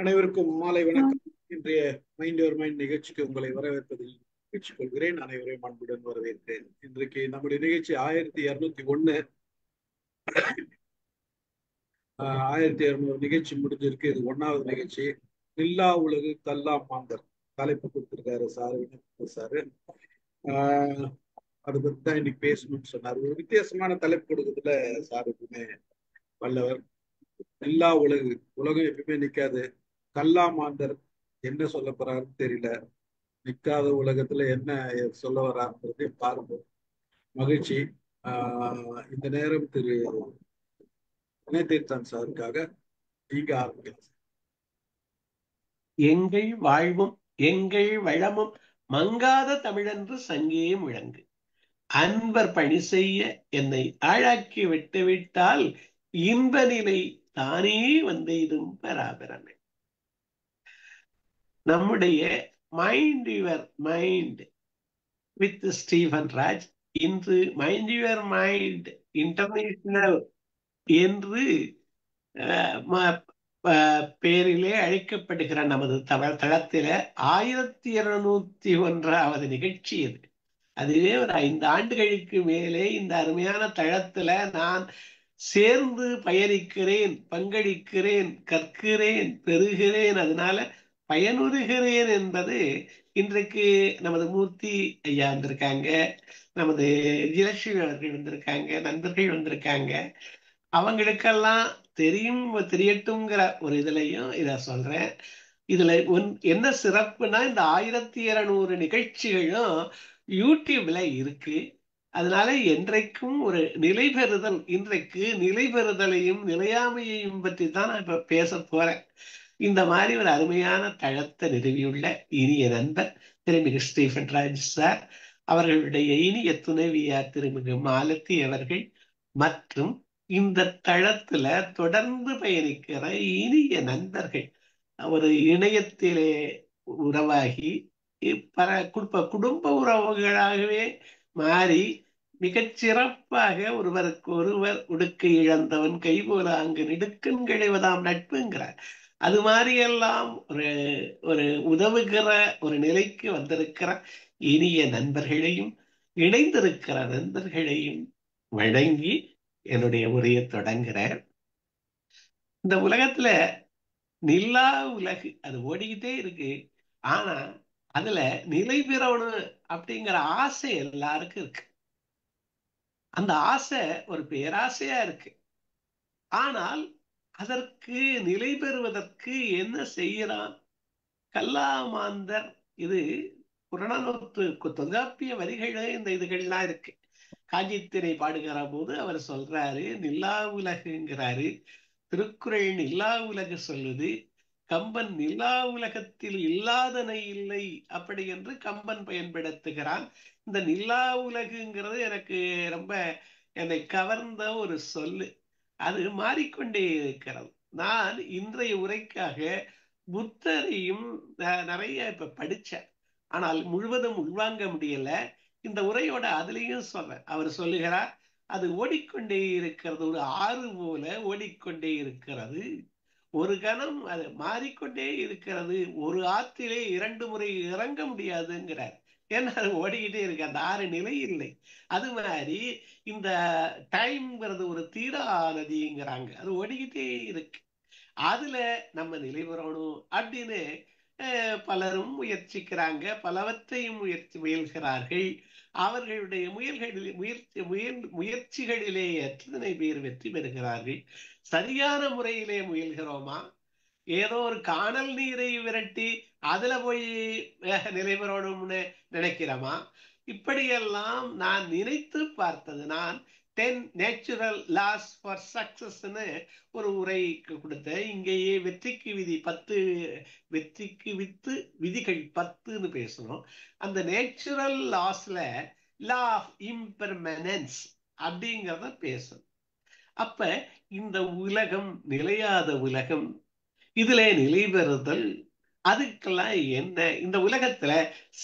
அனைவருக்கும் மாலை வணக்கம். இன்றைய மைண்ட் யுவர் மைண்ட் நிகழ்ச்சிக்கு உங்களை வரவேற்பதில் மகிழ்ச்சி கொள்கிறேன். அனைவரையும் அன்புடன் வரவேற்கிறேன். இன்றைக்கு நம்முடைய நிகழ்ச்சி 1201. 1200 நிகழ்ச்சி முடிஞ்சிருக்கு. இது 1வது நிகழ்ச்சி. நில்லா உலகு கல்லா மாந்தர் தலைப்பு கொடுத்திருக்காரு சார், சாரு. அதை பத்தி தான் இன்னைக்கு பேசணும்னு சொன்னார். ஒரு வித்தியாசமான தலைப்பு கொடுக்கறதுல சார் எப்பவுமே வல்லவர். நில்லா உலகு, உலகம் எப்பவுமே நிக்காது. கல்லா மாந்தர் என்ன சொல்ல போறாருன்னு தெரியல. நிக்காத உலகத்துல என்ன சொல்ல வர்றாருன்றதை பார்ப்போம். மகிழ்ச்சி. இந்த நேரம் திரு வினயதீர்த்தன் சாருக்காக நீங்க ஆரம்பிக்கலாம். எங்கள் வாழ்வும் எங்கள் வளமும் மங்காத தமிழென்று சங்கே முழங்கு. அன்பர் பணி செய்ய என்னை ஆளாக்கி விட்டுவிட்டால் இன்ப நிலை தானே வந்தெய்தும் பராபரமே. நம்முடைய mind your mind with Stephen Raj இன்று மைண்ட் யுவர் மைண்ட் இன்டர்நேஷனல் என்று பேரிலே அழைக்கப்படுகிற நமது தளத்தில 1201வது நிகழ்ச்சி இது. அதுவே ஒரு 5 ஆண்டுகளுக்கு மேலே இந்த அருமையான தளத்துல நான் சேர்ந்து பயணிக்கிறேன், பங்களிக்கிறேன், கற்கிறேன், பெறுகிறேன், அதனால பயனுறுகிறேன் என்பது இன்றைக்கு நமது மூர்த்தி ஐயா வந்திருக்காங்க, நமது விஜயலட்சுமி அவர்கள் வந்திருக்காங்க, நண்பர்கள் வந்திருக்காங்க. அவங்களுக்கெல்லாம் தெரியட்டும்ங்கிற ஒரு இதுலையும் இத சொல்றேன். இதுல என்ன சிறப்புனா இந்த 1200 நிகழ்ச்சிகளும் யூடியூப்ல இருக்கு. அதனால என்றைக்கும் ஒரு நிலை பெறுதல், இன்றைக்கு நிலை பெறுதலையும் நிலையாமையையும் பற்றி தான் நான் இப்ப பேச போறேன். இந்த மாதிரி ஒரு அருமையான தளத்தை நிறுவியுள்ள இனிய நண்பர் திருமிகு ஸ்டீஃபன் ராஜ் சார் அவர்களுடைய இனிய துணைவியார் திருமிகு மாலதி அவர்கள் மற்றும் இந்த தளத்துல தொடர்ந்து பயணிக்கிற இனிய நண்பர்கள், ஒரு இணையத்திலே உறவாகி குடும்ப உறவுகளாகவே மாறி மிகச் சிறப்பாக ஒருவருக்கு ஒருவர் உடுக்கை இழந்தவன் கைபோல அங்கு நெடுக்கன் கிடைவதாம் நட்புங்கிறார். அது மாதிரியெல்லாம் ஒரு உதவுகிற ஒரு நிலைக்கு வந்திருக்கிற இனிய நண்பர்களையும் இணைந்திருக்கிற நண்பர்களையும் வழங்கி என்னுடைய உரையை தொடங்குறேன். இந்த உலகத்துல நில்லா உலகு அது ஓடிக்கிட்டே இருக்கு. ஆனா அதுல நிலை பெறணும் அப்படிங்கிற ஆசை எல்லாருக்கும் இருக்கு. அந்த ஆசை ஒரு பேராசையா இருக்கு. ஆனால் அதற்கு நிலை பெறுவதற்கு என்ன செய்யறான் கல்லாமாந்தர்? இது புறநானூற்று தொல்காப்பிய வரிகளே இந்த இதுகள்லாம் இருக்கு. காஞ்சித்திரை பாடுகிற போது அவர் சொல்றாரு நில்லா உலகுங்கிறாரு. திருக்குறள் நில்லா உலகு சொல்லுது. கம்பன் நில்லா உலகத்தில் இல்லாதனை இல்லை அப்படி என்று கம்பன் பயன்படுத்துகிறான். இந்த நில்லா உலகுங்கிறது எனக்கு ரொம்ப என்னை கவர்ந்த ஒரு சொல்லு. அது மாறிக்கொண்டே இருக்கிறது. நான் இன்றைய உரைக்காக புத்தரையும் நிறைய இப்ப படிச்சேன். ஆனால் முழுவதும் உள்வாங்க முடியல. இந்த உரையோட அதுலயும் சொல்றேன். அவர் சொல்லுகிறார், அது ஓடிக்கொண்டே இருக்கிறது, ஒரு ஆறு போல ஓடிக்கொண்டே இருக்கிறது. ஒரு கணம் அது மாறிக்கொண்டே இருக்கிறது. ஒரு ஆற்றிலே 2 முறை இறங்க முடியாதுங்கிறார். ஏன்னா அது ஓடிக்கிட்டே இருக்கு, அந்த ஆறு நிலை இல்லை. அது மாதிரி இந்த டைம்ங்கிறது ஒரு தீரா நதிங்கிறாங்க, அது ஓடிக்கிட்டே இருக்கு. அதுல நம்ம நிலை பெறணும் அப்படின்னு பலரும் முயற்சிக்கிறாங்க, பலவற்றையும் முயல்கிறார்கள். அவர்களுடைய முயற்சிகளிலே எத்தனை பேர் வெற்றி பெறுகிறார்கள்? சரியான முறையிலே முயல்கிறோமா? ஏதோ ஒரு காணல் நீரை விரட்டி அதுல போய் நிலை பெறணும்னு நினைக்கிறோமா? இப்படியெல்லாம் நான் நினைத்து பார்த்தது. நான் 10 நேச்சுரல் லாஸ் ஃபார் சக்சஸ்ன்னு ஒரு உரை கொடுத்தேன். இங்கேயே வெற்றிக்கு விதி 10, வெற்றிக்கு வித்து விதிகள் 10ன்னு பேசணும். அந்த நேச்சுரல் லாஸ்ல லா ஆஃப் இம்பெர்மனன்ஸ் அப்படிங்கிறத பேசணும். அப்ப இந்த உலகம் நிலையாத உலகம், இதுல நிலை பெறுதல், அதுக்கெல்லாம் என்ன? இந்த உலகத்துல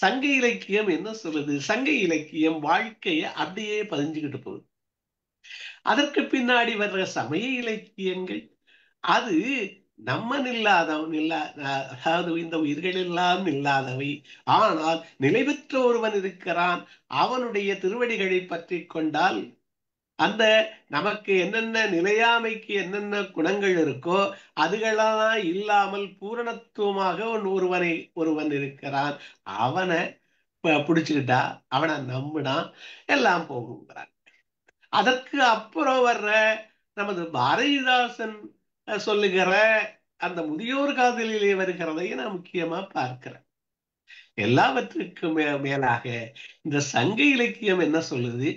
சங்க இலக்கியம் என்ன சொல்லுது? சங்க இலக்கியம் வாழ்க்கைய அப்படியே பதிஞ்சுக்கிட்டு போகுது. அதற்கு பின்னாடி வர்ற சமய இலக்கியங்கள் அது நம்ம நில்லாதவன் அதாவது இந்த உயிர்கள் எல்லாம் நில்லாதவை, ஆனால் நிலை பெற்ற ஒருவன் இருக்கிறான். அவனுடைய திருவடிகளை பற்றி கொண்டால் அந்த நமக்கு என்னென்ன நிலையாமைக்கு என்னென்ன குணங்கள் இருக்கோ அதுகளெல்லாம் இல்லாமல் பூரணத்துவமாக ஒருவன் இருக்கிறான். அவனை பிடிச்சுக்கிட்டா, அவனை நம்பினா எல்லாம் போகுங்கிறான். அதற்கு அப்புறம் வர்ற நமது பாரதிதாசன் சொல்லுகிற அந்த முதியோர் காதலிலே வருகிறதையும் நான் முக்கியமா பார்க்கிறேன். எல்லாவற்றுக்கும் மேலாக இந்த சங்க இலக்கியம் என்ன சொல்லுது?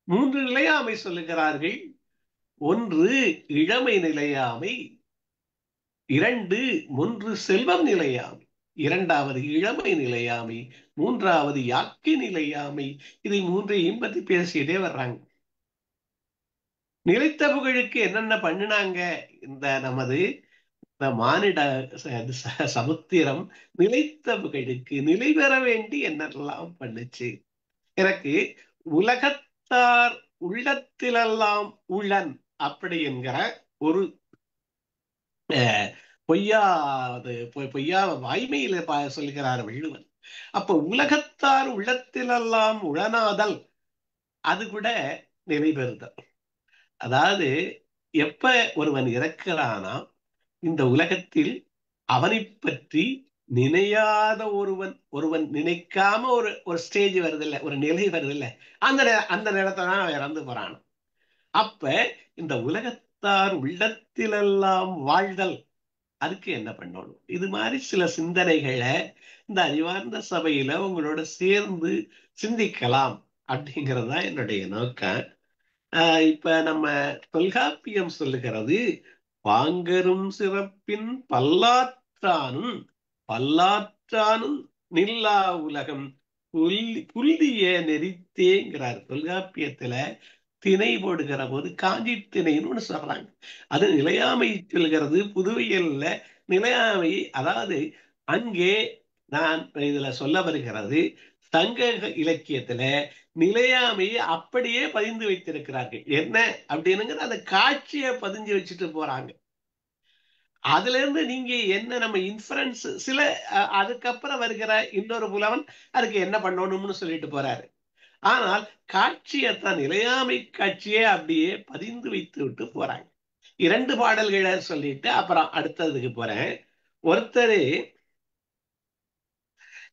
3 நிலையாமை சொல்லுகிறார்கள். 1 இளமை நிலையாமை, 2 செல்வம் நிலையாமை, 2வது இளமை நிலையாமை, 3வது யாக்கை நிலையாமை. இதை 3ஐயும் பத்தி பேசிட்டே வர்றாங்க. நிலைத்த புகழுக்கு என்னென்ன பண்ணினாங்க இந்த நமது இந்த மானிட சமுத்திரம்? நிலைத்த புகழுக்கு நிலை பெற வேண்டி என்னெல்லாம் பண்ணுச்சு? எனக்கு உலகத்தார் உள்ளத்திலெல்லாம் உளன் அப்படி என்கிற ஒரு பொய்யா வாய்மையில சொல்கிறார் வள்ளுவன். அப்ப உலகத்தார் உள்ளத்திலெல்லாம் உளனாதல், அது கூட நிலை பெறுதல். அதாவது எப்ப ஒருவன் இறக்கிறானா, இந்த உலகத்தில் அவனை பற்றி நினையாத ஒருவன் நினைக்காம ஒரு ஸ்டேஜ் வருது இல்ல, ஒரு நிலை வருது இல்ல, அந்த நேரத்துல தான் இறந்து போறான். அப்ப இந்த உலகத்தார் உள்ளத்திலெல்லாம் வாழ்தல், அதுக்கு என்ன பண்ணணும்? இது மாதிரி சில சிந்தனைகளை இந்த அறிவார்ந்த சபையில உங்களோட சேர்ந்து சிந்திக்கலாம் அப்படிங்கிறது தான் என்னுடைய நோக்கம். இப்ப நம்ம தொல்காப்பியம் சொல்லுகிறது, பாங்கரும் சிறப்பின் பல்லாற்றானும் பல்லாற்றானும் நில்லா உலகம் புல்லிய நெறித்தேங்கிறார். தொல்காப்பியத்துல திணை போடுகிற போது காஞ்சி திணைன்னு ஒண்ணு சொல்றாங்க. அது நிலையாமை சொல்கிறது. புதுவையில நிலையாமை, அதாவது அங்கே நான் இதுல சொல்ல வருகிறது, சங்க இலக்கியத்துல நிலையாமையை அப்படியே பதிந்து வைத்திருக்கிறார்கள். என்ன அப்படின்னுங்கிற அந்த காட்சியை பதிஞ்சு வச்சுட்டு போறாங்க. அதுல இருந்து நீங்க என்ன நம்ம இன்ஃபரன்ஸ் சில அதுக்கப்புறம் வருகிற இன்னொரு புலவன் அதுக்கு என்ன பண்ணணும்னு சொல்லிட்டு போறாரு. ஆனால் காட்சியத்தான், நிலையாமை காட்சியே அப்படியே பதிந்து வைத்து விட்டு போறாங்க. 2 பாடல்களை சொல்லிட்டு அப்புறம் அடுத்ததுக்கு போறேன். ஒருத்தர்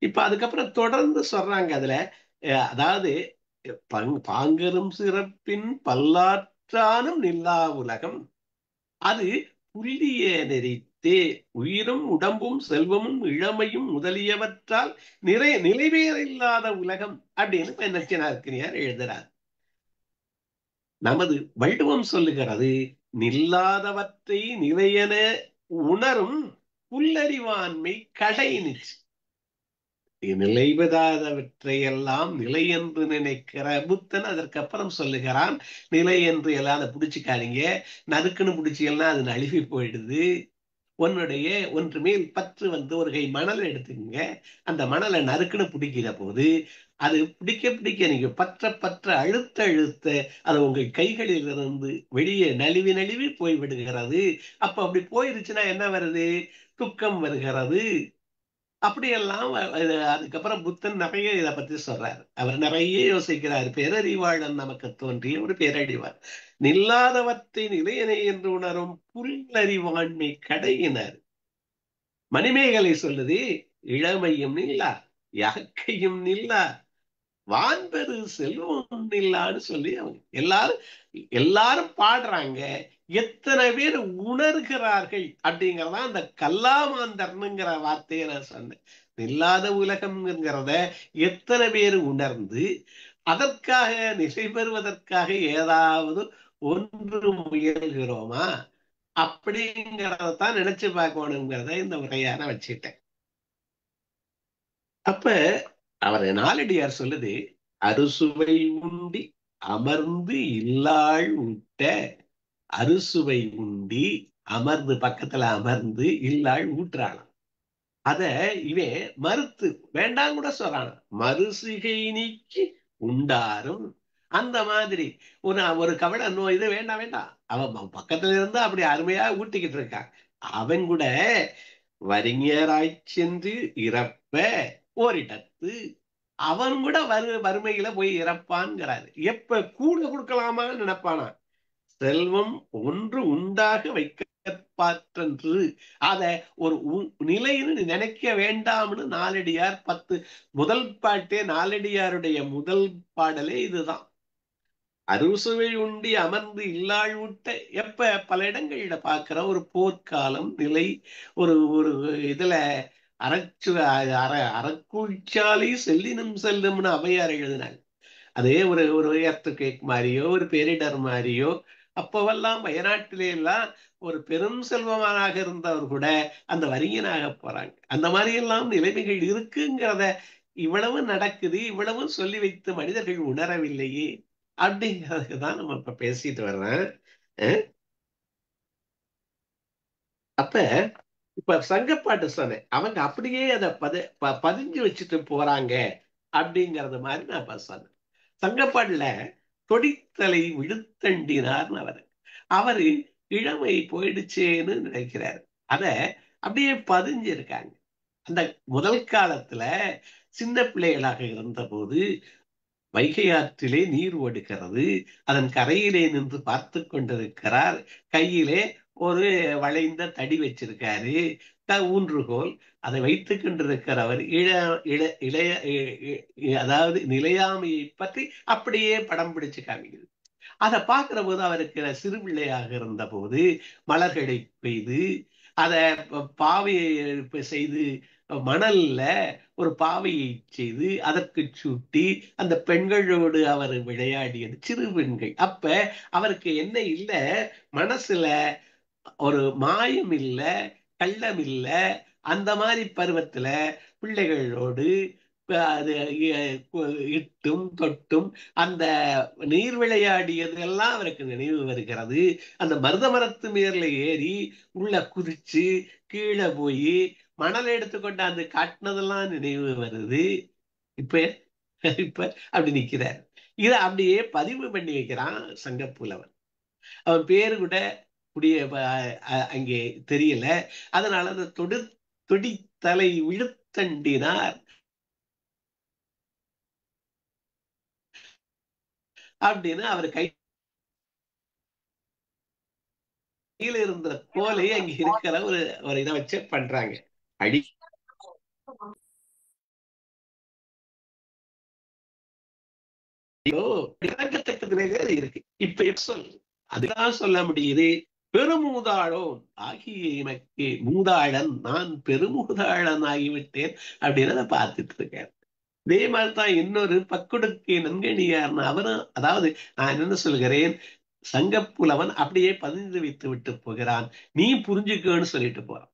இப்ப அதுக்கப்புறம் தொடர்ந்து சொல்றாங்க. அதுல அதாவது பாங்கரும் சிறப்பின் பல்லாற்றானும் நில்லா உலகம், அது புள்ளிய நெறித்தே உயிரும் உடம்பும் செல்வமும் இளமையும் முதலியவற்றால் நிலைவேறில்லாத உலகம் அப்படின்னு நச்சினார்க்கினியார் எழுதுறார். நமது வள்ளுவம் சொல்லுகிறது, நில்லாதவற்றை நிலையென உணரும் புல்லறிவாண்மை கடை நிச்சு. நிலைபெறாதவற்றை எல்லாம் நிலை என்று நினைக்கிற புத்தன் அதற்கு அப்புறம் சொல்லுகிறான், நிலை என்று எல்லாம் அதை பிடிச்சிக்காதீங்க, நறுக்குன்னு பிடிச்சிங்கன்னா அது நழுவி போயிடுது. உன்னுடைய ஒன்று மேல் பற்று ஒரு கை மணல் எடுத்துக்கங்க, அந்த மணலை நறுக்குன்னு பிடிக்கிற போது அது பிடிக்க நீங்க பற்ற அழுத்த அது உங்கள் கைகளில் இருந்து வெளியே நழுவி போய் விடுகிறது. அப்ப அப்படி போயிருச்சுன்னா என்ன வருது? துக்கம் வருகிறது. அப்படியெல்லாம் அதுக்கப்புறம் புத்தன் நிறைய இதை பத்தி சொல்றாரு. அவர் நிறைய யோசிக்கிறார். பேரறிவாளன் நமக்கு தோன்றிய ஒரு பேரறிவார். நில்லாதவற்றை நிலையனை என்று உணரும் புல்லறிவாண்மை கடையினர். மணிமேகலை சொல்லுது, இளமையும் நில்லா யாக்கையும் நில்லா வான்பெரு செல்வம் இல்லான்னு சொல்லி அவங்க எல்லாரும் பாடுறாங்க. எத்தனை பேர் உணர்கிறார்கள் அப்படிங்கிறதா அந்த கல்லாமாந்தர்னுங்கிற வார்த்தையை நான் சொன்னேன். இல்லாத உலகம்ங்கிறத எத்தனை பேர் உணர்ந்து அதற்காக நிலை பெறுவதற்காக ஏதாவது ஒன்று முயல்கிறோமா அப்படிங்கிறதான் நினைச்சு பார்க்கணுங்கிறத இந்த உரையான வச்சுட்டேன். அப்ப அவர் நாலடியார் சொல்லுது, அறுசுவை உண்டி அமர்ந்து இல்லாள் ஊட்ட. அறுசுவை உண்டி அமர்ந்து, பக்கத்துல அமர்ந்து இல்லாள் ஊட்டுறாளாம். அத இவன் மறுத்து வேண்டாம் கூட சொல்றான். மறுசிகை நீக்கி உண்டாரும். அந்த மாதிரி ஒரு கவலை நோய் இது வேண்டாம் அவன் பக்கத்துல இருந்தா அப்படி அருமையா ஊட்டிக்கிட்டு இருக்கான். அவன் கூட வறிஞராய்ச் சென்று இறப்ப ஓரிடத்து அவன் கூட வறுமையில போய் இறப்பான்ங்கிறாரு. எப்ப கூட கொடுக்கலாமான்னு நினைப்பானா? செல்வம் ஒன்று உண்டாக வைக்கப்பாற்றன்று அத ஒரு நிலைன்னு நினைக்க வேண்டாம்னு நாலடியார் 10 முதல் பாட்டே நாலடியாருடைய முதல் பாடலே இதுதான். அறுசுவை உண்டி அமர்ந்து இல்லாள் விட்ட எப்ப பல இடங்கள்ல பார்க்கிற ஒரு போர்க்காலம் நிலை ஒரு ஒரு இதுல அறக்கூழ்ச்சாலை செல்லினும் செல்லும்னு ஔவையார் எழுதினாங்க. அதே ஒரு ஒரு எர்த்குவேக் மாதிரியோ ஒரு பேரிடர் மாதிரியோ அப்பவெல்லாம் வயநாட்டிலே எல்லாம் ஒரு பெரும் செல்வமானாக இருந்தவர் கூட அந்த வறிஞனாக போறாங்க. அந்த மாதிரி எல்லாம் நிலைமைகள் இருக்குங்கிறத இவ்வளவு நடக்குது, இவ்வளவு சொல்லி வைத்து மனிதர்கள் உணரவில்லையே அப்படிங்கிறதுக்கு தான் நம்ம இப்ப பேசிட்டு வர்றேன். அப்ப இப்ப சங்கப்பாட்டு சொன்னேன், அவங்க அப்படியே அதை பதிஞ்சு வச்சுட்டு போறாங்க அப்படிங்கறது மாதிரி நான் இப்ப சொன்னேன். சங்கப்பாட்டுல தொடித்தலை விழுத்தண்டினார்னு அவரு இளமை போயிடுச்சேன்னு நினைக்கிறாரு. அத அப்படியே பதிஞ்சு இருக்காங்க. அந்த முதல் காலத்துல சின்ன பிள்ளைகளாக இருந்த போது வைகை ஆற்றிலே நீர் ஓடுகிறது, அதன் கரையிலே நின்று பார்த்து கொண்டிருக்கிறார். கையிலே ஒரு வளைந்த தடி வச்சிருக்காரு, ஊன்றுகோல். அதை வைத்துக் கொண்டிருக்கிறவர் அதாவது நிலையாமையை பற்றி அப்படியே படம் பிடிச்சு காமிக்குது. அதை பார்க்கிற போது அவருக்கு சிறு பிள்ளையாக இருந்த போது மலர்களை பெய்து அதை பாவையை செய்து மணல்ல ஒரு பாவையை செய்து அதற்கு சூட்டி அந்த பெண்களோடு அவர் விளையாடியது சிறு பெண்கள். அப்ப அவருக்கு என்ன இல்ல, மனசுல ஒரு மாயம் இல்ல, கள்ளம் இல்ல. அந்த மாதிரி பருவத்துல பிள்ளைகளோடு அது இட்டும் தொட்டும் அந்த நீர் விளையாடியது எல்லாம் அவருக்கு நினைவு வருகிறது. அந்த மருத மரத்து மேர்ல ஏறி உள்ள குதிச்சு கீழே போய் மணல் எடுத்துக்கொண்டாந்து காட்டினதெல்லாம் நினைவு வருது. இப்ப இப்ப அப்படி நிக்கிறார். இத அப்படியே பதிவு பண்ணி வைக்கிறான் சங்கப்புலவன். அவன் பேரு கூட அங்கே தெரியல. அதனால அந்த தொடித்தலை விழுத்தண்டினார் அப்படின்னு அவர் கையில இருந்த கோலை அங்க இருக்கிற ஒரு இதை வச்சு பண்றாங்க. அடி இருக்கு. இப்ப சொல் அதுதான் சொல்ல முடியுது. பெருமூதாளோன் ஆகிய எனக்கு மூதாளன் நான் பெருமூதாளன் ஆகிவிட்டேன் அப்படின்னு அதை பார்த்துட்டு இருக்கேன். இதே மாதிரிதான் இன்னொரு பக்குடுக்கு நன்கணியார்னு அவரும், அதாவது நான் என்ன சொல்கிறேன், சங்கப்புலவன் அப்படியே பதிந்து வைத்து விட்டு போகிறான், நீ புரிஞ்சுக்கன்னு சொல்லிட்டு போறான்.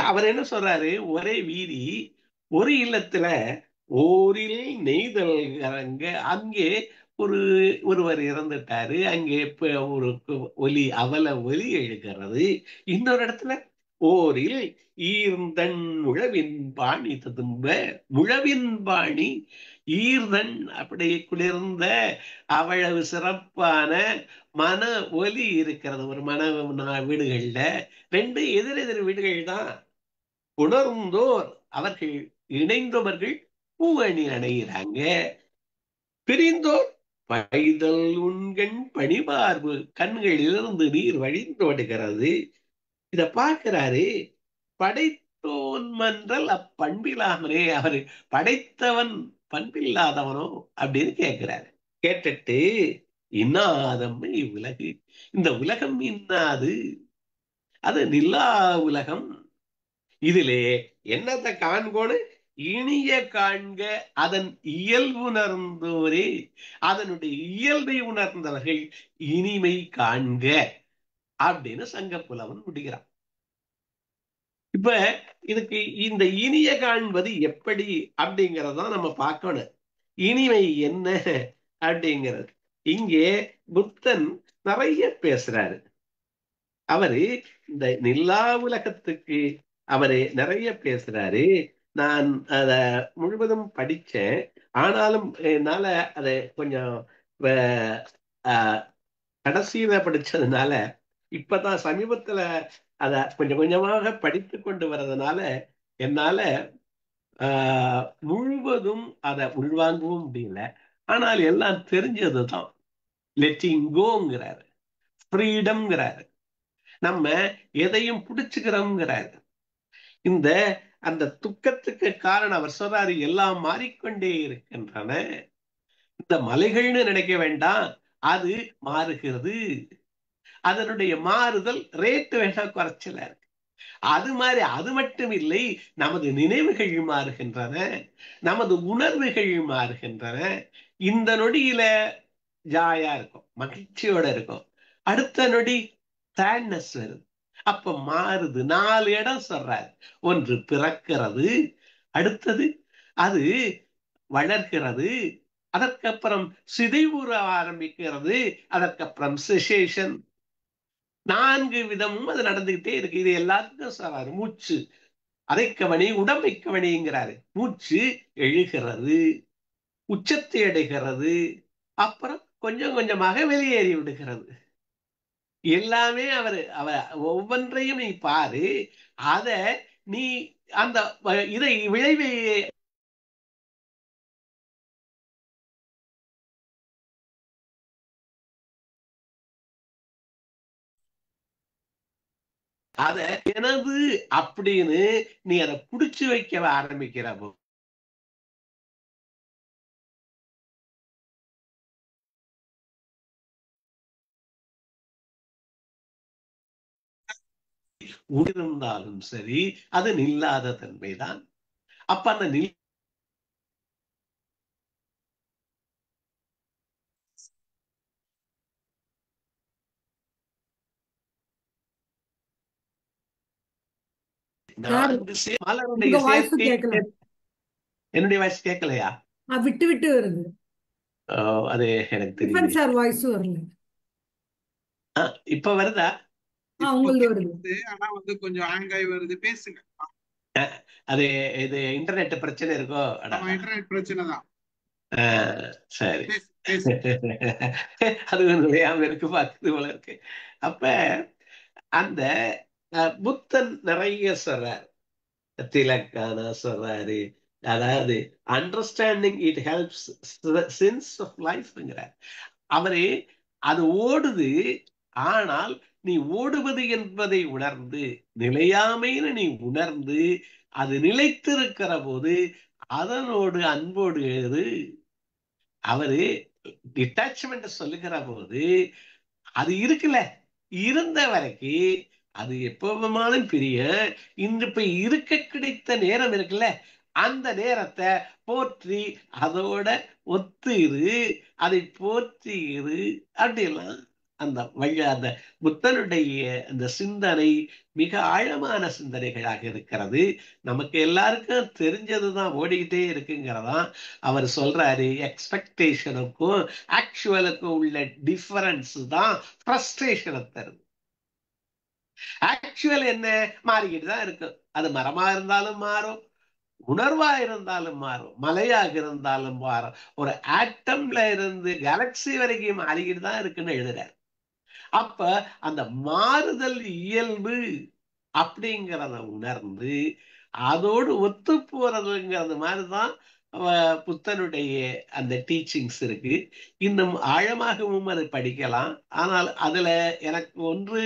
அவர் என்ன சொல்றாரு, ஒரே வீதி ஒரு இல்லத்துல ஓரில் நெய்தல் அங்கே ஒருவர் இறந்துட்டாரு. அங்கே ஒரு ஒலி அவல ஒலி எழுகிறது. இன்னொரு இடத்துல ஓரில் ஈர்ந்தன் முழவின் பாணி ததும்ப முழவின் பாணி ஈர்தன் அப்படி குளிர்ந்த அவ்வளவு சிறப்பான மன ஒலி இருக்கிறது ஒரு வீடுகள்ல. ரெண்டு எதிரெதிர் வீடுகள் தான். உணர்ந்தோர் அவர்கள் இணைந்தவர்கள் பூவணி அணைகிறாங்க. பிரிந்தோர் பைதல் உண்கண் பணிபார்வு கண்களிலிருந்து நீர் வழிந்தோடுகிறது. இத பார்க்கிறாரு. படைத்தோன் மன்றல் அப்பண்பில்லாமனே, அவரு படைத்தவன் பண்பில்லாதவனோ அப்படின்னு கேட்கிறாரு. கேட்டுட்டு இன்னாதம்மை உலகு, இந்த உலகம் இன்னாது, அது நில்லா உலகம். இதிலே என்னத்தை காண்கோடு, இனிய காண்க அதன் இயல்புணர்ந்தோரே, அதனுடைய இயல்பை உணர்ந்தவர்கள் இனிமை காண்க அப்படின்னு சங்கப்புலவன் முடிகிறான். இப்ப இதுக்கு இந்த இனிய காண்பது எப்படி அப்படிங்கறதான் நம்ம பார்க்கணும். இனிமை என்ன அப்படிங்கிறது இங்கே புத்தன் நிறைய பேசுறாரு. அவரு இந்த நில்லா உலகத்துக்கு அவரு நிறைய பேசுறாரு. நான் அத முழுவதும் படிச்சேன். ஆனாலும் என்னால அதை கொஞ்சம் கடைசியில படிச்சதுனால இப்பதான் சமீபத்துல அத கொஞ்சம் கொஞ்சமாக படித்து கொண்டு வர்றதுனால என்னால முழுவதும் அதை உள்வாங்கவும் முடியல. ஆனால் எல்லாம் தெரிஞ்சதுதான். லெட்டிங் கோங்கிறாரு, ஃப்ரீடம்ங்கிறாரு, நம்ம எதையும் பிடிச்சுக்கிறோம்ங்கிறாரு. இந்த அந்த துக்கத்துக்கு காரணம் அவர் சொல்றாரு, எல்லாம் மாறிக்கொண்டே இருக்கின்றன. இந்த மலைகள்னு நினைக்க வேண்டாம், அது மாறுகிறது. அதனுடைய மாறுதல் ரேட்டு வேணா குறைச்சல இருக்கு. அது மாதிரி அது மட்டும் இல்லை, நமது நினைவுகள் மாறுகின்றன, நமது உணர்வுகள் மாறுகின்றன. இந்த நொடியில ஜாயா இருக்கும், மகிழ்ச்சியோட இருக்கும், அடுத்த நொடி சேட்னஸ் வருது. அப்ப மாறுது. 4 இடம் சொல்றாரு. ஒன்று பிறக்கிறது, அடுத்தது அது வளர்கிறது, அதற்கப்புறம் சிதைவுற ஆரம்பிக்கிறது, அதற்கப்புறம் செசேஷன். 4 விதமும் அது நடந்துகிட்டே இருக்கு. இது எல்லாத்துக்கும் சொல்றாரு. மூச்சு அதை கவனி, உடம்பை கவனிங்கிறாரு. மூச்சு எழுகிறது, உச்சத்தை அடைகிறது, அப்புறம் கொஞ்சம் கொஞ்சமாக வெளியேறி விடுகிறது. எல்லாமே அவர் ஒவ்வொன்றையும் நீ பாரு. அத நீ அந்த இதை விளைவை அத எனது அப்படின்னு நீ அதை புடிச்சு வைக்க ஆரம்பிக்கிறப்போ இருந்தாலும் சரி, அது நில்லாத தன்மைதான். அப்ப அந்த மலருடைய சேர்க்கை. என்னுடைய வாய்ஸ் கேட்கலையா? விட்டு விட்டு வருது. அது எனக்கு தெரியும். சார் வாய்ஸ் வரல. இப்ப வருதா? உங்களுக்கு வருது. ஆனா வந்து கொஞ்சம் ஹேங் ஆகி வருது. பேசுங்க. அது இது இன்டர்நெட் பிரச்சனை இருக்கோ? இன்டர்நெட் பிரச்சனை தான். சரி, அது நிலையாம இருக்கு, பார்க்குது போல இருக்கு. அப்ப அந்த புத்தன் நிறைய சொல்றாரு, திலக்கான சொல்றாரு. அதாவது understanding it helps sense of லைஃப்ங்கிறார். அவரு அது ஓடுது, ஆனால் நீ ஓடுவது என்பதை உணர்ந்து, நிலையாமைன்னு நீ உணர்ந்து, அது நிலைத்திருக்கிற போது அதனோடு அன்போடு எழுது. அவரு டிட்டாச்மெண்ட் சொல்லுகிற போது அது இருக்குல்ல, இருந்த வரைக்கும் அது எப்பவுமானும் பிரிய. இன்று இப்ப இருக்க கிடைத்த நேரம் இருக்குல்ல, அந்த நேரத்தை போற்றி அதோட ஒத்து இரு, அதை போற்றி இரு. அப்படியெல்லாம் அந்த அந்த புத்தனுடைய அந்த சிந்தனை மிக ஆழமான சிந்தனைகளாக இருக்கிறது. நமக்கு எல்லாருக்கும் தெரிஞ்சதுதான், ஓடிக்கிட்டே இருக்குங்கிறதான் அவர் சொல்றாரு. எக்ஸ்பெக்டேஷனுக்கும் ஆக்சுவலுக்கும் உள்ள டிஃபரன்ஸ் தான் ஃப்ரஸ்ட்ரேஷனை தருது. ஆக்சுவல் என்ன? மாறிக்கிட்டு தான் இருக்கும். அது மரமா இருந்தாலும் மாறும், உணர்வா இருந்தாலும் மாறும், மலையாக இருந்தாலும் மாறும். ஒரு ஆட்டம்ல இருந்து கேலக்சி வரைக்கும் மாறிக்கிட்டு தான் இருக்குன்னு எழுதுறாரு. அப்ப அந்த மாறுதல் இயல்பு அப்படிங்கிறத உணர்ந்து அதோடு ஒத்து போறதுங்கிறது மாதிரிதான் புத்தனுடைய அந்த டீச்சிங்ஸ் இருக்கு. இன்னும் ஆழமாகவும் அதை படிக்கலாம். ஆனால் அதுல எனக்கு ஒன்று,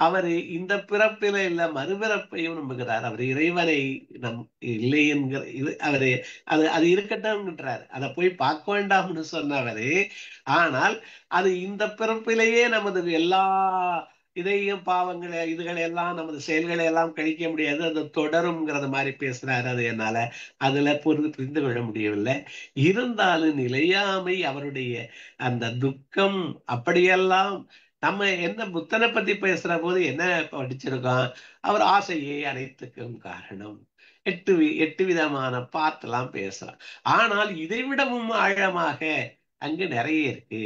அவர் இந்த பிறப்பில இல்ல மறுபிறப்பையும் நம்புகிறார். அவர் இறைவனை இல்லை என்கிற இது அவரு அது இருக்கட்டும்ன்றார். அதை போய் பார்க்க வேண்டாம்னு சொன்னவரு. ஆனால் அது இந்த பிறப்பிலேயே நமது எல்லா இதையும் பாவங்களை இதுகளை எல்லாம் நமது செயல்களை எல்லாம் கழிக்க முடியாது, அது தொடரும்ங்கிறது மாதிரி பேசுறாரு. அது என்னால அதுல புரிந்து கொள்ள முடியவில்லை. இருந்தாலும் நிலையாமை, அவருடைய அந்த துக்கம், அப்படியெல்லாம் நம்ம என்ன புத்தனை பத்தி பேசுற போது என்ன படிச்சிருக்கோம்? அவர் ஆசையே அனைத்துக்கும் காரணம், 8 விதமான பாட்டெல்லாம் பேசுறான். ஆனால் இதை விடவும் ஆழமாக அங்கு நிறைய இருக்கு.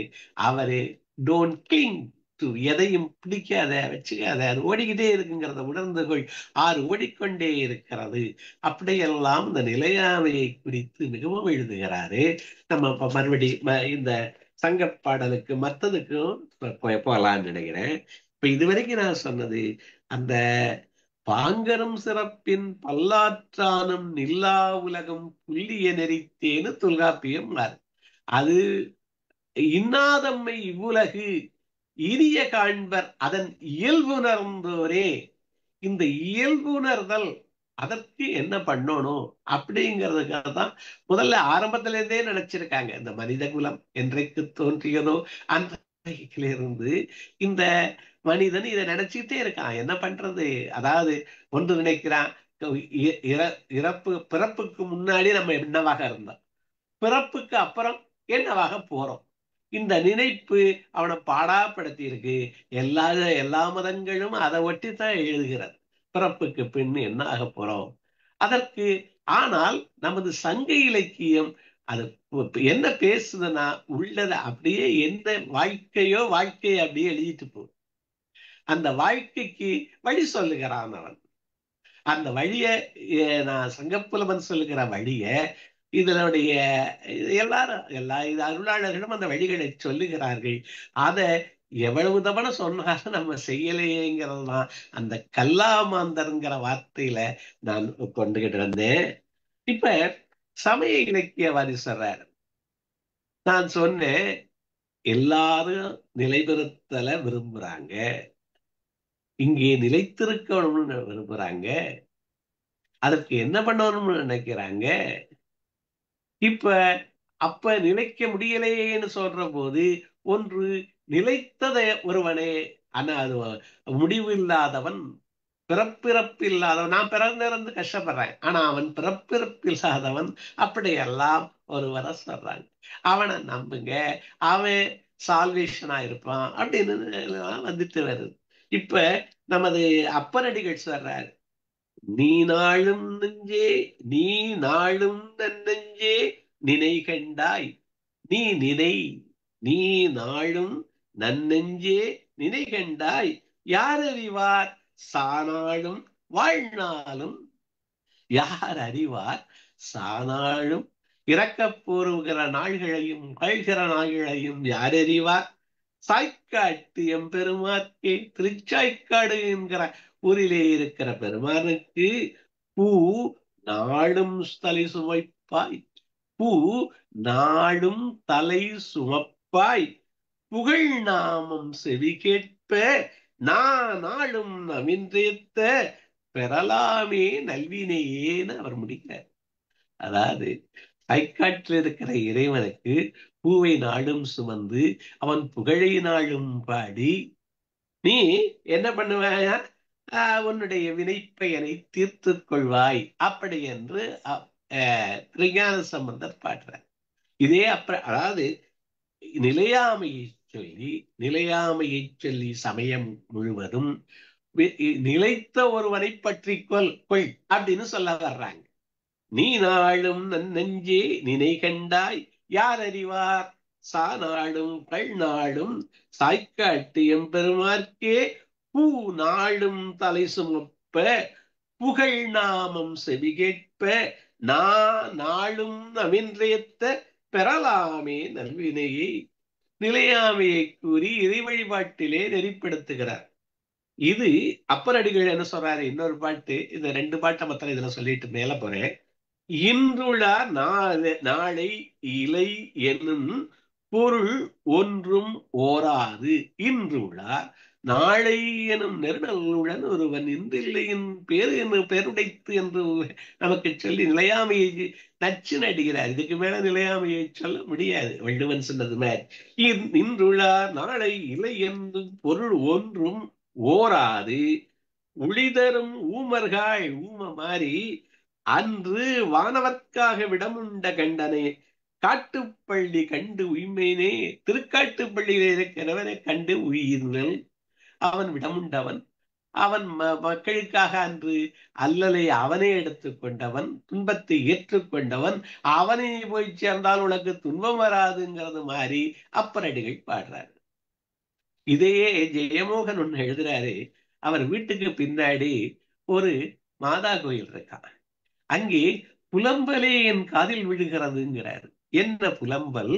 அவரு டோன்ட் கிளிங் டு, எதையும் பிடிக்காத, வச்சுக்காத, அது ஓடிக்கிட்டே இருக்குங்கிறத உணர்ந்து கொள், ஆறு ஓடிக்கொண்டே இருக்கிறது. அப்படியெல்லாம் இந்த நிலையாமையை குறித்து மிகவும் எழுதுகிறாரு. நம்ம இப்ப மறுபடி இந்த சங்க பாடலுக்கு மற்றதுக்கும் போகலான்னு நினைக்கிறேன். இப்ப இப்ப இதுவரைக்கும் நான் சொன்னது அந்த பாங்கரும் சிறப்பின் பல்லாற்றானும் நில்லா உலகம் புள்ளிய நெறித்தேன்னு தொல்காப்பியம் அது இன்னாதம்மை இவ்வுலகு இனிய காண்பர் அதன் இயல்புணர்ந்தோரே. இந்த இயல்புணர்தல் அதற்கு என்ன பண்ணணும் அப்படிங்கிறதுக்காக தான் முதல்ல ஆரம்பத்துல இருந்தே நினைச்சிருக்காங்க. இந்த மனித குலம் என்றைக்கு தோன்றியதோ அன்றையிலிருந்து இந்த மனிதன் இதை நினைச்சுட்டே இருக்கான். என்ன பண்றது? அதாவது ஒன்று நினைக்கிறான், பிறப்புக்கு முன்னாடி நம்ம என்னவாக இருந்தோம், பிறப்புக்கு அப்புறம் என்னவாக போறோம். இந்த நினைப்பு அவனை பாடாப்படுத்தி இருக்கு. எல்லா மதங்களும் அதை ஒட்டித்தான் எழுதுகிறது. பிறப்புக்கு பின் என்ன ஆக போறோம் அதற்கு. ஆனால் நமது சங்க இலக்கியம் அது என்ன பேசுதுன்னா உள்ளதை அப்படியே எந்த வாழ்க்கையை அப்படியே எழுதிட்டு போ. அந்த வாழ்க்கைக்கு வழி சொல்லுகிறான் அவன். அந்த வழிய நான் சங்கப்புலவன் சொல்லுகிற வழிய இதனுடைய எல்லா அருளாளர்களும் அந்த வழிகளை சொல்லுகிறார்கள். அதை எவ்வளவு தவணை சொன்னாலும் நம்ம செய்யலையேங்கிறது தான் அந்த கல்லாமாந்தர்ங்கிற வார்த்தையில நான் கொண்டுகிட்டு வந்தேன். இப்ப சமய இலக்கியவாதி சொல்றாரு, நான் சொன்னேன் எல்லாரும் நிலைபெறுத்தல விரும்புறாங்க, இங்கே நிலைத்திருக்கணும்னு விரும்புறாங்க, அதற்கு என்ன பண்ணணும்னு நினைக்கிறாங்க. இப்ப அப்ப நிலைக்க முடியலையேன்னு சொல்ற போது ஒன்று நிலைத்ததை ஒருவனே, ஆனா அது முடிவு இல்லாதவன், பிறப்பிறப்பில்லாதவன். நான் பிறந்திருந்து கஷ்டப்படுறேன், ஆனா அவன் பிறப்பிறப்பில்லாதவன். அப்படியெல்லாம் ஒருவரை சொல்றாங்க. அவனை நம்புங்க, அவன் சால்வேஷனா இருப்பான் அப்படின்னு வந்துட்டு வருது. இப்ப நமது அப்பரடிகள் சொல்றாரு, நீ நாளும் நன்னெஞ்சே நினை கண்டாய், நீ நாளும் நன்னெஞ்சே நினை கண்டாய், யார் அறிவார் சானாளும் வாழ்நாளும். யார் அறிவார் சானாளும் இறக்கப் போருகிற நாள்களையும் வாழ்கிற நாள்களையும் யார் அறிவார்? சாய்க்காட்டு எம்பெருமாற்கே, திருச்சாய்க்காடு என்கிற ஊரிலே இருக்கிற பெருமானுக்கு பூ நாளும் தலை சுமைப்பாய், பூ நாளும் தலை சுமப்பாய், புகழ் நாமம் செவி கேட்ப நாளும் நவின்றேத்த பெறலாமே நல்வினையேன்னு அவர் முடிக்கிறார். அதாவது ஐக்காட்டில் இருக்கிற இறைவனுக்கு பூவை நாளும் சுமந்து அவன் புகழை நாளும் பாடி நீ என்ன பண்ணுவாயா, உன்னுடைய வினைப்பயனை தீர்த்து கொள்வாய் அப்படி என்று ஞான சம்பந்தர் பாடுறார். இதே அதாவது நிலையாமையை சொல்லி சமயம் முழுவதும் நிலைத்த ஒருவனை பற்றி கொள் அப்படின்னு சொல்ல வர்றாங்க. நீ நாளும் நன்னெஞ்சே நினை கண்டாய், யார் அறிவார் சாநாளும் கள்நாளும் சாய்க்காட்டு எம்பெருமாற்கே, பூ நாளும் தலை சுமப்ப புகழ் நாமம் செவி கேட்ப நாளும் நவின்றேத்த பெறலாமே நல்வினையை. நிலையாமையை கூறி இறை வழிபாட்டிலே நெறிப்படுத்துகிறார். இது அப்பரடிகள் என்ன சொல்றாரு, இன்னொரு பாட்டு, இந்த 2 பாட்டை மாத்திரம் இதுல சொல்லிட்டு மேல போறேன். இன்றுளார் நாளை இலை என்னும் பொருள் ஒன்றும் ஓராது. இன்றுளார் நாளை எனும் நெருடலுடன் ஒருவன் இன்றில்லையின் பேருடைத்து என்று நமக்கு சொல்லி நிலையாமையை நச்சு நடுகிறார். இதுக்கு மேல நிலையாமையை சொல்ல முடியாது. வள்ளுவன் சொன்னது மாதிரி இன்றுளார் நாளை இலை என்னும் பொருள் ஒன்றும் ஓராது, உளிதரும் ஊமர்காய் ஊம மாறி அன்று வானவர்க்காக விடமுண்ட கண்டனே, காட்டுப்பள்ளி கண்டு உய்மையினே, திருக்காட்டுப்பள்ளியில இருக்கிறவனை கண்டு உயிர்கள். அவன் விடமுண்டவன், அவன் மக்களுக்காக அன்று அல்லலை அவனே எடுத்துக்கொண்டவன், துன்பத்தை ஏற்றுக்கொண்டவன், அவனை போய் சேர்ந்தால் உனக்கு துன்பம் வராதுங்கிறது மாதிரி அப்பரடிகள் பாடுறாரு. இதையே ஜெயமோகன் ஒண்ணு எழுதுறாரு. அவர் வீட்டுக்கு பின்னாடி ஒரு மாதா கோயில் இருக்கான். அங்கே புலம்பலே என் காதில் விழுகிறதுங்கிறாரு. என்ன புலம்பல்?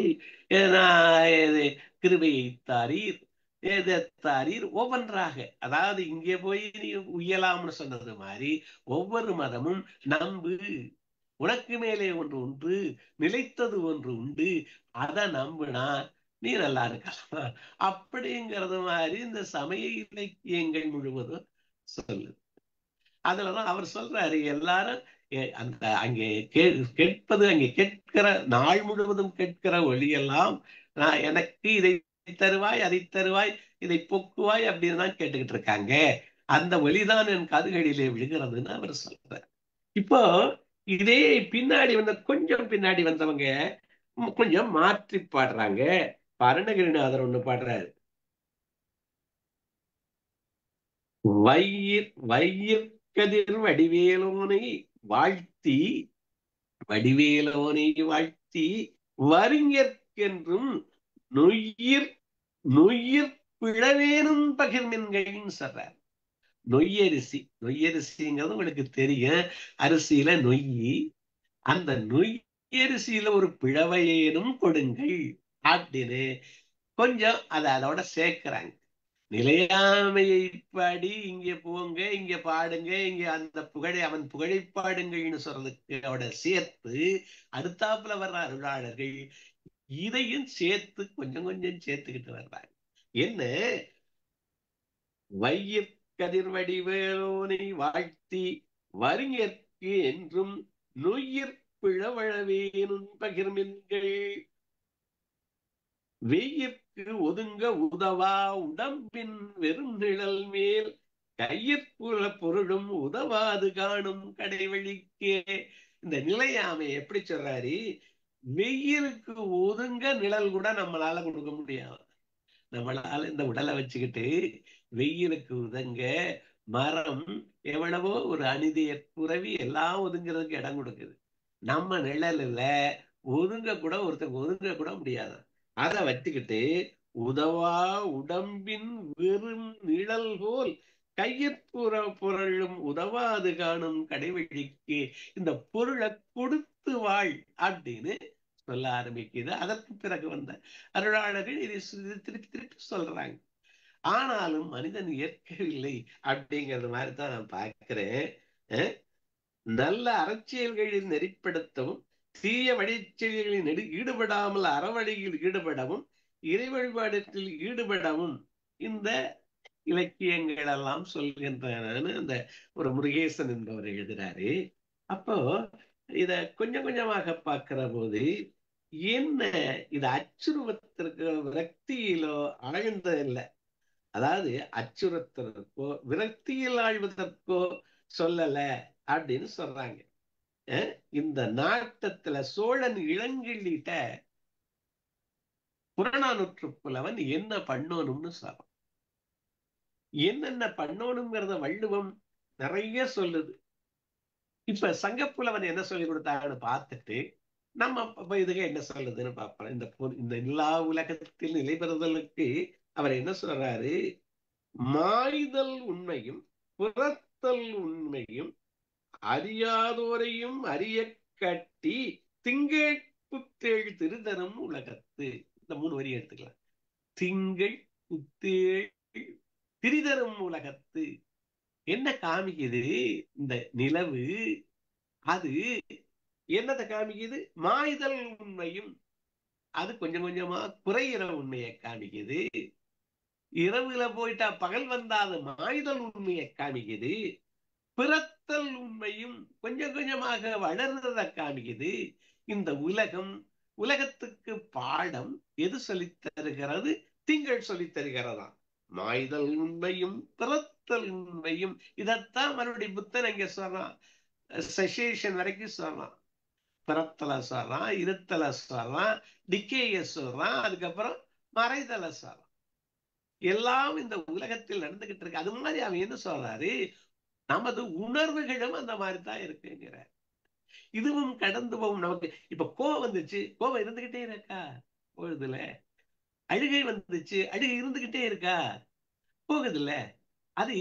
கிருபையை தாரீர், ஏதத்தாரீர் ஒவ்வொன்றாக. அதாவது இங்கே போய் நீ உயலாம்னு சொன்னது மாதிரி ஒவ்வொரு மதமும் நம்பு, உனக்கு மேலே ஒன்று உண்டு, நிலைத்தது ஒன்று உண்டு, அதை நம்புனா நீ நல்லா இருக்கலாம் அப்படிங்கிறது மாதிரி இந்த சமய இலக்கியங்கள் முழுவதும் சொல்லுது. அதுலதான் அவர் சொல்றாரு எல்லாரும் அந்த அங்கே கேட்பது, அங்கே கேட்கிற நாள் முழுவதும் கேட்கிற ஒளியெல்லாம் நான் எனக்கு இதை தருவாய், அதை தருவாய், இதை போக்குவாய் அப்படின்னு தான் கேட்டுக்கிட்டு இருக்காங்க. அந்த ஒளிதான் என் காதுகளிலே விழுகிறதுன்னு அவர் சொல்றார். இப்போ இதே பின்னாடி கொஞ்சம் பின்னாடி வந்தவங்க கொஞ்சம் மாற்றி பாடுறாங்க. அருணகிரிநாதர் ஒண்ணு பாடுறாரு. வையிற்கதிர் வடிவேலோனை வாழ்த்தி, வடிவேலோனை வாழ்த்தி வருங்கென்றும் நொய்யிற் நொய்யிற் பிழவேனும் பகிர்மின்கைன்னு சொல்றார். நொய்யரிசி, நொய்யரிசிங்கிறது உங்களுக்கு தெரியும், அரிசியில நொய், அந்த நொய்யரிசியில ஒரு பிழவையேனும் கொடுங்கள் அப்படின்னு கொஞ்சம் அதை அதோட சேர்க்கிறாங்க. நிலையாமையை பாடி இங்க போங்க, இங்க பாடுங்க, இங்க அந்த புகழை அவன் புகழை பாடுங்கள்னு சொல்றதுக்கு அவட சேர்த்து அடுத்தாப்புல வர்ற அருளாளர்கள் இதையும் சேர்த்து கொஞ்சம் கொஞ்சம் சேர்த்துக்கிட்டு வர்றாங்க. என்ன வையிற்கதிர்வடிவேலோனை வாழ்த்தி வருங்கற்கு என்றும் நொய்யிற் பிழவழவேனும் பகிர்மின்கள் வெய்யிற்கு ஒதுங்க உதவா உடம்பின் வெறும் நிழல் மேல் கையிற்புல பொருளும் உதவாது காணும் கடைவழிக்கே. இந்த நிலையாமை எப்படி சொல்றாரு, வெயிலுக்கு ஒதுங்க நிழல் கூட நம்மளால கொடுக்க முடியாது. நம்மளால இந்த உடலை வச்சுக்கிட்டு வெயிலுக்கு உதங்க மரம் எவ்வளவோ ஒரு அநீதிய குறவி எல்லாம் ஒதுங்கிறதுக்கு இடம் கொடுக்குது. நம்ம நிழல்ல ஒதுங்க கூட ஒருத்தங்க ஒதுங்க கூட முடியாது. அதை வச்சுக்கிட்டு உதவா உடம்பின் வெறும் நிழல் போல் கையிற்புற பொருளும் உதவாது காணும் கடைவழிக்கு, இந்த பொருளை கொடுத்து வாழ் அப்படின்னு சொல்ல ஆரம்பிக்குது. அதற்கு பிறகு வந்த அருளாளர்கள் இதை திருப்பி திருப்பி சொல்றாங்க. ஆனாலும் மனிதன் ஏற்கவில்லை அப்படிங்கிறது மாதிரி தான் நான் பார்க்கிறேன். நல்ல அரசியல்களில் நெறிப்படுத்தவும், தீய வழிச்செயல்களில் ஈடுபடாமல் அறவழியில் ஈடுபடவும், இறை வழிபாடத்தில் ஈடுபடவும் இந்த இலக்கியங்கள் எல்லாம் சொல்கின்றன அந்த ஒரு முருகேசன் என்பவர் எழுதுறாரு. அப்போ இத கொஞ்சம் கொஞ்சமாக பார்க்கிற போது என்ன, இது அச்சுறுவத்திற்கு விரக்தியிலோ ஆழ்ந்த இல்லை, அதாவது அச்சுறுத்தலுக்கோ விரக்தியில் ஆழ்வதற்கோ சொல்லல அப்படின்னு சொல்றாங்க. இந்த நாட்டத்துல சோழன் இளங்கிள்ளிட்ட புறநானூற்று புலவன் என்ன பண்ணணும்னு சொல்றான். என்னென்ன பண்ணணுங்கிறத வள்ளுவம் நிறைய சொல்லுது. இப்ப சங்கப்புலவன் என்ன சொல்லி கொடுத்தாங்கன்னு பார்த்துட்டு நம்ம இதுக்கு என்ன சொல்லுதுன்னு பார்ப்போம். இந்த எல்லா உலகத்தில் நிலை பெறுதலுக்கு அவர் என்ன சொல்றாரு, மாய்தல் உண்மையும் புறத்தல் உண்மையும் அறியாதோரையும் அறிய கட்டி திங்கள் புத்தேழ் திருதரும் உலகத்து. இந்த 3 வரி எடுத்துக்கலாம். திங்கள் புத்தேழ் திரிதரும் உலகத்து என்ன காமிக்குது, இந்த நிலவு அது என்னத்தை காமிக்குது, மாய்தல் உண்மையும், அது கொஞ்சம் கொஞ்சமா குறையிற உண்மையை காமிக்குது. இரவுல போயிட்டா பகல் வந்தா அது மாய்தல் உண்மையை காமிக்குது. பிறத்தல் உண்மையும் கொஞ்சம் கொஞ்சமாக வளர்றத காமிக்குது. இந்த உலகத்துக்கு பாடம் எது சொல்லித் தருகிறது, திங்கள் சொல்லித் தருகிறதா. மாய்தல் உண்மையும் பிறத்தல் உண்மையும், இதத்தான் மறுபடியும் புத்தன் அங்க சொல்றான், செசேஷன் வரைக்கும் சொல்றான். பிறத்தல சொல்றான், இருத்தல சொல்றான், டிக்கேய சொல்றான், அதுக்கப்புறம் மறைதல சொல்றான். எல்லாம் இந்த உலகத்தில் நடந்துகிட்டு இருக்கு. அது மாதிரி அவன் என்ன சொல்றாரு, நமது உணர்வுகளும் அந்த மாதிரி தான் இருக்குங்கிற. இதுவும் கடந்து போகும். நமக்கு இப்ப கோவம் வந்துச்சு, கோவம் இருந்துகிட்டே இருக்கா போகுதுல. அழுகை வந்துச்சு, அழுகை இருந்துகிட்டே இருக்கா போகுதுல்ல. அது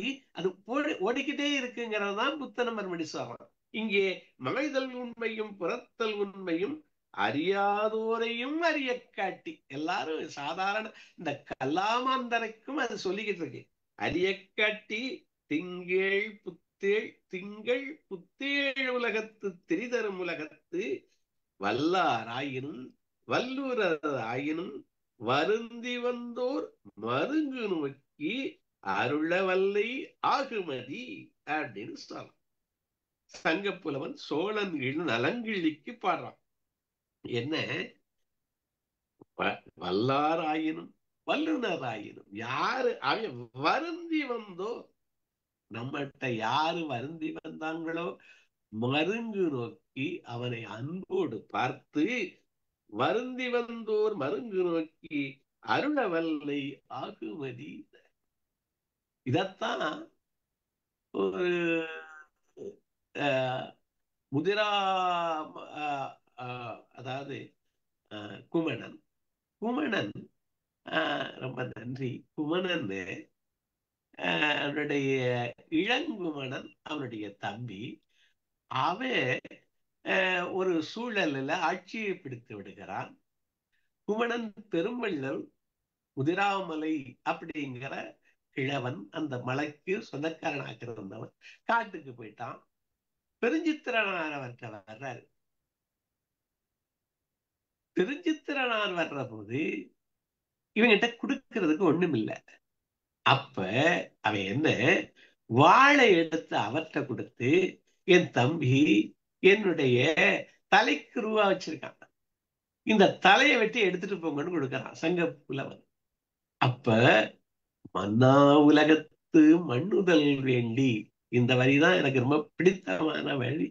ஓடிக்கிட்டே இருக்குங்கிறதான் புத்தன மறுபடி சொல்றான். இங்கே மலைதல் உண்மையும் புறத்தல் உண்மையும் அறியாதோரையும் அறிய காட்டி. எல்லாரும் சாதாரண இந்த கல்லாமாந்தரைக்கும் அது சொல்லிக்கிட்டு இருக்கு. அறிய காட்டி திங்கள் புத்தேழ் உலகத்து திரிதரும் உலகத்து வல்லாராயினும் வல்லுராயினும் வருந்தி வந்தோர் மருங்கு நோக்கி அருளவல்லை ஆகுமதி அப்படின்னு சொல்றான். சங்கப்புலவன் சோழன் நலங்கிழிக்கு பாடுறான். என்ன? வல்லாராயினும் வல்லுனராயினும் யாரு அவன் வருந்தி வந்தோ, நம்மகிட்ட யாரு வருந்தி வந்தாங்களோ மருங்கு நோக்கி அவனை அன்போடு பார்த்து வருந்தி வந்தோர் மருங்கு நோக்கி அருளவல்லை ஆகுமதி. இதத்தான் ஒரு முதிரா அதாவது குமணன் ரொம்ப நன்றி. குமணன் அவனுடைய இளங்குமணன் அவனுடைய தம்பி. அவன் ஒரு சூழலில் ஆட்சியை பிடித்து விடுகிறான். குமணன் பெரும்பள்ளல் முதிராமலை அப்படிங்கிற கிழவன் அந்த மலைக்கு சொந்தக்காரனாக இருந்தவன் காட்டுக்கு போயிட்டான். பெருஞ்சித்திரனார்வற்ற வர்றாரு. பெருஞ்சித்திரனார் வர்ற போது இவங்கிட்ட கொடுக்கறதுக்கு ஒண்ணும் இல்லை. அப்ப அவன் என்ன வாழை எடுத்து அவர்கிட்ட கொடுத்து, என் தம்பி என்னுடைய தலைக்கு ரூபா வச்சிருக்கான், இந்த தலையை வெட்டி எடுத்துட்டு போங்கன்னு கொடுக்கறான் சங்க புலவன். அப்ப மன்னா உலகத்து மண்ணுதல் வேண்டி, இந்த வரிதான் எனக்கு ரொம்ப பிடித்தமான வழி.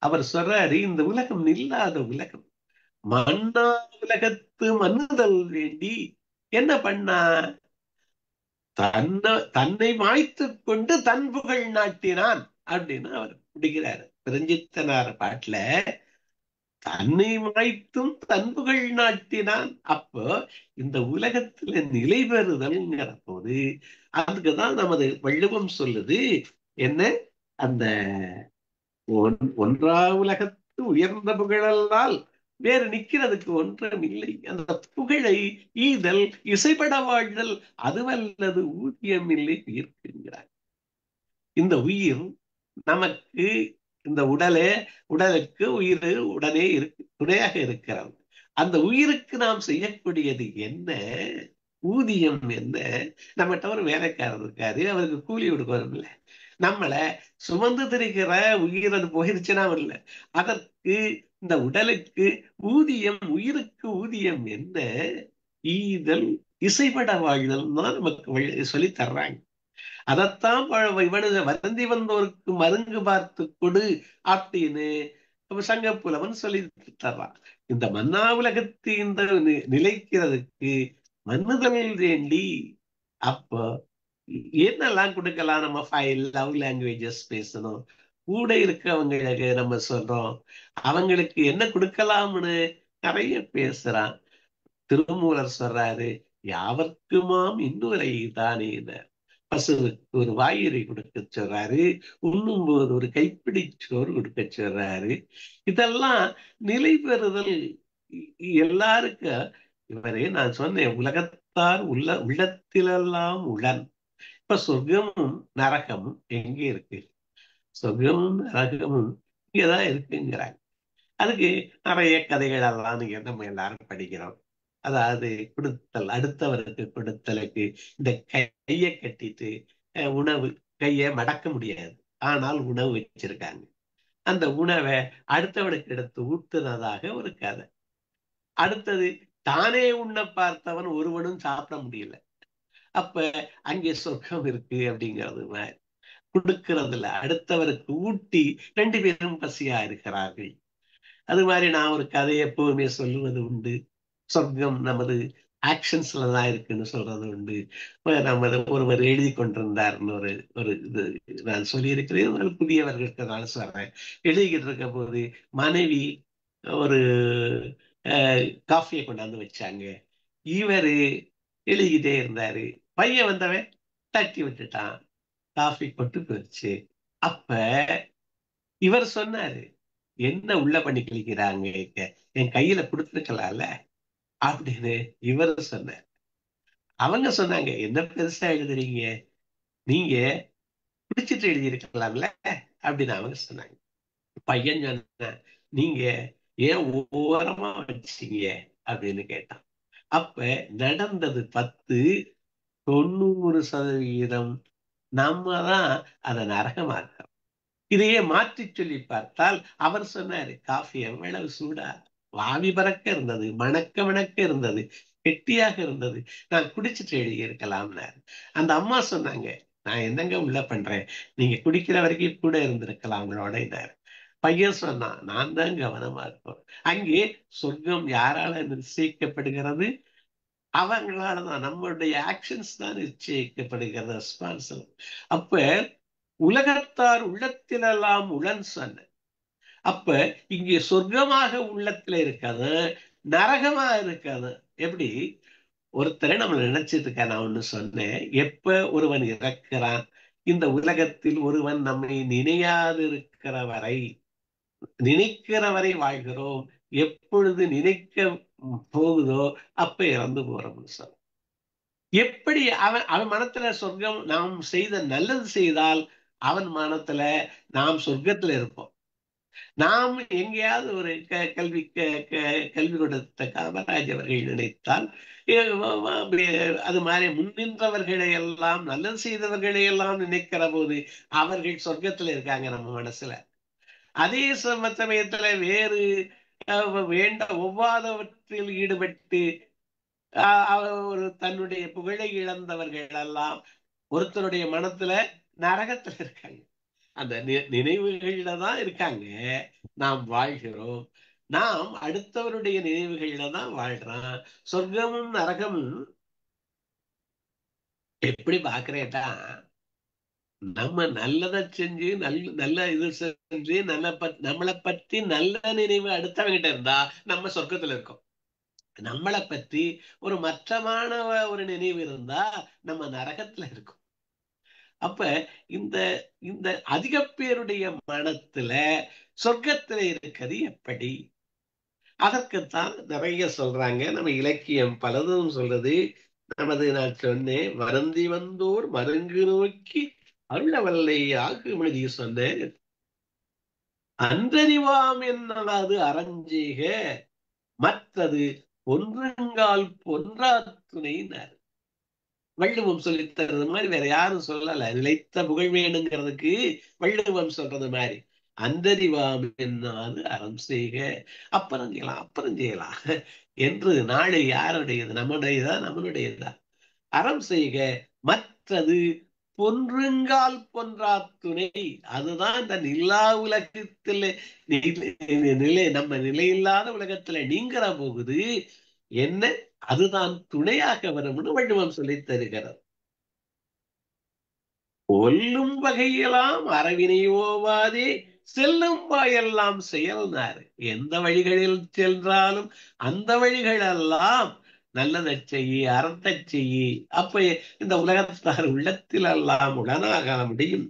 அவர் சொல்றாரு, இந்த உலகம் இல்லாத உலகம், மன்னா உலகத்து மண்ணுதல் வேண்டி என்ன பண்ணா, தன்னை மாய்த்து கொண்டு தன் புகழ் நாட்டினான் அப்படின்னு அவர் பிடிக்கிறாரு. பெருஞ்சித்தனார் பாட்டுல தன்னை மாய்த்தும் தன் புகழ் நாட்டினான். அப்போ இந்த உலகத்துல நிலை பெறுதல்ங்கிற போது அதுக்குதான் நமது வள்ளுவம் சொல்லுது என்ன, அந்த ஒன்றா உலகத்து உயர்ந்த புகழல்லால் வேறு நிக்கிறதுக்கு ஒன்றும் இல்லை. அந்த புகழை ஈதல் இசைப்பட வாழ்தல் அதுவல்லது ஊதியம் இல்லை உயிர்க்குங்கிறார். இந்த உயிர் நமக்கு, இந்த உடலுக்கு உயிர் உடனே துணையாக இருக்கிறது. அந்த உயிருக்கு நாம் செய்யக்கூடியது என்ன, ஊதியம் என்ன? நம்மகிட்ட ஒரு வேலைக்காரர் இருக்காரு, அவருக்கு கூலி கொடுக்கணும் இல்லை. நம்மளை சுமந்து திரிகிற உயிர் அது போயிருச்சுன்னா இல்லை, அதற்கு இந்த உடலுக்கு ஊதியம், உயிருக்கு ஊதியம் என்ன? ஈதல் இசைப்பட வாழ்தல் தான் நமக்கு சொல்லி தர்றாங்க. அதத்தான் இவனு வருந்தி வந்தோருக்கு மருங்கு பார்த்து கொடு அப்படின்னு சங்க புலவன் சொல்லி தர்றான். இந்த மன்னா உலகத்து இந்த நிலைக்கிறதுக்கு மன்னுதல் வேண்டி. அப்போ என்னெல்லாம் கொடுக்கலாம்? நம்ம 5 லவ் லாங்குவேஜஸ் பேசணும். கூட இருக்கவங்களுக்கு நம்ம சொல்றோம், அவங்களுக்கு என்ன கொடுக்கலாம்னு நிறைய பேசுறான். திருமூலர் சொல்றாரு, யாவர்க்குமாம் இன்னுரை தானே. பசுவுக்கு ஒரு வாயுரை கொடுக்க சொல்றாரு, உண்ணும் போது ஒரு கைப்பிடி சோறு கொடுக்க சொல்றாரு. இதெல்லாம் நிலை பெறுதல் எல்லாருக்கும். இவரே நான் சொன்னேன், உலகத்தார் உள்ளத்திலெல்லாம் உளன். இப்ப சொர்க்கமும் நரகமும் எங்கே இருக்கு? சொர்க்கமும் நரகமும் இங்கதான் இருக்குங்கிறாங்க. அதுக்கு நிறைய கதைகள் எல்லாம் நீங்க நம்ம எல்லாரும் படிக்கிறோம். அதாவது கொடுத்தல், அடுத்தவருக்கு கொடுத்தலுக்கு இந்த கையை கட்டிட்டு உணவு, கையை மடக்க முடியாது, ஆனால் உணவு வச்சிருக்காங்க. அந்த உணவை அடுத்தவனுக்கு எடுத்து ஊட்டுனதாக ஒரு கதை. அடுத்தது, தானே உண்ண பார்த்தவன் ஒருவனும் சாப்பிட முடியல. அப்ப அங்கே சொர்க்கம் இருக்கு அப்படிங்கிறது மாதிரி கொடுக்கறதுல அடுத்தவருக்கு ஊட்டி 2 பேரும் பசியா இருக்கிறார்கள். அது மாதிரி நான் ஒரு கதையை எப்பவுமே சொல்லுவது உண்டு. சொர்க்கம் நமது ஆக்ஷன்ஸ்ல தான் இருக்குன்னு சொல்றது உண்டு. நம்ம ஒருவர் எழுதி கொண்டிருந்தார்னு ஒரு இது நான் சொல்லியிருக்கிறேன். புதியவர்களுக்கு நான் சொல்றேன். எழுதிக்கிட்டு இருக்க போது மனைவி ஒரு காஃபியை கொண்டாந்து வச்சாங்க. இவரு எழுதிக்கிட்டே இருந்தாரு. பையன் வந்தவன் தட்டி விட்டுட்டான், காஃபி கொட்டு போயிடுச்சு. அப்ப இவர் சொன்னாரு, என்ன உள்ள பண்ணி கிழிக்கிறாங்க, என் கையில கொடுத்துருக்கலாம்ல அப்படின்னு இவர் சொன்னார். அவங்க சொன்னாங்க, என்ன பெருசா எழுதுறீங்க, நீங்க பிடிச்சிட்டு எழுதியிருக்கலாம்ல அப்படின்னு அவங்க சொன்னாங்க. பையன் சொன்ன, நீங்க ஏன் ஓரமா வச்சீங்க அப்படின்னு கேட்டான். அப்ப நடந்தது 10, 90% நம்ம தான் அதை நரகமாக்குறோம். இதையே மாற்றி சொல்லி பார்த்தால், அவர் சொன்னாரு, காஃபி எவ்வளவு சூடா, வாவி பறக்க இருந்தது, மணக்க மணக்க இருந்தது, கெட்டியாக இருந்தது, நான் குடிச்சிட்டு எழுதியிருக்கலாம்னாரு. அந்த அம்மா சொன்னாங்க, நான் என்னங்க உள்ள பண்றேன், நீங்க குடிக்கிற வரைக்கும் கூட இருந்திருக்கலாம் அவங்களோட. பையன் சொன்னான், நான் தான் கவனமா இருப்போம். அங்கே சொர்க்கம் யாரால நிச்சயிக்கப்படுகிறது? அவங்களாலதான். நம்மளுடைய ஆக்ஷன்ஸ் தான் நிச்சயிக்கப்படுகிறது, ரெஸ்பான்சிபிள். அப்ப உலகத்தார் உள்ளத்திலெல்லாம் உளன் சொன்ன. அப்ப இங்கே சொர்க்கமாக உள்ளத்துல இருக்காது, நரகமா இருக்காது. எப்படி ஒருத்தரை நம்ம நினைச்சிட்டு இருக்க, நான் ஒண்ணு சொன்னேன், எப்ப ஒருவன் இறக்கிறான், இந்த உலகத்தில் ஒருவன் நம்மை நினையாது இருக்கிற வரை, நினைக்கிற வரை வாழ்கிறோம், எப்பொழுது நினைக்க போகுதோ அப்ப இறந்து போறோம்னு சொல்ல. எப்படி அவன் அவன் மனத்துல சொர்க்கம், நாம் செய்த நல்லது செய்தால் அவன் மனத்துல நாம் சொர்க்கத்துல இருப்போம். நாம் எங்கேயாவது ஒரு கல்வி கொடுத்த காமராஜ் அவர்கள் நினைத்தால், அது மாதிரி முன்னின்றவர்களை எல்லாம், நல்லது செய்தவர்களை எல்லாம் நினைக்கிற போது அவர்கள் சொர்க்கத்துல இருக்காங்க நம்ம மனசுல. அதே சமயத்துல வேறு ஒவ்வாதவற்றில் ஈடுபட்டு ஒரு தன்னுடைய புகழை இழந்தவர்கள் எல்லாம் ஒருத்தருடைய மனத்துல நரகத்துல இருக்காங்க. அந்த நினைவுகள்ல தான் இருக்காங்க. நாம் வாழ்கிறோம், நாம் அடுத்தவருடைய நினைவுகள்ல தான் வாழ்றோம். சொர்க்கமும் நரகமும் எப்படி பாக்குறேட்டா, நம்ம நல்லதை செஞ்சு நல்ல இது செஞ்சு நம்மளை பற்றி நல்ல நினைவு அடுத்தவங்கிட்ட இருந்தா நம்ம சொர்க்கத்துல இருக்கோம். நம்மளை பற்றி ஒரு மற்றமான ஒரு நினைவு இருந்தா நம்ம நரகத்துல இருக்கோம். அப்ப இந்த இந்த அதிக பேருடைய மனத்துல சொர்க்கத்துல இருக்கிறது எப்படி? அதற்குத்தான் நிறைய சொல்றாங்க. நம்ம இலக்கியம் பலதும் சொல்றது. நான் சொன்னேன், வருந்தி வந்தோர் மருங்கு நோக்கி அருளவல்லை ஆகுமதி சொன்னேன், அன்றறிவாம் என்னது அறஞ்செய்க, மற்றது பொன்றுங்கால் பொன்றா துணையினர். வள்ளுவம் சொல்லித் தர்றது மாதிரி வேற யாரும் சொல்லல. நிலைத்த புகழ் வேணுங்கிறதுக்கு வள்ளுவம் சொல்றது மாதிரி, அந்தறிவாம் என்னாது அறம் செய்க, அப்புறம் செய்யலாம் என்று. நாடு யாருடையது? நம்மளுடையதா? அறம் செய்க, மற்றது பொன்றுங்கால் பொன்றா துணை. அதுதான் இந்த நிலா உலகத்துல நம்ம நிலையில்லாத உலகத்துல நீங்கிற போகுது என்ன, அதுதான் துணையாக வரும்னு வள்ளுவம் சொல்லித் தருகிறது. ஒல்லும் வகையெல்லாம் அறவினை ஓவாதே செல்லும் வாயெல்லாம் செயல்னாரு. எந்த வழிகளில் சென்றாலும் அந்த வழிகளெல்லாம் நல்லதை செய்யி, அறத்தை செய்யி. அப்ப இந்த உலகத்தார் உள்ளத்தில் எல்லாம் உடனாக முடியும்.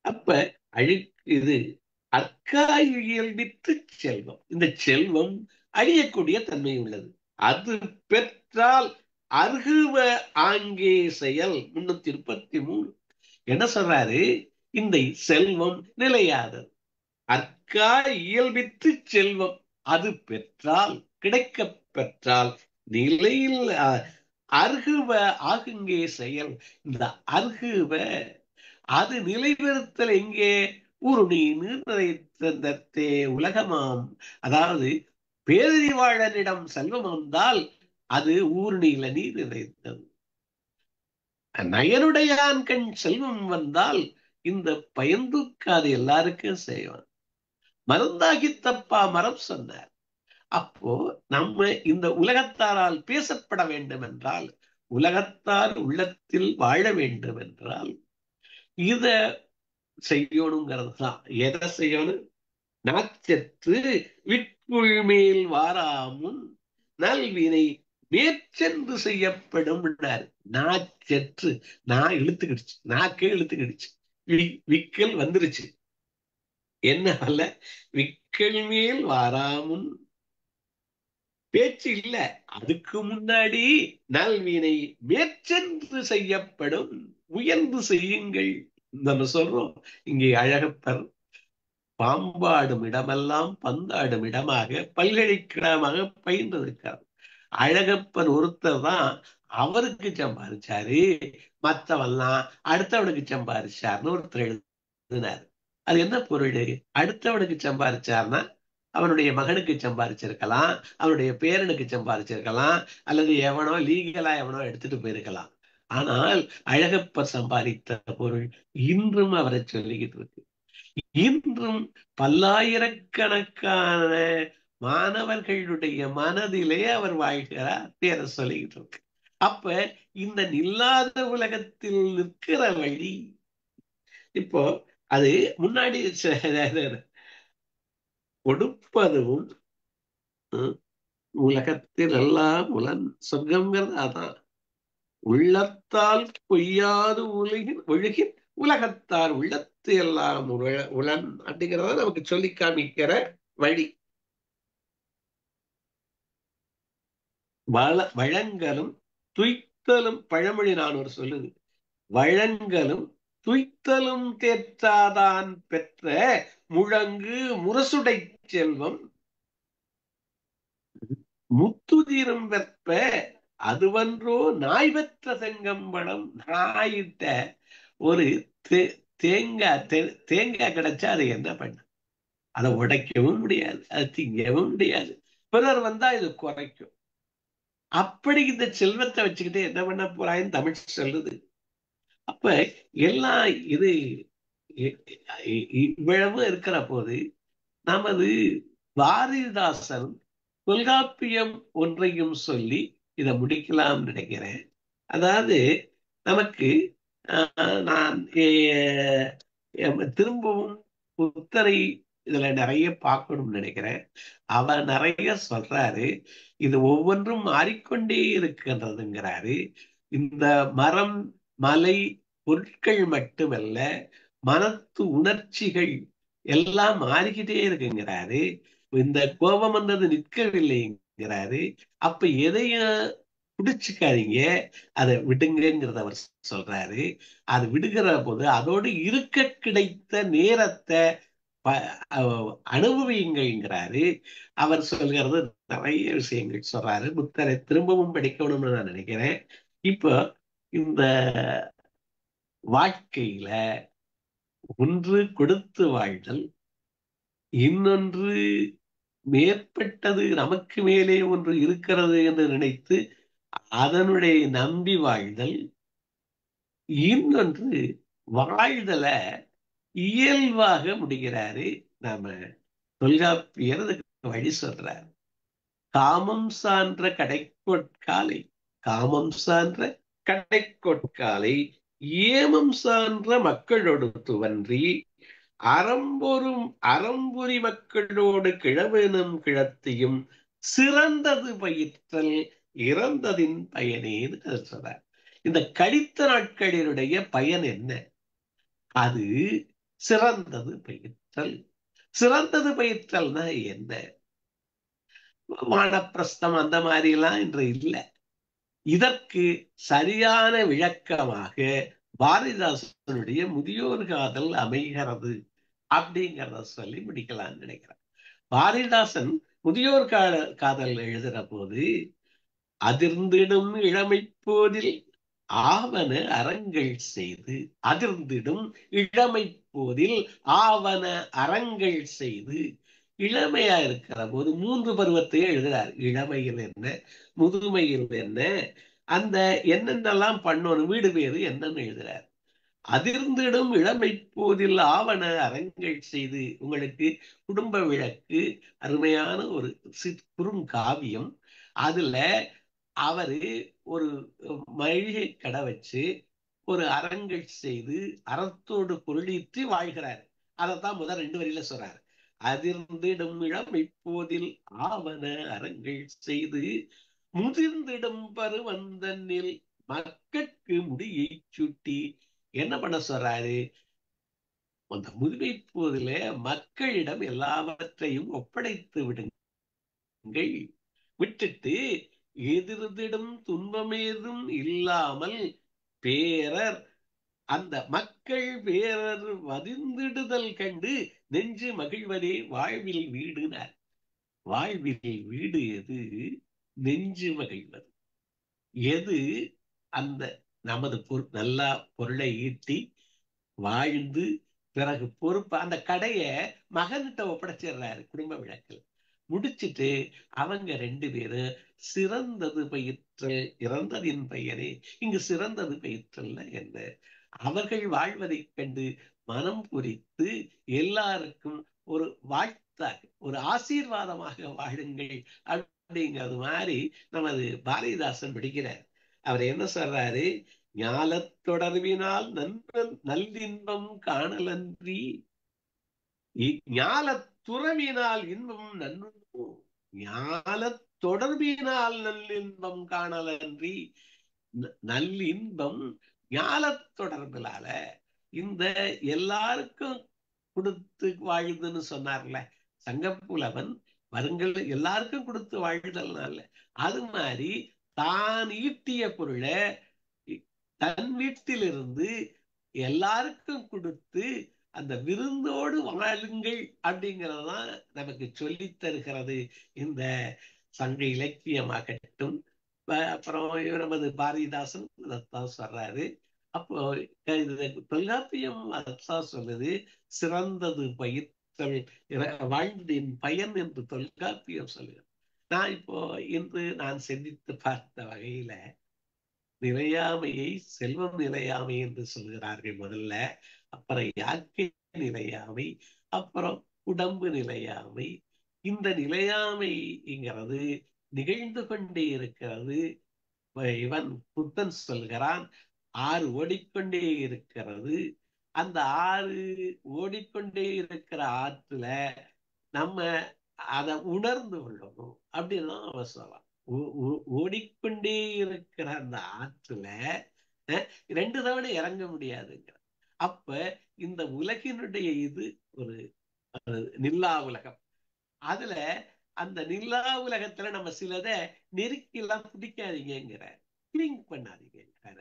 அப்ப இது அற்காய் இயல்பித்து செல்வம். இந்த செல்வம் அழியக்கூடிய தன்மை உள்ளது. அது பெற்றால் அருகுவ ஆங்கே செயல். 333 என்ன சொல்றாரு? இந்த செல்வம் நிலையாதது. அற்காய் இயல்பித்து செல்வம் அது பெற்றால், கிடைக்க பெற்றால் நிலையில் அருகுவ ஆகுங்கே செயல். இந்த அருகுவ அது நிலைபெறுத்தல் எங்கே? உருணி நீர்நிறைத்தே உலகமாம். அதாவது பேரறிவாளனிடம் செல்வம் வந்தால் அது ஊர்ணியில நீர் நிறைத்தது. நயனுடையான் கண் செல்வம் வந்தால் இந்த பயந்துக்காது எல்லாருக்கும் செய்வான். மருந்தாகித்தப்பா மரம் சொன்னார். அப்போ நம்ம இந்த உலகத்தாரால் பேசப்பட வேண்டும் என்றால், உலகத்தார் உள்ளத்தில் வாழ வேண்டும் என்றால் இத செய்யணுங்கிறது தான். எதை செய்யணும்? நாச்சற்று விட்குள் வாராமுன் நல்வினை மேற்சென்று செய்யப்படும். நாச்சற்று, நான் இழுத்துக்கிடுச்சு, நாக்கே இழுத்துக்கிடுச்சு, விக்கல் வந்துருச்சு. என்ன அல்ல, விக்க மக்கள் மேல் வாராமுன் பேச்சு இல்ல. அதுக்கு முன்னாடி நல்வினை மேற்சென்று செய்யப்படும், முயன்று செய்யுங்கள். நம்ம சொல்றோம் இங்கே அழகப்பர் பாம்பாடும் இடமெல்லாம் பந்தாடும் இடமாக பல்கலைக்கழகமாக பயின்றிருக்கார். அழகப்பன் ஒருத்தர் தான் அவருக்கு சம்பாதிச்சாரு, மற்றவெல்லாம் அடுத்தவனுக்கு சம்பாதிச்சாருன்னு ஒருத்தர் எழுதினார். அது என்ன பொருள்? அடுத்தவனுக்கு சம்பாதிச்சார்னா அவனுடைய மகனுக்கு சம்பாதிச்சிருக்கலாம், அவனுடைய பேரனுக்கு சம்பாதிச்சிருக்கலாம், அல்லது எவனோ லீகலா எவனோ எடுத்துட்டு போயிருக்கலாம். ஆனால் அழகப்பர் சம்பாதித்த பொருள் இன்றும் அவரை சொல்லிக்கிட்டு இருக்கு. இன்றும் பல்லாயிரக்கணக்கான மாணவர்களுடைய மனதிலே அவர் வாழ்கிறார், பேரை சொல்லிக்கிட்டு இருக்கு. அப்ப இந்த நில்லாத உலகத்தில் நிற்கிற வழி இப்போ அது முன்னாடி கொடுப்பதும் உலகத்தில் எல்லாம் சொர்க்கம்ங்கிறது அதான். உள்ளத்தால் பொய்யாது ஒழுகின் உலகத்தார் உள்ளத்து எல்லாம் உளன் அப்படிங்கிறத நமக்கு சொல்லி காமிக்கிற வழி. வழங்கலும் துய்த்தலும், பழமொழி நான் ஒரு சொல்லுது, வழங்கலும் துய்த்தலும் தேற்றாதான் பெற்ற முழங்கு முரசுடை செல்வம் முத்துதிரும் வெற்ப அதுவன்றோ நாய் பெற்ற செங்கம்பளம். நாயிட்ட ஒரு தேங்காய் கிடைச்சா அதை என்ன பண்ண? அதை உடைக்கவும் முடியாது, அதை திங்கவும் முடியாது. பிறர் வந்தா இது குறைக்கும். அப்படி இந்த செல்வத்தை வச்சுக்கிட்டு என்ன பண்ண போறான்னு தமிழ் சொல்லுது. அப்ப எல்லாம் இது இவ்வளவு இருக்கிற போது நமது பாரதிதாசன் தொல்காப்பியம் ஒன்றையும் சொல்லி இதை முடிக்கலாம் நினைக்கிறேன். அதாவது நமக்கு நான் திரும்பவும் புத்தரை இதுல நிறைய பார்க்கணும்னு நினைக்கிறேன். அவர் நிறைய சொல்றாரு, இது ஒவ்வொன்றும் மாறிக்கொண்டே இருக்கின்றதுங்கிறாரு. இந்த மரம் மலை பொருட்கள் மட்டுமல்ல, மனத்து உணர்ச்சிகள் எல்லாம் மாறிக்கிட்டே இருக்குங்கிறாரு. இந்த கோபம் வந்தது நிற்கவில்லைங்கிறாரு. அப்ப எதையும் பிடிச்சுக்காதீங்க, அதை விடுங்கிறத அவர் சொல்றாரு. அது விடுகிற போது அதோடு இருக்க கிடைத்த நேரத்தை அனுபவியுங்கிறாரு. அவர் சொல்கிறது நிறைய விஷயங்கள் சொல்றாரு. புத்தரை திரும்பவும் படிக்கணும்னு நான் நினைக்கிறேன். இப்போ இந்த வாழ்க்கையில ஒன்று கொடுத்து வாழ்தல், இன்னொன்று மேற்பட்டது நமக்கு மேலே ஒன்று இருக்கிறது என்று நினைத்து அதனுடைய நம்பி வாழ்தல், இன்னொன்று வாழ்தல இயல்பாக முடிகிறாரு. நாம தொல்காப்பியர் வழி சொல்றார். காமம் சான்ற கடைக்கோட்காலை, காமம் சான்ற கடைக்கோட்காலை ஏமம் சான்ற மக்களோடு துவன்றி அறம்புரி மக்களோடு கிழவெனும் கிழத்தியும் சிறந்தது பயிற்றல் இறந்ததின் பயனேன்னு சொல்றார். இந்த கழித்த நாட்களினுடைய பயன் என்ன? அது சிறந்தது பயிற்றல். சிறந்தது பயிற்றல்னா என்ன? வானப்பிரஸ்தம் அந்த மாதிரி எல்லாம் இன்று இல்லை. இதற்கு சரியான விளக்கமாக பாரதிதாசனுடைய முதியோர் காதல் அமைகிறது அப்படிங்கிறத சொல்லி முடிக்கலாம்னு நினைக்கிறேன். பாரதிதாசன் முதியோர் காதல் எழுதுற போது, அதிர்ந்திடும் இளமை போதில் ஆவன அறங்கள் செய்து, அதிர்ந்திடும் இளமை போதில் ஆவன அறங்கள் செய்து, இளமையா இருக்கிற போது 3 பருவத்தையும் எழுதுறார். இளமையில் என்ன, முதுமையில் என்ன, அந்த என்னென்னலாம் பண்ணணும், வீடு பேரு என்னன்னு எழுதுறார். அதிர்ந்திடும் இளமை போதில் ஆவன அறங்கள் செய்து, உங்களுக்கு குடும்ப விளக்கு அருமையான ஒரு குறுங்காவியம். அதுல அவரு ஒரு மளிகை கடை வச்சு ஒரு அறங்கள் செய்து அறத்தோடு பொருளீற்றி வாழ்கிறார். அதைத்தான் முதல் 2 வரியில சொல்றாரு. அதிர்ந்திடும் இளமை போதில் ஆவன அறங்கள் செய்து முதிர்ந்திடும் பருவந்தனில் மக்கட்கு முடியை சுட்டி என்ன பண்ண சொல்றாரு? அந்த முதுமை போதில மக்களிடம் எல்லாவற்றையும் ஒப்படைத்து விடுங்கள். விட்டுட்டு எதிர்திடும் துன்பமேதும் இல்லாமல் பேரர் அந்த மக்கள் பேரர் வதிந்திடுதல் கண்டு நெஞ்சு மகிழ்வதே வாழ்வில் வீடுனார். வாழ்வில் வீடு எது? நெஞ்சு மகிழ்வது. எது? அந்த நமது நல்லா பொருளை ஈட்டி வாழ்ந்து பிறகு பொறுப்பு அந்த கடைய மகன்கிட்ட ஒப்படைச்சிடுறாரு குடும்ப விளக்கில். முடிச்சிட்டு அவங்க 2 பேரும் சிறந்தது பயிற்றல் இறந்ததின் பயனே. இங்கு சிறந்தது பயிற்றல்னா என்ன? அவர்கள் வாழ்வதைக் கண்டு மனம் குறித்து எல்லாருக்கும் ஒரு வாழ்த்தாக ஒரு ஆசீர்வாதமாக வாழுங்கள் அப்படிங்கிறது மாதிரி நமது பாரதிதாசன் படிக்கிறார். அவர் என்ன சொல்றாரு? ஞாலத் தொடர்பினால் நல்லின்பம் காணலன்றி ஞாலத் துறவினால் இன்பம் நன்னுமோ. ஞாலத் தொடர்பினால் நல்லின்பம் காணலன்றி நல்லின்பம் ஞாலத் தொடர்பிலால இந்த எல்லாருக்கும் கொடுத்து வாழ்துன்னு சொன்னார்ல சங்கப்புலவன். வருங்கள் எல்லாருக்கும் கொடுத்து வாழ்தல்னால அது மாதிரி தான் ஈட்டிய பொருளை தன் வீட்டிலிருந்து எல்லாருக்கும் கொடுத்து அந்த விருந்தோடு வாழுங்கள் அப்படிங்கிறதுதான் நமக்கு சொல்லி தருகிறது இந்த சங்க இலக்கியமாகட்டும். அப்புறம் நமது பாரதிதாசன் அதைத்தான் சொல்றாரு. அப்போ தொல்காப்பியம் அதைத்தான் சொல்லுது, சிறந்தது பயிற்றல் வாழ்ந்தின் பயன் என்று தொல்காப்பியம் சொல்லுகிறது. நான் இப்போ இன்று நான் சிந்தித்து பார்த்த வகையில நிலையாமையை செல்வம் நிலையாமை என்று சொல்கிறார்கள் முதல்ல, அப்புறம் யாக்கை நிலையாமை, அப்புறம் உடம்பு நிலையாமை. இந்த நிலையாமைங்கிறது நிகழ்ந்து கொண்டே இருக்கிறது. இவன் புத்தன் சொல்கிறான் 6 ஓடிக்கொண்டே இருக்கிறது. அந்த 6 ஓடிக்கொண்டே இருக்கிற ஆற்றுல நம்ம அதை உணர்ந்து கொள்ளணும் அப்படின்னு அவன் சொல்லலாம். ஓடிக்கொண்டே இருக்கிற அந்த ஆற்றுல 2 தவணை இறங்க முடியாதுங்க. அப்ப இந்த உலகினுடைய இது ஒரு நில்லா உலகம். அதுல அந்த நில்லா உலகத்துல நம்ம சிலதை நெருக்கிலாம் பிடிக்காதீங்கிற, கிளிங் பண்ணாதீங்கிற,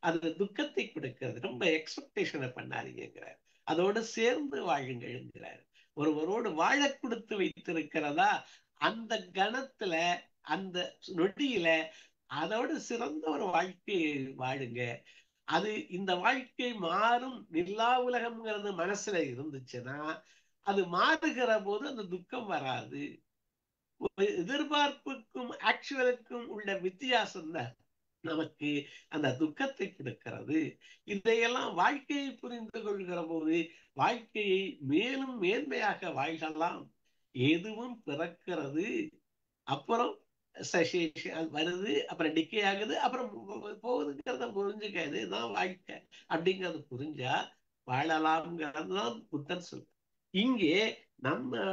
அது துக்கத்தை கொடுக்கிறது, ரொம்ப எக்ஸ்பெக்டேஷனை பண்ணாதீங்கிறார். அதோடு சேர்ந்து வாழுங்கிறார். ஒருவரோடு வாழ கொடுத்து வைத்திருக்கிறதா அந்த கணத்துல அந்த நொடியில அதோடு சிறந்த ஒரு வாழ்க்கையை வாழுங்க. அது இந்த வாழ்க்கை மாறும் நில்லா உலகம்ங்கிறது மனசுல இருந்துச்சுன்னா அது மாறுகிற போது அந்த துக்கம் வராது. எதிர்பார்ப்புக்கும் ஆக்சுவலுக்கும் உள்ள வித்தியாசம் தான் நமக்கு அந்த துக்கத்தை கொடுக்கிறது. இதையெல்லாம் வாழ்க்கையை புரிந்து கொள்கிற போது வாழ்க்கையை மேலும் மேன்மையாக வாழலாம். எதுவும் பிறக்கிறது, அப்புறம் வருது, அப்புறம் டிக்கே ஆகுது, அப்புறம் போகுதுங்கிறத புரிஞ்சுக்காது. இதுதான் வாழ்க்கை அப்படிங்கறது புரிஞ்சா வாழலாம்ங்கிறது தான் புத்தன் சொல்ற. இங்கே நம்ம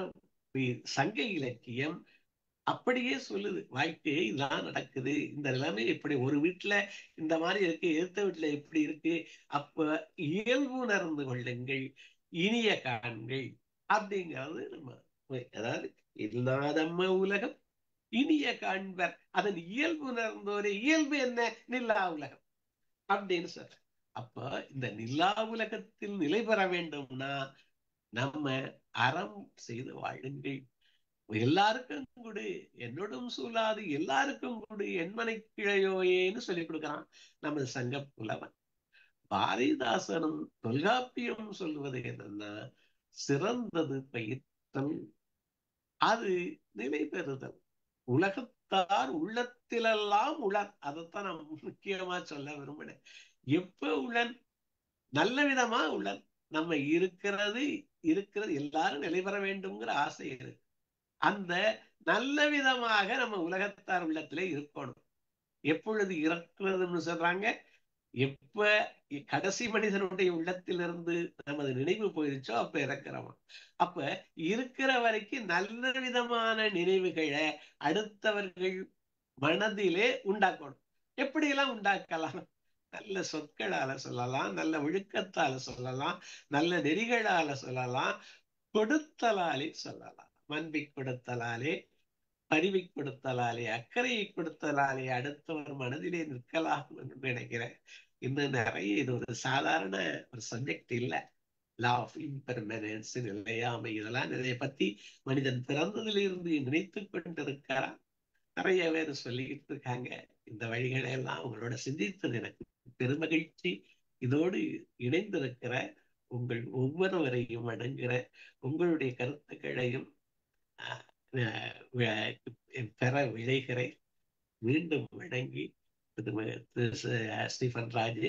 சங்க இலக்கியம் அப்படியே சொல்லுது, வாழ்க்கையை இதான் நடக்குது, இந்த நிலைமை இப்படி ஒரு வீட்டுல இந்த மாதிரி இருக்கு, எதிர்த்த வீட்டுல இப்படி இருக்கு. அப்ப இயல்புணர்ந்து கொள்ளுங்கள், இனிய காண்கள் அப்படிங்கிறது நம்ம. அதாவது இல்லாதம்ம உலகம் இனிய காண்பர், அதன் இயல்புணர்ந்தோரே. இயல்பு என்ன? நில்லா உலகம் அப்படின்னு சொல்ற. அப்ப இந்த நில்லா உலகத்தில் நிலை பெற வேண்டும்னா நம்ம அறம் செய்து வாழுங்கள். எல்லாருக்கும் கொடு, என்னோடும் சூழாது எல்லாருக்கும் கொடு, என்மனை கிளையோயேன்னு சொல்லி கொடுக்கிறான் நமது சங்க புலவன். பாரதிதாசனும் தொல்காப்பியம் சொல்லுவது என்னன்னா சிறந்தது பயிற்றல், அது நிலை பெறுதல். உலகத்தார் உள்ளத்திலெல்லாம் உளன், அதைத்தான் நான் முக்கியமா சொல்ல விரும்பினேன். எப்ப உளன்? நல்ல விதமா உளன். நம்ம இருக்கிறது எல்லாரும் நிலை பெற வேண்டும்ங்கிற ஆசை இருக்கு. அந்த நல்ல விதமாக நம்ம உலகத்தார் உள்ளத்திலே இருக்கணும். எப்பொழுது இறக்குறதுன்னு சொல்றாங்க? எப்ப கடைசி மனிதனுடைய உள்ளத்திலிருந்து நமது நினைவு போயிருச்சோ அப்ப இறக்குறவன். அப்ப இருக்கிற வரைக்கும் நல்ல விதமான நினைவுகளை அடுத்தவர்கள் மனதிலே உண்டாக்கணும். எப்படியெல்லாம் உண்டாக்கலாம்? நல்ல சொற்களால சொல்லலாம், நல்ல ஒழுக்கத்தால சொல்லலாம், நல்ல நெறிகளால சொல்லலாம், கொடுத்தலாலே சொல்லலாம். அன்பை கொடுத்தலாலே, பரிவை கொடுத்தலாலே, அக்கறையை கொடுத்தலாலே அடுத்தவர் மனதிலே நிற்கலாம் என்று நினைக்கிறேன். இன்னும் நிறைய, இது ஒரு சாதாரண ஒரு சப்ஜெக்ட் இல்ல. லா ஆஃப் இம்பெர்மனன்ஸ், நிலையாமை, இதெல்லாம் நிறைய பத்தி மனிதன் பிறந்ததிலிருந்து நினைத்து கொண்டிருக்கிறான். நிறைய பேர் சொல்லிக்கிட்டு இருக்காங்க. இந்த வழிகளை எல்லாம் உங்களோட சிந்தித்தது எனக்கு பெருமகிழ்ச்சி. இதோடு இணைந்திருக்கிற உங்கள் ஒவ்வொருவரையும் வணங்குகிற, உங்களுடைய கருத்துக்களையும் பெற விளைகிறேன். மீண்டும் வணங்கி ஸ்டீஃபன் ராஜ்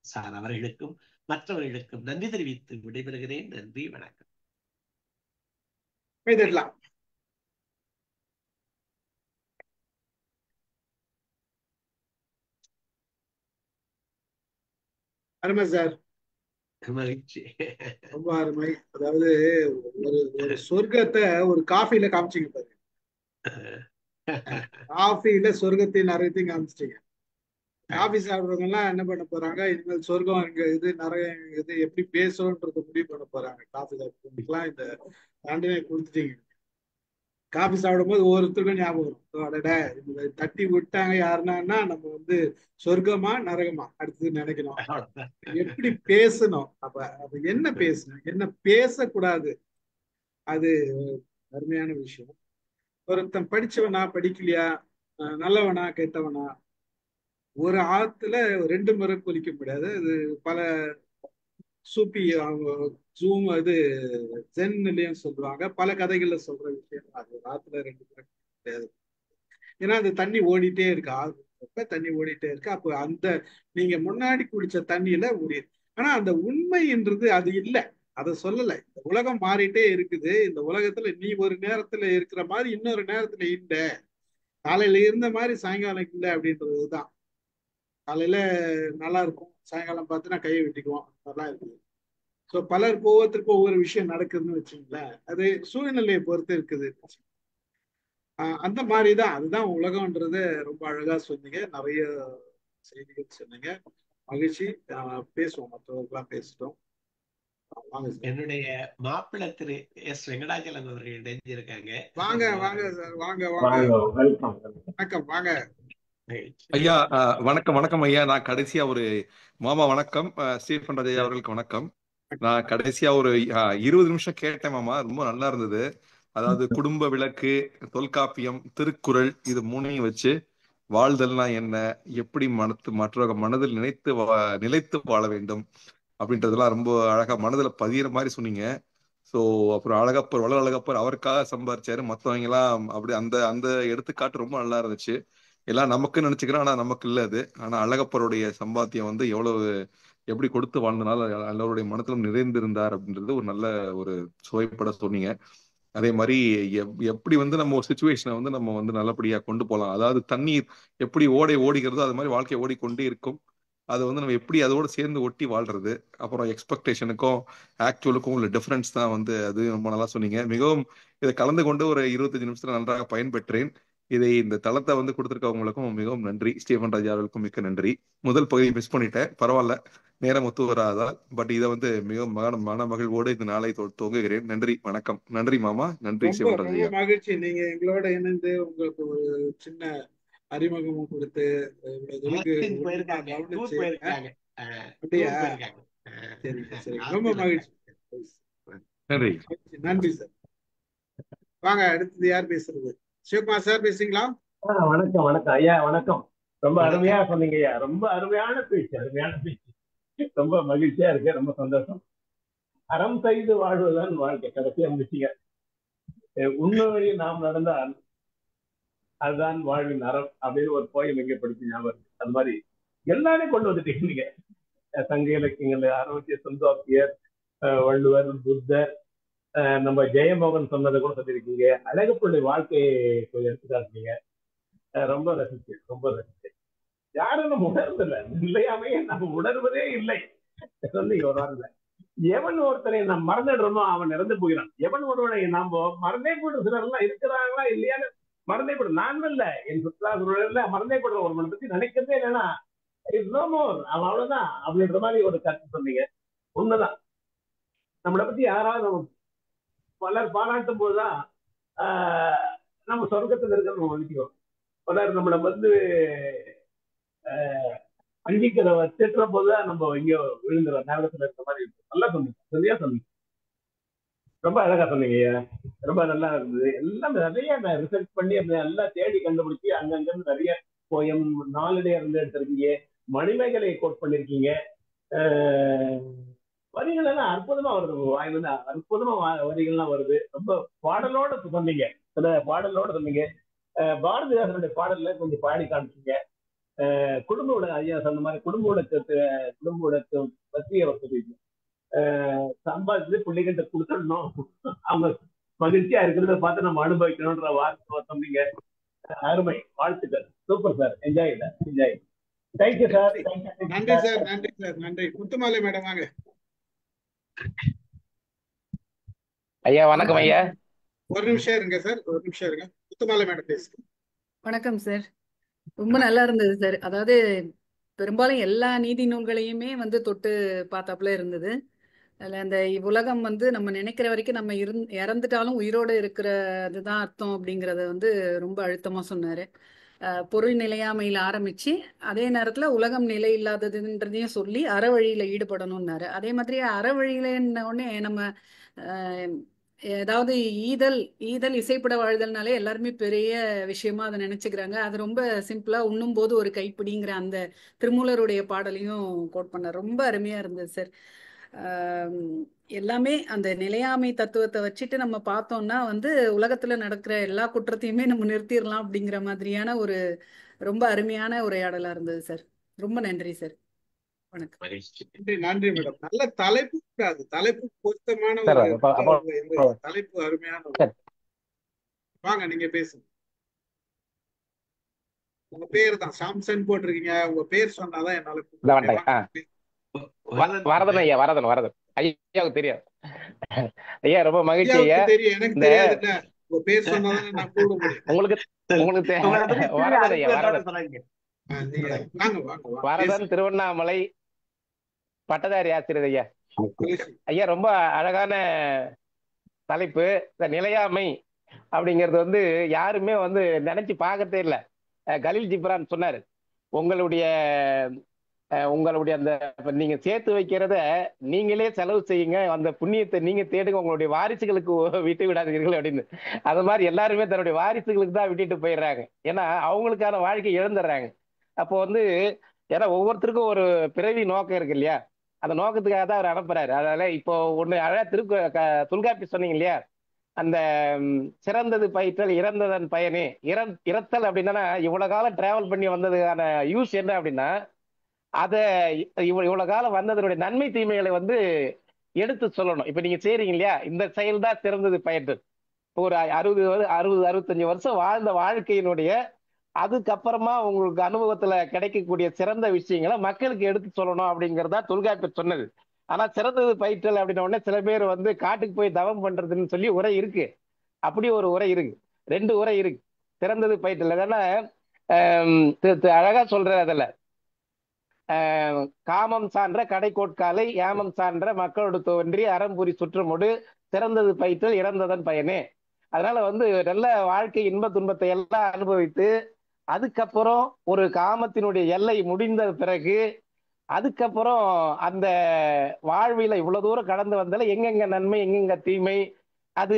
சார் அவர்களுக்கும் மற்றவர்களுக்கும் நன்றி தெரிவித்து விடைபெறுகிறேன். நன்றி, வணக்கம். அருமை சார், மகிழ்ச்சி. ரொம்ப அருமை. அதாவது ஒரு சொர்க்கத்தை ஒரு காஃபில காமிச்சிங்க பாருங்க. காஃபில சொர்க்கத்தையும் நரகத்தையும் காமிச்சிட்டீங்க. காஃபி சாப்பிடுறவங்க எல்லாம் என்ன பண்ண போறாங்க, இனிமேல் சொர்க்கம் இங்க இது நரகம் இது எப்படி பேசணும்ன்றத முடிவு பண்ண போறாங்க. காஃபி சாப்பிடுறவங்களுக்குலாம் இந்த தண்டனை கொடுத்துட்டீங்க. காஃபி சாப்பிடும் போது ஒவ்வொருத்தருக்கும் ஞாபகம் தட்டி விட்டாங்க யாருன்னா நம்ம சொர்க்கமா நரகமா அடுத்தது நினைக்கணும். எப்படி பேசணும், அப்ப என்ன பேசணும், என்ன பேசக்கூடாது, அது அருமையான விஷயம். ஒருத்தன் படிச்சவனா படிக்கலையா, நல்லவனா கெட்டவனா, ஒரு ஆத்துல 2 முறை குளிக்க முடியாது. அது பல சூப்பி ஜூம் ஜென்லயும் சொல்லுவாங்க, பல கதைகள்ல சொல்ற விஷயம். அது ஒரு ஆத்துல 2 முறை கிடையாது. ஏன்னா அந்த தண்ணி ஓடிட்டே இருக்கு, ஆறு தண்ணி ஓடிட்டே இருக்கு. அப்போ அந்த நீங்க முன்னாடி குடிச்ச தண்ணியில ஓடி, ஆனா அந்த உண்மைன்றது அது இல்லை, அதை சொல்லலை. இந்த உலகம் மாறிட்டே இருக்குது. இந்த உலகத்துல நீ ஒரு நேரத்துல இருக்கிற மாதிரி இன்னொரு நேரத்துல இல்லை, காலையில இருந்த மாதிரி சாயங்காலம் இல்லை அப்படின்றதுதான். காலையில நல்லா இருக்கும், சாயங்காலம் பார்த்தீங்கன்னா கையை வெட்டிக்குவோம், நல்லா இருக்குது. ஸோ பலருக்கு ஒவ்வொருத்தருக்கும் ஒவ்வொரு விஷயம் நடக்குதுன்னு வச்சுங்களேன். அது சூழ்நிலையை பொறுத்து இருக்குது. அந்த மாதிரிதான், அதுதான் உலகம்ன்றது. ரொம்ப அழகா சொன்னீங்க, நிறைய செய்திகள் சொன்னீங்க. மகிழ்ச்சி. பேசுவோம், மற்றவர்கள்லாம் பேசிட்டோம். என்னுடைய மாப்பிள்ளை திரு எஸ் வெங்கடாச்சலம் அவர்கள் இணைஞ்சிருக்காங்க. வாங்க வாங்க சார், வாங்க வாங்க, வணக்கம், வாங்க ஐயா. வணக்கம் வணக்கம் ஐயா. நான் கடைசியா ஒரு மாமா வணக்கம், ஸ்டீஃபன் ராஜ் அவர்களுக்கு வணக்கம். நான் கடைசியா ஒரு 20 நிமிஷம் கேட்டேன் மாமா, ரொம்ப நல்லா இருந்தது. அதாவது குடும்ப விளக்கு, தொல்காப்பியம், திருக்குறள், இது 3ஐயும் வச்சு வாழ்தல்னா என்ன, எப்படி மற்றவங்க மனதில் நிலைத்து வாழ வேண்டும் அப்படின்றதெல்லாம் ரொம்ப அழகா மனதில் பதிகிற மாதிரி சொன்னீங்க. ஸோ அப்புறம் அழகப்பர், வளர் அழகப்பர் அவருக்காக சம்பாரிச்சாரு, மற்றவங்க எல்லாம் அப்படி அந்த அந்த எடுத்துக்காட்டு ரொம்ப நல்லா இருந்துச்சு. எல்லாம் நமக்கு நினைச்சுக்கிறோம், ஆனா நமக்கு இல்லை அது. ஆனா அழகப்பருடைய சம்பாத்தியம் எவ்வளவு எப்படி கொடுத்து வாழ்ந்தனால எல்லாருடைய மனத்திலும் நிறைந்திருந்தார் அப்படின்றது ஒரு நல்ல ஒரு சுவைப்பட சொன்னீங்க. அதே மாதிரி எப்படி நம்ம ஒரு சுச்சுவேஷனை நம்ம நல்லபடியா கொண்டு போகலாம். அதாவது தண்ணீர் எப்படி ஓடிக்கிறதோ அது மாதிரி வாழ்க்கை ஓடிக்கொண்டே இருக்கும். அது நம்ம எப்படி அதோடு சேர்ந்து ஒட்டி வாழ்றது, அப்புறம் எக்ஸ்பெக்டேஷனுக்கும் ஆக்சுவலுக்கும் உள்ள டிஃபரன்ஸ் தான் அது ரொம்ப நல்லா சொன்னீங்க. மிகவும் இதை கலந்து கொண்டு ஒரு 25 நிமிஷத்துல நன்றாக பயன்பெற்றேன். இந்த தளத்தை கொடுத்துருக்கவங்களுக்கும் மிகவும் நன்றி. ஸ்டீஃபன் ராஜ் அவர்களுக்கும் மிக்க நன்றி. முதல் பகுதியை மிஸ் பண்ணிட்டேன், பரவாயில்ல, நேரம் ஒத்து வராதா. பட் இதை மிகவும் மன மகிழ்வோடு இந்த நாளை துவங்குகிறேன். நன்றி, வணக்கம். நன்றி மாமா, நன்றி ஸ்டீஃபன் ராஜ். ரொம்ப மகிழ்ச்சி, நீங்க எங்களோட இணைந்து உங்களுக்கு ஒரு சின்ன அறிமுகமும் கொடுத்து ரொம்ப மகிழ்ச்சி. நன்றி, நன்றி சார். வாங்க, அடுத்தது யார் பேசுறது? சிவகுமார் சார் பேசுறீங்களா? வணக்கம் வணக்கம் ஐயா, வணக்கம். ரொம்ப அருமையா சொன்னீங்க ஐயா, ரொம்ப அருமையான பேச்சு. ரொம்ப மகிழ்ச்சியா இருக்கு, ரொம்ப சந்தோஷம். அறம் செய்து வாழ்வதுதான் வாழ்க்கை. கடைசியா முடிச்சீங்க, உண்மை வழி நாம் நடந்தால் அதுதான் வாழ்வின் அறம் அப்படின்னு ஒரு போயம் எங்க படிச்சு ஞாபகம். அது மாதிரி எல்லாரையும் கொண்டு வந்துட்டீங்க நீங்க. சங்க இலக்கியங்கள், அறுபத்திய தொல்காப்பியர், வள்ளுவர், புத்தர், நம்ம ஜெயமோகன் சொன்னதை கூட சொல்லியிருக்கீங்க. அழகப்பள்ளி வாழ்க்கையை கொஞ்சம் எடுத்துக்காட்டீங்க. ரொம்ப ரசிச்சேன். யாரும் நம்ம உணர்வதில்லை, இல்லையாமையே நம்ம உணர்வதே இல்லை. சொன்னீங்க ஒரு வாரத்துல, எவன் ஒருத்தனை நாம் மறந்துடுறோமோ அவன் இறந்து போகிறான். எவன் ஒருவனை நாம மறந்தே போயிடும். சிலர்லாம் இருக்கிறாங்களா இல்லையான்னு மறந்தே போயிடும். நான் இல்ல, என் சுற்றுலா சூழல மறந்தே போடுற ஒரு மனை பத்தி நினைக்கிறதே இல்லைன்னா நோ மோர், அவன் அவ்வளவுதான் அப்படின்ற மாதிரி ஒரு கருத்து சொன்னீங்க. உண்மைதான். நம்மளை பத்தி யாராவது பலர் பாராட்டும் போதுதான் ஆஹ், நம்ம சொர்க்கத்துல இருக்க நம்ம மதிக்கிறோம். பலர் நம்மளை வந்து அங்கீக்கிற திட்டுற போதுதான் நம்ம இங்க விழுந்துற நேரத்துல இருக்க மாதிரி இருக்கும். நல்லா சொன்னீங்க, சரியா சொன்னீங்க, ரொம்ப அழகா சொன்னீங்க ஐயா. ரொம்ப நல்லா இருந்தது. எல்லாம் நிறைய ரிசர்ச் பண்ணி எல்லாம் தேடி கண்டுபிடிச்சி அங்கங்க நிறைய போயம் நாளடியா இருந்து எடுத்திருக்கீங்க. மணிமேகலை கோட் பண்ணிருக்கீங்க. அஹ், வரிகள் எல்லாம் அற்புதமா வருது, உங்க வாயில இருந்து அற்புதமா வரிகள்லாம் வருது. ரொம்ப பாடலோட சொன்னீங்க, சில பாடலோட சொன்னீங்க. பாரதிதாசனுடைய பாடல்ல கொஞ்சம் பாடி காமிச்சீங்க. குடும்ப உலகம், ஐயா சொன்ன மாதிரி குடும்ப உலகத்தை பற்றி அவர் சொல்லியிருக்கீங்க. சம்பாதிச்சு பிள்ளைகிட்ட கொடுத்துடணும், அவங்க மகிழ்ச்சியா இருக்கிறத பார்த்து நம்ம அனுபவிக்கணும்ன்ற வார்த்தை சொன்னீங்க. அருமை, வாழ்த்துக்கள், super sir, enjoy enjoy. Thank you sir. நன்றி சார், நன்றி சார், நன்றி. முத்துமாலை மேடம் வாங்க. ஐயா வணக்கம் ஐயா. ஒரு நிமிஷம் இருங்க சார், ஒரு நிமிஷம் இருங்க. முத்துமாலை மேடம் பேசுங்க. வணக்கம் சார். ரொம்ப நல்லா இருந்தது சார். அதாவது பெரும்பாலும் எல்லா நீதி நூல்களையுமே வந்து தொட்டு பார்த்தாப்புல இருந்தது. அதில் அந்த உலகம் வந்து நம்ம நினைக்கிற வரைக்கும் நம்ம இறந்துட்டாலும் உயிரோடு இருக்கிறதுதான் அர்த்தம் அப்படிங்கிறத வந்து ரொம்ப அழுத்தமாக சொன்னார். பொருள் நிலையாமையில் ஆரம்பிச்சு அதே நேரத்தில் உலகம் நிலை இல்லாததுன்றதையும் சொல்லி அறவழியில் ஈடுபடணும்னாரு. அதே மாதிரி அறவழியிலன்ன உடனே நம்ம அஹ், ஏதாவது ஈதல் ஈதல் இசைப்பட வாழ்தல்னாலே எல்லாருமே பெரிய விஷயமா அதை நினைச்சுக்கிறாங்க. அது ரொம்ப சிம்பிளா உண்ணும் போது ஒரு கைப்பிடிங்கிற அந்த திருமூலருடைய பாடலையும் கோட் பண்ணார். ரொம்ப அருமையா இருந்தது சார். ஆம், எல்லாமே அந்த நிலையாமை தத்துவத்தை வச்சுட்டு நம்ம பார்த்தோம்னா வந்து உலகத்துல நடக்கிற எல்லா குற்றத்தையுமே நம்ம நிறுத்திடலாம் அப்படிங்கிற மாதிரியான ஒரு ரொம்ப அருமையான உரையாடலா இருந்தது சார். ரொம்ப நன்றி சார். வணக்கம். நன்றி, நன்றி மேடம். நல்ல தலைப்பு கூட, அது தலைப்பு பொருத்தமான சார் ஒரு தலைப்பு, அருமையான ஒரு. வாங்க, நீங்க பேசுங்க. உங்க பேர் தான் சாம்சன் போட்டிருக்கீங்க, உங்க பேர் சொன்னாதான் என்னால. வரதன் ஐயா, வரதன் ஐயாவுக்கு தெரியாது ஐயா. ரொம்ப மகிழ்ச்சி ஐயா. தெரியும், எனக்கு தெரியாது. உங்க பேர் சொன்னாதான் நான் கூப்பிட முடியும். உங்களுக்கு வரதன் ஐயா, வரதன் திருவண்ணாமலை பட்டதாரி ஆசிரியர் ஐயா. ஐயா ரொம்ப அழகான தலைப்பு. இந்த நிலையாமை அப்படிங்கிறது வந்து யாருமே வந்து நினைச்சு பார்க்கறதே இல்லை. கலீல் ஜிப்ரான் சொன்னாரு, உங்களுடைய அந்த நீங்க சேர்த்து வைக்கிறத நீங்களே செலவு செய்யுங்க, அந்த புண்ணியத்தை நீங்க தேடுங்க, உங்களுடைய வாரிசுகளுக்கு விட்டு விடாதீர்கள் அப்படின்னு. அது மாதிரி எல்லாருமே தன்னுடைய வாரிசுகளுக்கு தான் விட்டுட்டு போயிடுறாங்க. ஏன்னா அவங்களுக்கான வாழ்க்கை இழந்துடுறாங்க. அப்போ வந்து ஏன்னா ஒவ்வொருத்தருக்கும் ஒரு பிறவி நோக்கம் இருக்கு இல்லையா, அந்த நோக்கத்துக்காக தான் அவர் அனுப்புறாரு. அதனால இப்போ ஒண்ணு அழகா தொல்காப்பி சொன்னீங்க இல்லையா, அந்த சிறந்தது பயிற்றல் இறந்ததன் பயனே. இறத்தல் அப்படின்னா இவ்வளவு காலம் டிராவல் பண்ணி வந்ததுக்கான யூஸ் என்ன அப்படின்னா, அதை இவ்வளவு காலம் வந்ததனுடைய நன்மை தீமைகளை வந்து எடுத்து சொல்லணும். இப்ப நீங்க செய்றீங்க இல்லையா, இந்த செயல் தான் சிறந்தது பயிற்றல். இப்போ ஒரு 65 வருஷம் வாழ்ந்த வாழ்க்கையினுடைய அதுக்கப்புறமா உங்களுக்கு அனுபவத்துல கிடைக்கக்கூடிய சிறந்த விஷயங்களை மக்களுக்கு எடுத்து சொல்லணும் அப்படிங்கிறதா தொல்காப்பியர் சொன்னது. ஆனா சிறந்தது பயிற்றல் அப்படின்ன உடனே சில பேர் வந்து காட்டுக்கு போய் தவம் பண்றதுன்னு சொல்லி உரை இருக்கு. அப்படி ஒரு உரை இருக்கு, 2 உரை இருக்கு. சிறந்தது பயிற்றல் அதனால அழகா சொல்ற அதுல காமம் சான்ற கடைக்கோட்காலை ஏமம் சான்ற மக்களோடு தோன்றி அறம்புரி சுற்றமோடு சிறந்தது பயிற்றல் இறந்ததன் பயனே. அதனால வந்து நல்ல வாழ்க்கை இன்ப துன்பத்தை எல்லாம் அனுபவித்து அதுக்கப்புறம் ஒரு காமத்தினுடைய எல்லை முடிந்த பிறகு அதுக்கப்புறம் அந்த வாழ்வில இவ்வளவு தூரம் கடந்து வந்தால எங்கெங்க நன்மை எங்கெங்க தீமை, அது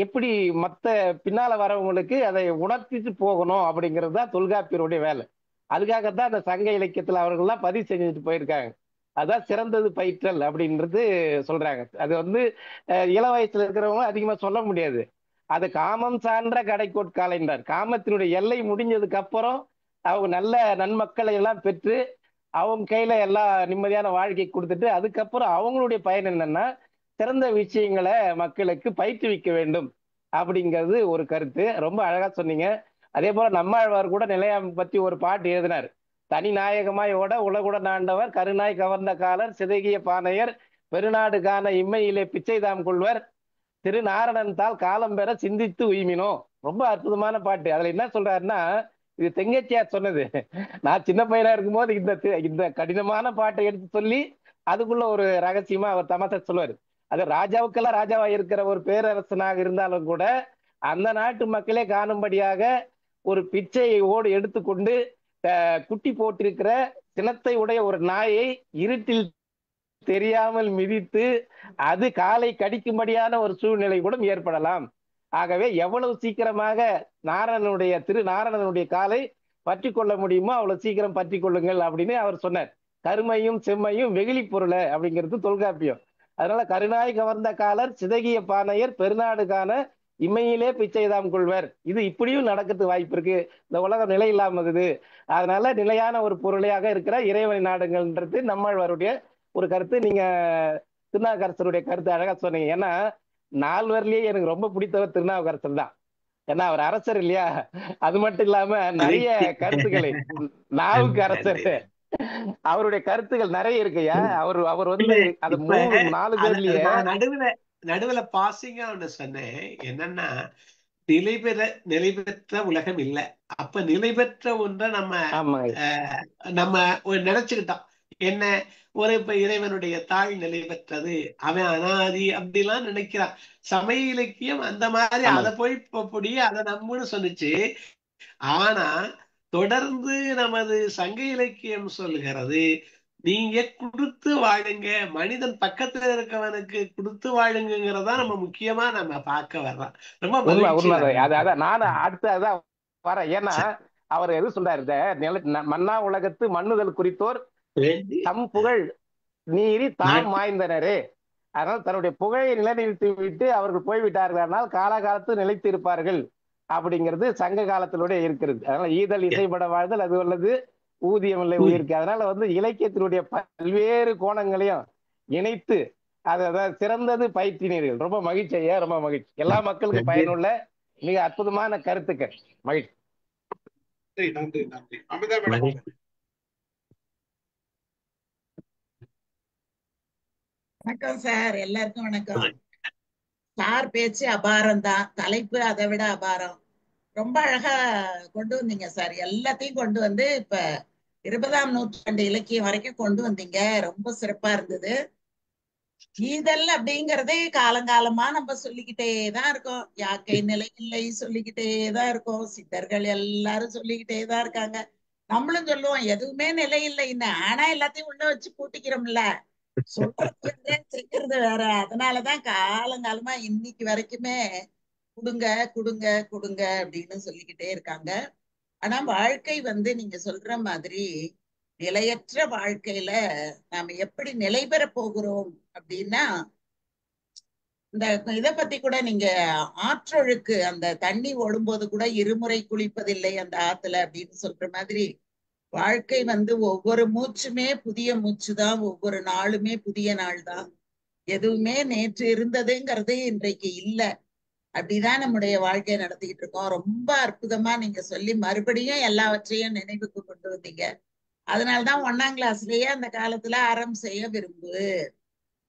எப்படி மத்த பின்னால வரவங்களுக்கு அதை உணர்த்திட்டு போகணும் அப்படிங்கிறது தான் தொல்காப்பியருடைய வேலை. அதுக்காகத்தான் அந்த சங்க இலக்கியத்துல அவர்கள்லாம் பதிவு செஞ்சுட்டு போயிருக்காங்க. அதுதான் சிறந்தது பயிற்றல் அப்படின்றது சொல்றாங்க. அது வந்து இள வயசுல இருக்கிறவங்க அதிகமா சொல்ல முடியாது. அது காமம் சான்ற கடைக்கோட்காலை என்றார். காமத்தினுடைய எல்லை முடிஞ்சதுக்கு அப்புறம் அவங்க நல்ல நன்மக்களை எல்லாம் பெற்று அவங்க கையில எல்லா நிம்மதியான வாழ்க்கை கொடுத்துட்டு அதுக்கப்புறம் அவங்களுடைய பயன் என்னன்னா சிறந்த விஷயங்களை மக்களுக்கு பயிற்றுவிக்க வேண்டும் அப்படிங்கிறது ஒரு கருத்து. ரொம்ப அழகா சொன்னீங்க. அதே போல நம்மாழ்வார் கூட நிலையாமை பத்தி ஒரு பாட்டு எழுதினார். தனி நாயகமாய் ஓட உலகுடன் ஆண்டவர் கருநாய் கவர்ந்த காலர் சிதகிய பானையர் பெருநாடு காண இம்மையிலே பிச்சைதாம் கொள்வர் திருநாரணன் தாள் காலம் பெற சிந்தித்து உய்மினோ. ரொம்ப அற்புதமான பாட்டு. அதுல என்ன சொல்றாருன்னா, இது தெங்கச்சியார் சொன்னது. நான் சின்ன பையனா இருக்கும்போது இந்த கடினமான பாட்டை எடுத்து சொல்லி அதுக்குள்ள ஒரு ரகசியமா அவர் தமாசா சொல்லுவாரு. அது ராஜாவுக்கெல்லாம் ராஜாவா இருக்கிற ஒரு பேரரசனாக இருந்தாலும் கூட அந்த நாட்டு மக்களே காணும்படியாக ஒரு பிச்சையை ஓடு எடுத்துக்கொண்டு குட்டி போட்டிருக்கிற சினத்தை உடைய ஒரு நாயை இருட்டில் தெரியாமல் மிதித்து அது காலை கடிக்கும்படியான ஒரு சூழ்நிலை கூட ஏற்படலாம். ஆகவே எவ்வளவு சீக்கிரமாக நாரணனுடைய காலை பற்றி கொள்ள முடியுமோ அவ்வளவு சீக்கிரம் பற்றி கொள்ளுங்கள் அப்படின்னு அவர் சொன்னார். கருமையும் செம்மையும் வெகுளி பொருளை அப்படிங்கிறது தொல்காப்பியம். அதனால கருணாய் கவர்ந்த காலர் சிதகிய பானையர் பெருநாடு காண இம்மையிலே பிச்சைதாம் கொள்வர். இது இப்படியும் நடக்கிறதுக்கு வாய்ப்பு இருக்கு. இந்த உலகம் நிலை இல்லாமது. அதனால நிலையான ஒரு பொருளையாக இருக்கிற இறைவனை நாடுங்கள்ன்றது நம்மாழ்வாருடைய ஒரு கருத்து. நீங்க திருநாவுக்கரசருடைய கருத்து அழகா சொன்னீங்க. ஏன்னா நால்வர்லயே எனக்கு ரொம்ப பிடித்தவர் திருநாவுக்கரசர் தான். ஏன்னா அவர் அரசர் இல்லையா? அது மட்டும் இல்லாம நிறைய கருத்துக்களை நாவுக்கு அரசர் அவருடைய கருத்துக்கள் நிறைய இருக்குயா. அவர் வந்து அது 4 பேர்லயே நடுவுல பாசிங்கா ஒண்ணு சொன்னேன். என்னன்னா நிலை பெற்ற உலகம் இல்ல. அப்ப நிலை பெற்ற ஒன்றை நம்ம நினைச்சுக்கிட்டோம். என்ன ஒரு இப்ப இறைவனுடைய தாய் நிலை பெற்றது, அவன் அனாதி அப்படிலாம் நினைக்கிறான். சமய இலக்கியம் அந்த மாதிரி அதை போய் பொடிய அதை நம்மன்னு சொன்னிச்சு. ஆனா தொடர்ந்து நமது சங்க இலக்கியம் சொல்லுகிறது, நீங்க கொடுத்து வாழுங்க, மனிதன் பக்கத்துல இருக்கவனுக்கு கொடுத்து வாழுங்கிறதா நம்ம முக்கியமா நம்ம பார்க்க வர்றோம். ரொம்ப நானும் அடுத்ததான் வரேன். ஏன்னா அவர் எது சொல்றாரு, மன்னா உலகத்து மண்ணுதல் குறித்தோர் தம் புகழ் நீரி தாம் மாய்ந்தனரே. அதனால் தன்னுடைய புகழை நிலைநிறுத்தி விட்டு அவர்கள் போய்விட்டார்கள், காலகாலத்து நிலைத்து இருப்பார்கள் அப்படிங்கிறது சங்க காலத்தினுடைய இருக்கிறது. அதனால ஈதல் இசைப்பட வாழ்தல் அது உள்ளது, ஊதியம் இல்லை உயிருக்கு. அதனால வந்து இலக்கியத்தினுடைய பல்வேறு கோணங்களையும் இணைத்து அதை சிறந்தது பயிற்றினீர்கள். ரொம்ப மகிழ்ச்சி ஐயா, ரொம்ப மகிழ்ச்சி. எல்லா மக்களுக்கும் பயனுள்ள மிக அற்புதமான கருத்துக்கள். மகிழ்ச்சி. நன்றி நன்றி. அமிதா மேடம். வணக்கம் சார், எல்லாருக்கும் வணக்கம். சார் பேச்சு அபாரம் தான், தலைப்பு அதை விட அபாரம். ரொம்ப அழகா கொண்டு வந்தீங்க சார். எல்லாத்தையும் கொண்டு வந்து இப்ப 20ஆம் நூற்றாண்டு இலக்கியம் வரைக்கும் கொண்டு வந்தீங்க. ரொம்ப சிறப்பா இருந்தது. ஈதல் அப்படிங்கறதே காலங்காலமா நம்ம சொல்லிக்கிட்டே தான் இருக்கோம். யாக்கை நிலை இல்லை சொல்லிக்கிட்டே தான் இருக்கோம். சித்தர்கள் எல்லாரும் சொல்லிக்கிட்டே தான் இருக்காங்க. நம்மளும் சொல்லுவோம் எதுவுமே நிலை இல்லைன்னு. ஆனா எல்லாத்தையும் உள்ள வச்சு கூட்டிக்கிறோம்ல, சொல்றது செய்யறது வேற. அதனாலதான் காலங்காலமா இன்னைக்கு வரைக்குமே கொடுங்க கொடுங்க கொடுங்க அப்படின்னு சொல்லிக்கிட்டே இருக்காங்க. ஆனா வாழ்க்கை வந்து நீங்க சொல்ற மாதிரி நிலையற்ற வாழ்க்கையில நாம எப்படி நிலை பெற போகிறோம் அப்படின்னா, இந்த இதை பத்தி கூட நீங்க ஆற்றொழுக்கு, அந்த தண்ணி ஓடும்போது கூட இருமுறை குளிப்பதில்லை அந்த ஆத்துல அப்படின்னு சொல்ற மாதிரி, வாழ்க்கை வந்து ஒவ்வொரு மூச்சுமே புதிய மூச்சு தான், ஒவ்வொரு நாளுமே புதிய நாள் தான். எதுவுமே நேற்று இருந்ததுங்கிறது இன்றைக்கு இல்லை. அப்படிதான் நம்முடைய வாழ்க்கையை நடத்திக்கிட்டு இருக்கோம். ரொம்ப அற்புதமா நீங்க சொல்லி மறுபடியும் எல்லாவற்றையும் நினைவுக்கு கொண்டு வந்தீங்க. அதனாலதான் 1ஆம் கிளாஸ்லயே அந்த காலத்துல அறம் செய்ய விரும்பு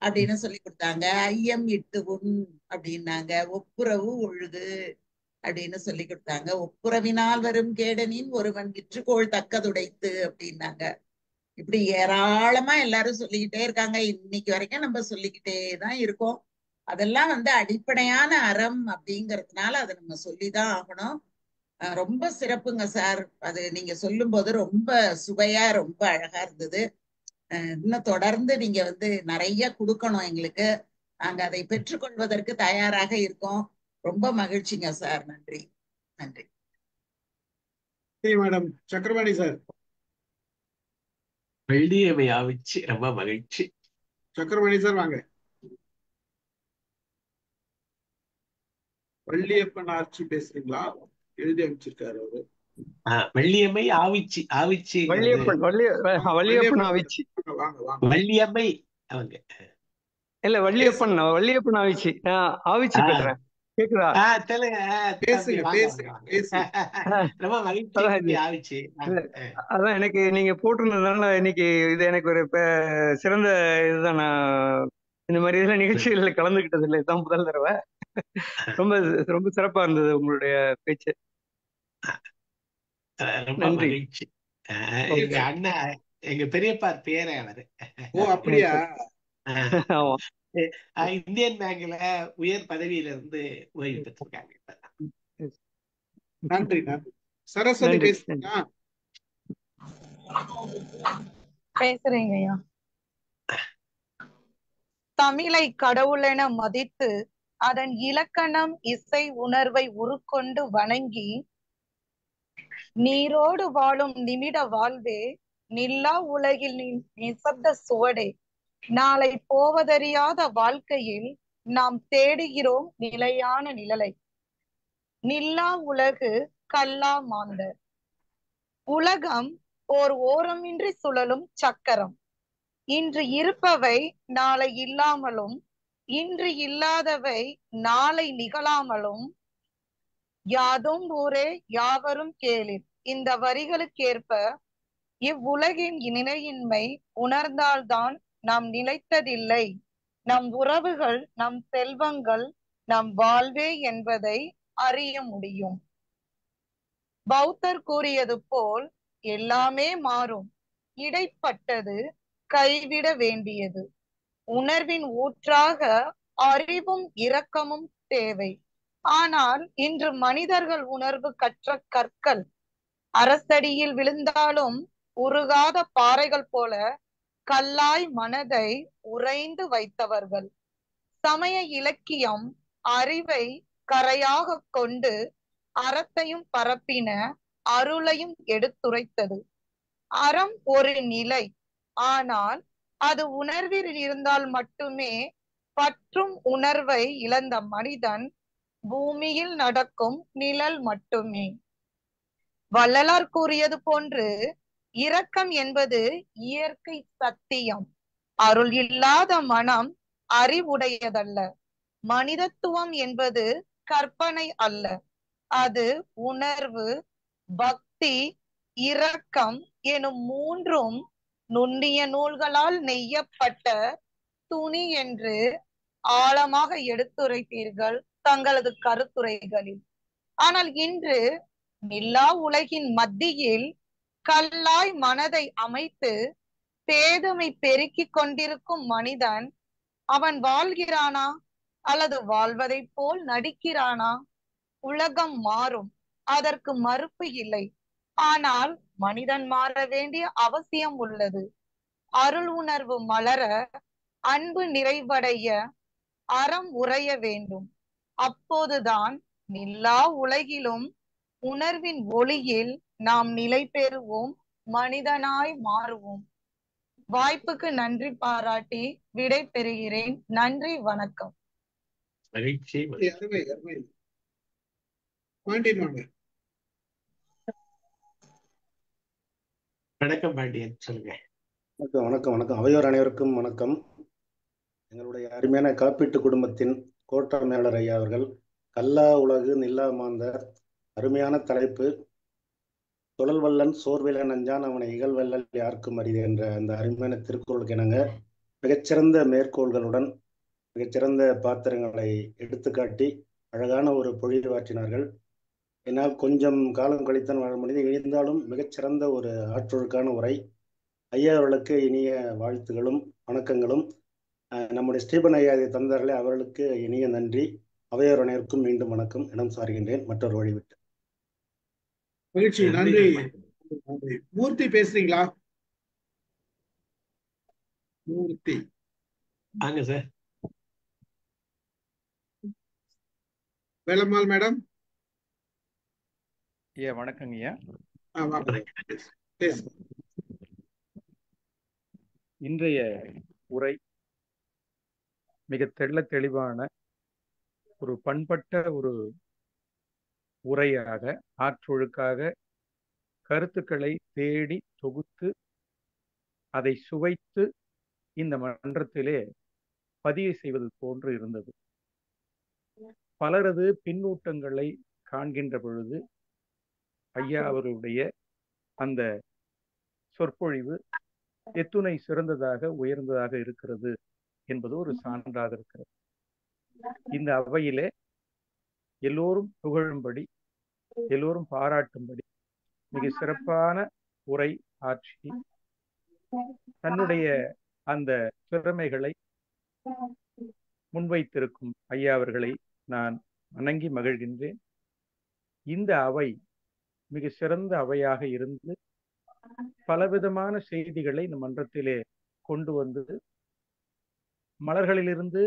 அப்படின்னு சொல்லி கொடுத்தாங்க. ஐயம் இட்டு உண் அப்படின்னாங்க. ஒப்புரவு ஒழுகு அப்படின்னு சொல்லி கொடுத்தாங்க. ஒப்புரவினால் வரும் கேடனின் ஒருவன் விற்றுக்கோள் தக்கதுடைத்து அப்படின்னாங்க. இப்படி ஏராளமா எல்லாரும் சொல்லிக்கிட்டே இருக்காங்க. இன்னைக்கு வரைக்கும் நம்ம சொல்லிக்கிட்டே தான் இருக்கோம். அதெல்லாம் வந்து அடிப்படையான அறம் அப்படிங்கறதுனால அதை நம்ம சொல்லிதான் ஆகணும். ரொம்ப சிறப்புங்க சார். அது நீங்க சொல்லும் போது ரொம்ப சுவையா ரொம்ப அழகா இருந்தது. இன்னும் தொடர்ந்து நீங்க வந்து நிறைய கொடுக்கணும் எங்களுக்கு. நாங்க அதை பெற்றுக்கொள்வதற்கு தயாராக இருக்கோம். ரொம்ப மகிழ்ச்சிங்க சார். நன்றி நன்றி. Madam Chakrapani sir. வெள்ளியமை ஆவிச்சு ரொம்ப மகிழ்ச்சி. சக்கரபாணி சார் வாங்க. வள்ளியப்பன் ஆட்சி பேசுறீங்களா? எழுதி அமைச்சிருக்காரு அவரு. வெள்ளியம்மை ஆவிச்சி. ஆவிச்சி வள்ளியப்பன் ஆவிச்சி. வள்ளியம்மை அவங்க இல்ல வள்ளியப்பன் ஆவிச்சி. ஆவிச்சி பேசுறேன். கேக்குதா? அதான் எனக்கு நீங்க போட்டிருந்ததுனால இன்னைக்கு இது எனக்கு ஒரு சிறந்த இதுதான். நான் இந்த மாதிரி இதெல்லாம் நிகழ்ச்சிகள்ல கலந்துகிட்டது இல்லை, இதுதான் முதல் தடவை. ரொம்ப ரொம்ப சிறப்பா இருந்தது உங்களுடைய பேச்சு. ரொம்ப நன்றி. மகிழ்ச்சி. எங்க அண்ணா, எங்க பெரியப்பா பேரே அவரு. ஓ அப்படியா? ஆமா. இந்தியன் பேங்க்ல உயர் பதவியில இருந்து ஓய்வு பெற்றிருக்காங்க. நன்றி நன்றி. சரஸ்வதி நன்றி. பேசுறீங்களா? பேசுறேங்க ஐயா. தமிழை கடவுளென மதித்து அதன் இலக்கணம் இசை உணர்வை உருக்கொண்டு வணங்கி நீரோடு வாழும் நிமிட வாழ்வே நில்லா உலகில் நிசப்த சுவடே நாளை போவதறியாத வாழ்க்கையில் நாம் தேடுகிறோம் நிலையான நிழலை. நில்லா உலகு கல்லா மாந்தர். உலகம் ஓர் ஓரமின்றி சுழலும் சக்கரம். இன்று இருப்பவை நாளை இல்லாமலும் இன்று இல்லாதவை நாளை நிகழாமலும் யாதும் ஊரே யாவரும் கேளிர். இந்த வரிகளுக்கேற்ப இவ்வுலகின் நிலையின்மை உணர்ந்தால்தான் நாம் நிலைத்ததில்லை, நம் உறவுகள், நம் செல்வங்கள், நம் வாழ்வே என்பதை அறிய முடியும். பௌத்தர் கூறியது போல் எல்லாமே மாறும், இடைப்பட்டது கைவிட வேண்டியது. உணர்வின் ஊற்றாக அறிவும் இரக்கமும் தேவை. ஆனால் இன்று மனிதர்கள் உணர்வு கற்ற கற்கள். அரசடியில் விழுந்தாலும் உருகாத பாறைகள் போல கல்லாய் மனதை உறைந்து வைத்தவர்கள். சமய இலக்கியம் அறிவை கரையாக கொண்டு அறத்தையும் பரப்பின, அருளையும் எடுத்துரைத்தது. அறம் ஒரு நிலை, ஆனால் அது உணர்வில் இருந்தால் மட்டுமே. பற்றும் உணர்வை இழந்த மனிதன் பூமியில் நடக்கும் நிழல் மட்டுமே. வள்ளலார் கூறியது போன்று இரக்கம் என்பது இயற்கை சத்தியம். அருள் இல்லாத மனம் அறிவுடையதல்ல. மனிதத்துவம் என்பது கற்பனை அல்ல, அது உணர்வு, பக்தி, இரக்கம் எனும் மூன்றும் நுண்ணிய நூல்களால் நெய்யப்பட்ட துணி என்று ஆழமாக எடுத்துரைத்தீர்கள் தங்களது கருத்துரைகளில். ஆனால் இன்று நில்லா உலகின் மத்தியில் கல்லாய் மனதை அமைத்து பேதமை பெருக்கிக் கொண்டிருக்கும் மனிதன், அவன் வாழ்கிறானா அல்லது வாழ்வதை போல் நடிக்கிறானா? உலகம் மாறும், அதற்கு மறுப்பு இல்லை. ஆனால் மனிதன் மாற வேண்டிய அவசியம் உள்ளது. அருள் உணர்வு மலர, அன்பு நிறைவடைய, அறம் உறைய வேண்டும். அப்போதுதான் நில்லா உலகிலும் உணர்வின் ஒளியில் நாம் நிலை பெறுவோம், மனிதனாய் மாறுவோம். வாய்ப்புக்கு நன்றி பாராட்டி விடை பெறுகிறேன். நன்றி, வணக்கம். மகிழ்ச்சி. அருமை அருமை. பாண்டியன் வாங்க. வணக்கம் பாண்டியன், சொல்லுங்க. வணக்கம் வணக்கம் வணக்கம். அவையோர் அனைவருக்கும் வணக்கம். எங்களுடைய அருமையான காப்பீட்டு குடும்பத்தின் கோட்ட மேலர் ஐயா அவர்கள் கல்லா உலகு நில்லா மாந்தர், அருமையான தலைப்பு. சுழல்வல்லன் சோர்விலன் அஞ்சான் அவனை இகழ்வல்லல் யாருக்கும் அரிது என்ற அந்த அருமையான திருக்குறளுக்கு இணங்க மிகச்சிறந்த மேற்கோள்களுடன் மிகச்சிறந்த பாத்திரங்களை எடுத்துக்காட்டி அழகான ஒரு பொழிவாற்றினார்கள். என்னால் கொஞ்சம் காலம் கழித்தான் வாழ முடியுது, இருந்தாலும் மிகச்சிறந்த ஒரு ஆற்றொழுக்கான உரை. ஐயா அவர்களுக்கு இனிய வாழ்த்துகளும் வணக்கங்களும். நம்முடைய ஸ்டீபன் ஐயா இதை தந்தார்களே, அவர்களுக்கு இனிய நன்றி. அவையோர் அனைவருக்கும் மீண்டும் வணக்கம். இடம் சார்கின்றேன் மற்றொரு வழிவிட்டு. மகிழ்ச்சி, நன்றி. மூர்த்தி பேசுறீங்களா? மூர்த்தி வாங்க சார். வேலம்மாள் மேடம். ஐயா வணக்கங்க ஐயா. இன்றைய உரை மிக தெளிவான ஒரு பண்பட்ட ஒரு உரையாக, ஆற்றொழுக்காக கருத்துக்களை தேடி தொகுத்து அதை சுவைத்து இந்த மன்றத்திலே பதிவு செய்வது போன்று இருந்தது. பலரது பின்னூட்டங்களை காண்கின்ற பொழுது ஐயா அவர்களுடைய அந்த சொற்பொழிவு எத்துணை சிறந்ததாக உயர்ந்ததாக இருக்கிறது என்பது ஒரு சான்றாக இருக்கிறது. இந்த அவையிலே எல்லோரும் புகழும்படி, எல்லோரும் பாராட்டும்படி மிக சிறப்பான உரை ஆற்றி தன்னுடைய அந்த திறமைகளை முன்வைத்திருக்கும் ஐயா அவர்களை நான் வணங்கி மகிழ்கின்றேன். இந்த அவை மிக சிறந்த அவையாக இருந்து பலவிதமான செய்திகளை இந்த மன்றத்திலே கொண்டு வந்து மலர்களிலிருந்து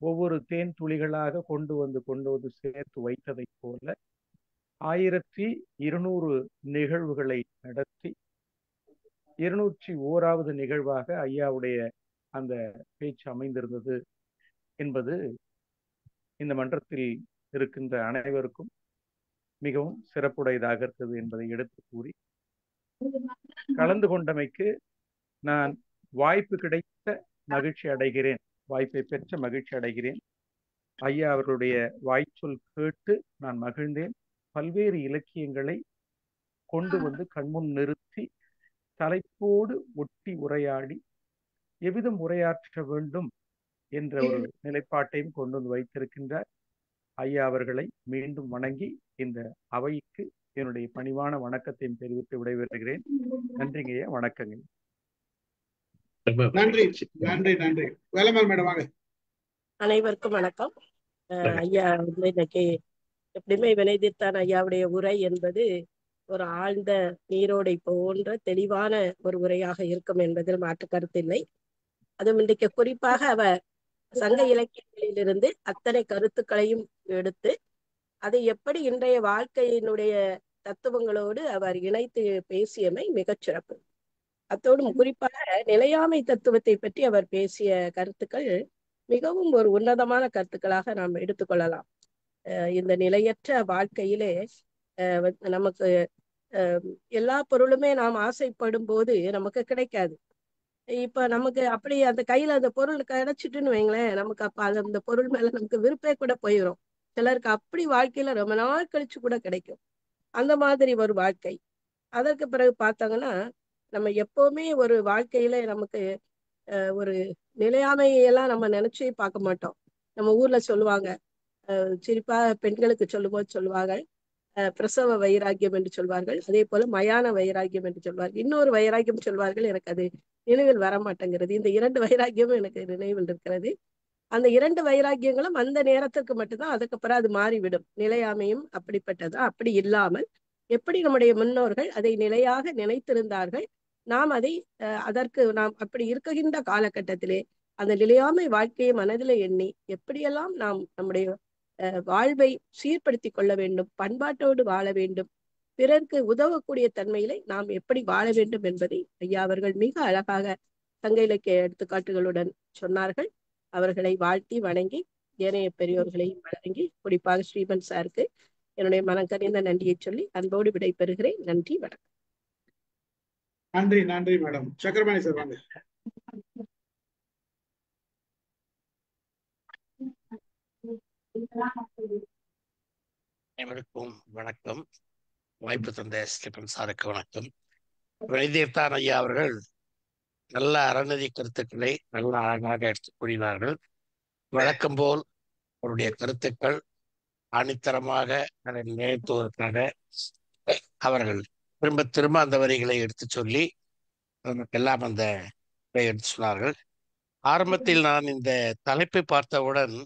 ஒவ்வொரு தேன் துளிகளாக கொண்டு வந்து சேர்த்து வைத்ததை போல 1200 நிகழ்வுகளை நடத்தி 201வது நிகழ்வாக ஐயாவுடைய அந்த பேச்சு அமைந்திருந்தது என்பது இந்த மன்றத்தில் இருக்கின்ற அனைவருக்கும் மிகவும் சிறப்புடையதாக இருக்கிறது என்பதை எடுத்து கூறி கலந்து கொண்டமைக்கு நான் வாய்ப்பு கிடைத்த மகிழ்ச்சி அடைகிறேன், வாய்ப்பை பெற்ற மகிழ்ச்சி அடைகிறேன். ஐயா அவர்களுடைய வாய்ச்சொல் கேட்டு நான் மகிழ்ந்தேன். பல்வேறு இலக்கியங்களை கொண்டு வந்து கண்முன் நிறுத்தி தலைப்போடு ஒட்டி உரையாடி எவ்விதம் உரையாற்ற வேண்டும் என்ற ஒரு நிலைப்பாட்டையும் கொண்டு வந்து வைத்திருக்கின்றார். ஐயா அவர்களை மீண்டும் வணங்கி இந்த அவைக்கு என்னுடைய பணிவான வணக்கத்தையும் தெரிவித்து விடைபெறுகிறேன். நன்றிங்க ஐயா, வணக்கங்க. நன்றி நன்றி நன்றி. வேலம்மாள் மேடம் வாங்க. அனைவருக்கும் வணக்கம். ஐயா வந்து இன்னைக்கு எப்படியுமே வினைதிர்த்தான் ஐயாவுடைய உரை என்பது ஒரு ஆழ்ந்த நீரோடை போன்ற தெளிவான ஒரு உரையாக இருக்கும் என்பதில் மாற்று கருத்தில்லை. அதுவும் இன்றைக்கு குறிப்பாக அவர் சங்க இலக்கியங்களிலிருந்து அத்தனை கருத்துக்களையும் எடுத்து அதை எப்படி இன்றைய வாழ்க்கையினுடைய தத்துவங்களோடு அவர் இணைத்து பேசியமை மிகச்சிறப்பு. அத்தோடும் குறிப்பாக நிலையாமை தத்துவத்தை பற்றி அவர் பேசிய கருத்துக்கள் மிகவும் ஒரு உன்னதமான கருத்துக்களாக நாம் எடுத்துக்கொள்ளலாம். இந்த நிலையற்ற வாழ்க்கையிலே நமக்கு எல்லா பொருளுமே நாம் ஆசைப்படும் போது நமக்கு கிடைக்காது. இப்ப நமக்கு அப்படி அந்த கையில அந்த பொருள் கிடைச்சிட்டுன்னு வைங்களேன், நமக்கு அப்ப அந்த பொருள் மேல நமக்கு விருப்பே கூட போயிடும். சிலருக்கு அப்படி வாழ்க்கையில ரொம்ப நாள் கழிச்சு கூட கிடைக்கும். அந்த மாதிரி ஒரு வாழ்க்கை. அதற்கு பிறகு பார்த்தாங்கன்னா நம்ம எப்பவுமே ஒரு வாழ்க்கையில நமக்கு ஒரு நிலையாமையெல்லாம் நம்ம நினைச்சே பார்க்க மாட்டோம். நம்ம ஊர்ல சொல்லுவாங்க, குறிப்பா பெண்களுக்கு சொல்லும்போது சொல்லுவாங்க பிரசவ வைராக்கியம் என்று சொல்வார்கள், அதே போல மயான வைராக்கியம் என்று சொல்வார்கள், இன்னொரு வைராக்கியம் சொல்வார்கள், எனக்கு அது நினைவில் வர மாட்டேங்கிறது. இந்த 2 வைராக்கியமும் எனக்கு நினைவில் இருக்கிறது. அந்த 2 வைராக்கியங்களும் அந்த நேரத்திற்கு மட்டும்தான், அதுக்கப்புறம் அது மாறிவிடும். நிலையாமையும் அப்படிப்பட்டதா? அப்படி இல்லாமல் எப்படி நம்முடைய முன்னோர்கள் அதை நிலையாக நினைத்திருந்தார்கள், நாம் அதை அதற்கு நாம் அப்படி இருக்கின்ற காலகட்டத்திலே அந்த நிலையாமை வாழ்க்கையை மனதில் எண்ணி எப்படியெல்லாம் நாம் நம்முடைய வாழ்வை சீர்படுத்தி கொள்ள வேண்டும், பண்பாட்டோடு வாழ வேண்டும், பிறருக்கு உதவக்கூடிய தன்மையிலே நாம் எப்படி வாழ வேண்டும் என்பதை ஐயா அவர்கள் மிக அழகாக சங்க இலக்கிய எடுத்துக்காட்டுகளுடன் சொன்னார்கள். அவர்களை வாழ்த்தி வணங்கி ஏனைய பெரியோர்களை வணங்கி குறிப்பாக ஸ்ரீபன் சாருக்கு என்னுடைய மனக்கனிந்த நன்றியை சொல்லி அன்போடு விடை பெறுகிறேன். நன்றி, வணக்கம். நன்றி நன்றி மேடம். சக்கரபாணி சார் வாங்க. அனைவருக்கும் வணக்கம். வாய்ப்பு தந்த ஸ்டீபன் சாருக்கு வணக்கம். வினைதீர்த்தான் ஐயா அவர்கள் நல்ல அறநெறி கருத்துக்களை நல்ல அழகாக எடுத்து கூறினார்கள். வழக்கம் போல் அவருடைய கருத்துக்கள் ஆணித்தரமாக அதை நினைத்துவதற்காக அவர்கள் திரும்ப திரும்ப அந்த வரிகளை எடுத்து சொல்லி நமக்கெல்லாம் அந்த எடுத்து சொன்னார்கள். ஆரம்பத்தில் நான் இந்த தலைப்பை பார்த்தவுடன்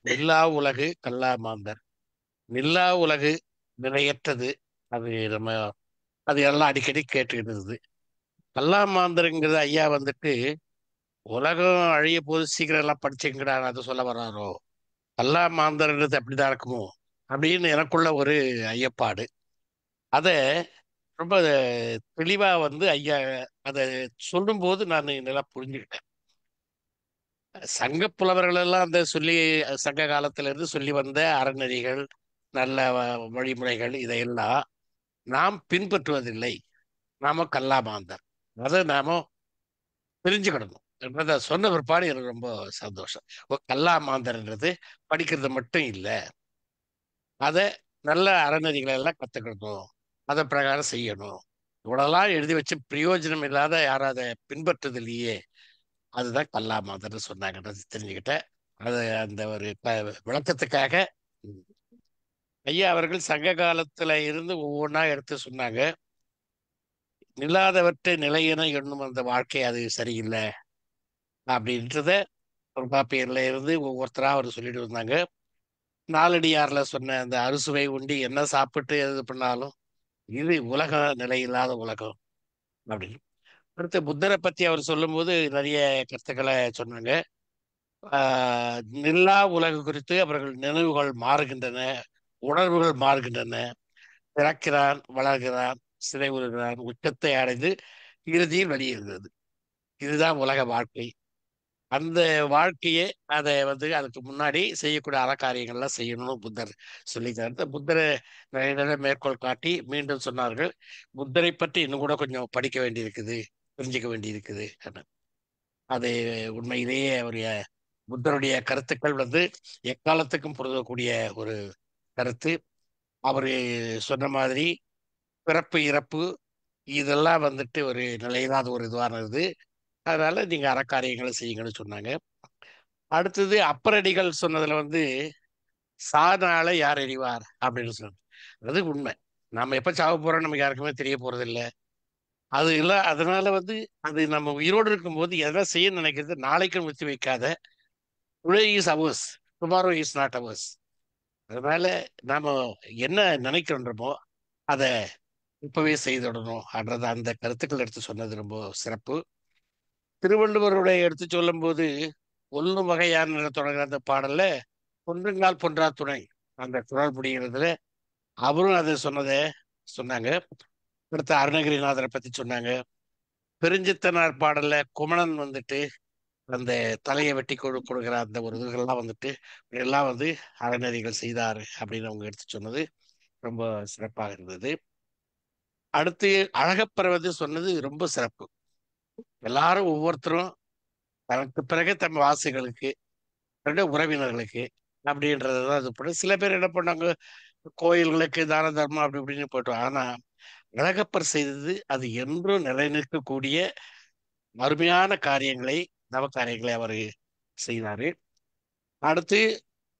நில்லா உலகு கல்லா மாந்தர், நில்லா உலகு நிலையற்றது, அது எல்லாம் அடிக்கடி கேட்டுக்கிட்டு இருந்தது. கல்லா மாந்தருங்கிறது ஐயா வந்துட்டு உலகம் அழிய போது சீக்கிரம் எல்லாம் படிச்சுங்கடா அதை சொல்ல வர்றாரோ, கல்லா மாந்தர்ன்றது அப்படிதான் இருக்குமோ அப்படின்னு எனக்குள்ள ஒரு ஐயப்பாடு. அதை ரொம்ப தெளிவா ஐயா அதை சொல்லும்போது நான் நல்லா புரிஞ்சுக்கிட்டேன். சங்க புலவர்கள் எல்லாம் அந்த சங்க காலத்துல இருந்து சொல்லி வந்த அறநெறிகள் நல்ல வழிமுறைகள் இதையெல்லாம் நாம் பின்பற்றுவதில்லை. நாம கல்லாமாந்தர், அதை நாம தெரிஞ்சுக்கிடணும் என்றதை சொன்ன பிற்பாடு எனக்கு ரொம்ப சந்தோஷம். கல்லாமாந்தர்ன்றது படிக்கிறது மட்டும் இல்லை, அதை நல்ல அறநெறிகளை எல்லாம் கத்துக்கணும், அதை பிரகாரம் செய்யணும். இவ்வளவுலாம் எழுதி வச்சு பிரயோஜனம் இல்லாத யாரும் அதை பின்பற்றுதில்லையே, அதுதான் கல்லாமாந்தர்னு சொன்னாங்கன்றது தெரிஞ்சுக்கிட்டேன். அது அந்த ஒரு விளக்கத்துக்காக ஐயா அவர்கள் சங்க காலத்துல இருந்து ஒவ்வொன்றா எடுத்து சொன்னாங்க. நில்லாதவற்றை நிலையென எண்ணும் அந்த வாழ்க்கை அது சரியில்லை அப்படின்றத தொல்காப்பியர்ல இருந்து ஒவ்வொருத்தரா அவர் சொல்லிட்டு வந்தாங்க. நாலடியார்ல சொன்ன அந்த அறுசுவை உண்டி என்ன சாப்பிட்டு எது பண்ணாலும் இது உலகம் நிலையில்லாத உலகம் அப்படின்னு. அடுத்து புத்தரை பத்தி அவர் சொல்லும்போது நிறைய கருத்துக்களை சொன்னாங்க. நில்லா உலகு குறித்து அவர்கள் நினைவுகள் மாறுகின்றன, உணர்வுகள் மாறுகின்றன. பிறக்கிறான், வளர்கிறான், சிதைவுறுகிறான், உச்சத்தை அடைந்து இறுதியில் வெளியேறுகிறது. இதுதான் உலக வாழ்க்கை. அந்த வாழ்க்கையே அதை அதுக்கு முன்னாடி செய்யக்கூடிய அறக்காரியங்கள்லாம் செய்யணும்னு புத்தர் சொல்லித்தார். புத்தரை நிறைய தடவை மேற்கோள் காட்டி மீண்டும் சொன்னார்கள், புத்தரை பற்றி இன்னும் கூட கொஞ்சம் படிக்க வேண்டியிருக்குது, தெரிஞ்சுக்க வேண்டியிருக்குது. அது உண்மையிலேயே அவருடைய புத்தருடைய கருத்துக்கள் எக்காலத்துக்கும் பொருந்தக்கூடிய ஒரு கருத்து. அவரு சொன்ன மாதிரி பிறப்பு இறப்பு இதெல்லாம் ஒரு நிலையில்லாத ஒரு இதுவானது. அதனால நீங்க அறக்காரியங்களை செய்யுங்கன்னு சொன்னாங்க. அடுத்தது அப்பரடிகள் சொன்னதுல சாதனால யார் அறிவார் அப்படின்னு சொன்னாங்க. அது உண்மை. நம்ம எப்ப சாவ போறோம் நமக்கு யாருக்குமே தெரிய போறது இல்லை. அது இல்லை. அதனால அது நம்ம உயிரோடு இருக்கும்போது எதனா செய்ய நினைக்கிறது நாளைக்கும் ஒத்தி வைக்காத. Today is hours, tomorrow is not hours. அதனால நாம என்ன நினைக்கிறோமோ அதை இப்பவே செய்துடணும் அப்படின்றத அந்த கருத்துக்கள் எடுத்து சொன்னது ரொம்ப சிறப்பு. திருவள்ளுவருடைய எடுத்து சொல்லும் போது ஒல்லும் வகையான தொடங்குற அந்த பாடல்ல பொன்றுங்கால் பொன்றா துணை அந்த குரல் முடிகிறதுல அவரும் அதை சொன்னாங்க. அடுத்த அருணகிரிநாதரை பத்தி சொன்னாங்க. பெருஞ்சித்தனார் பாடல்ல குமணன் அந்த தலையை வெட்டி கொடுக்குற அந்த ஒரு இதுகள்லாம் எல்லாம் அறநெறிகள் செய்தாரு அப்படின்னு அவங்க எடுத்து சொன்னது ரொம்ப சிறப்பாக இருந்தது. அடுத்து அழகப்பர் சொன்னது ரொம்ப சிறப்பு. எல்லாரும் ஒவ்வொருத்தரும் தனக்கு பிறகு தம் வாசிகளுக்கு உறவினர்களுக்கு அப்படின்றதுதான் இது பண்ண. சில பேர் என்ன பண்ணாங்க, கோயில்களுக்கு தான தர்மம் அப்படி இப்படின்னு போயிட்டோம். ஆனா அழகப்பர் செய்தது அது என்றும் நிலைநிற்கக்கூடிய அருமையான காரியங்களை, நவகாரியங்களை அவர் செய்தாரு. அடுத்து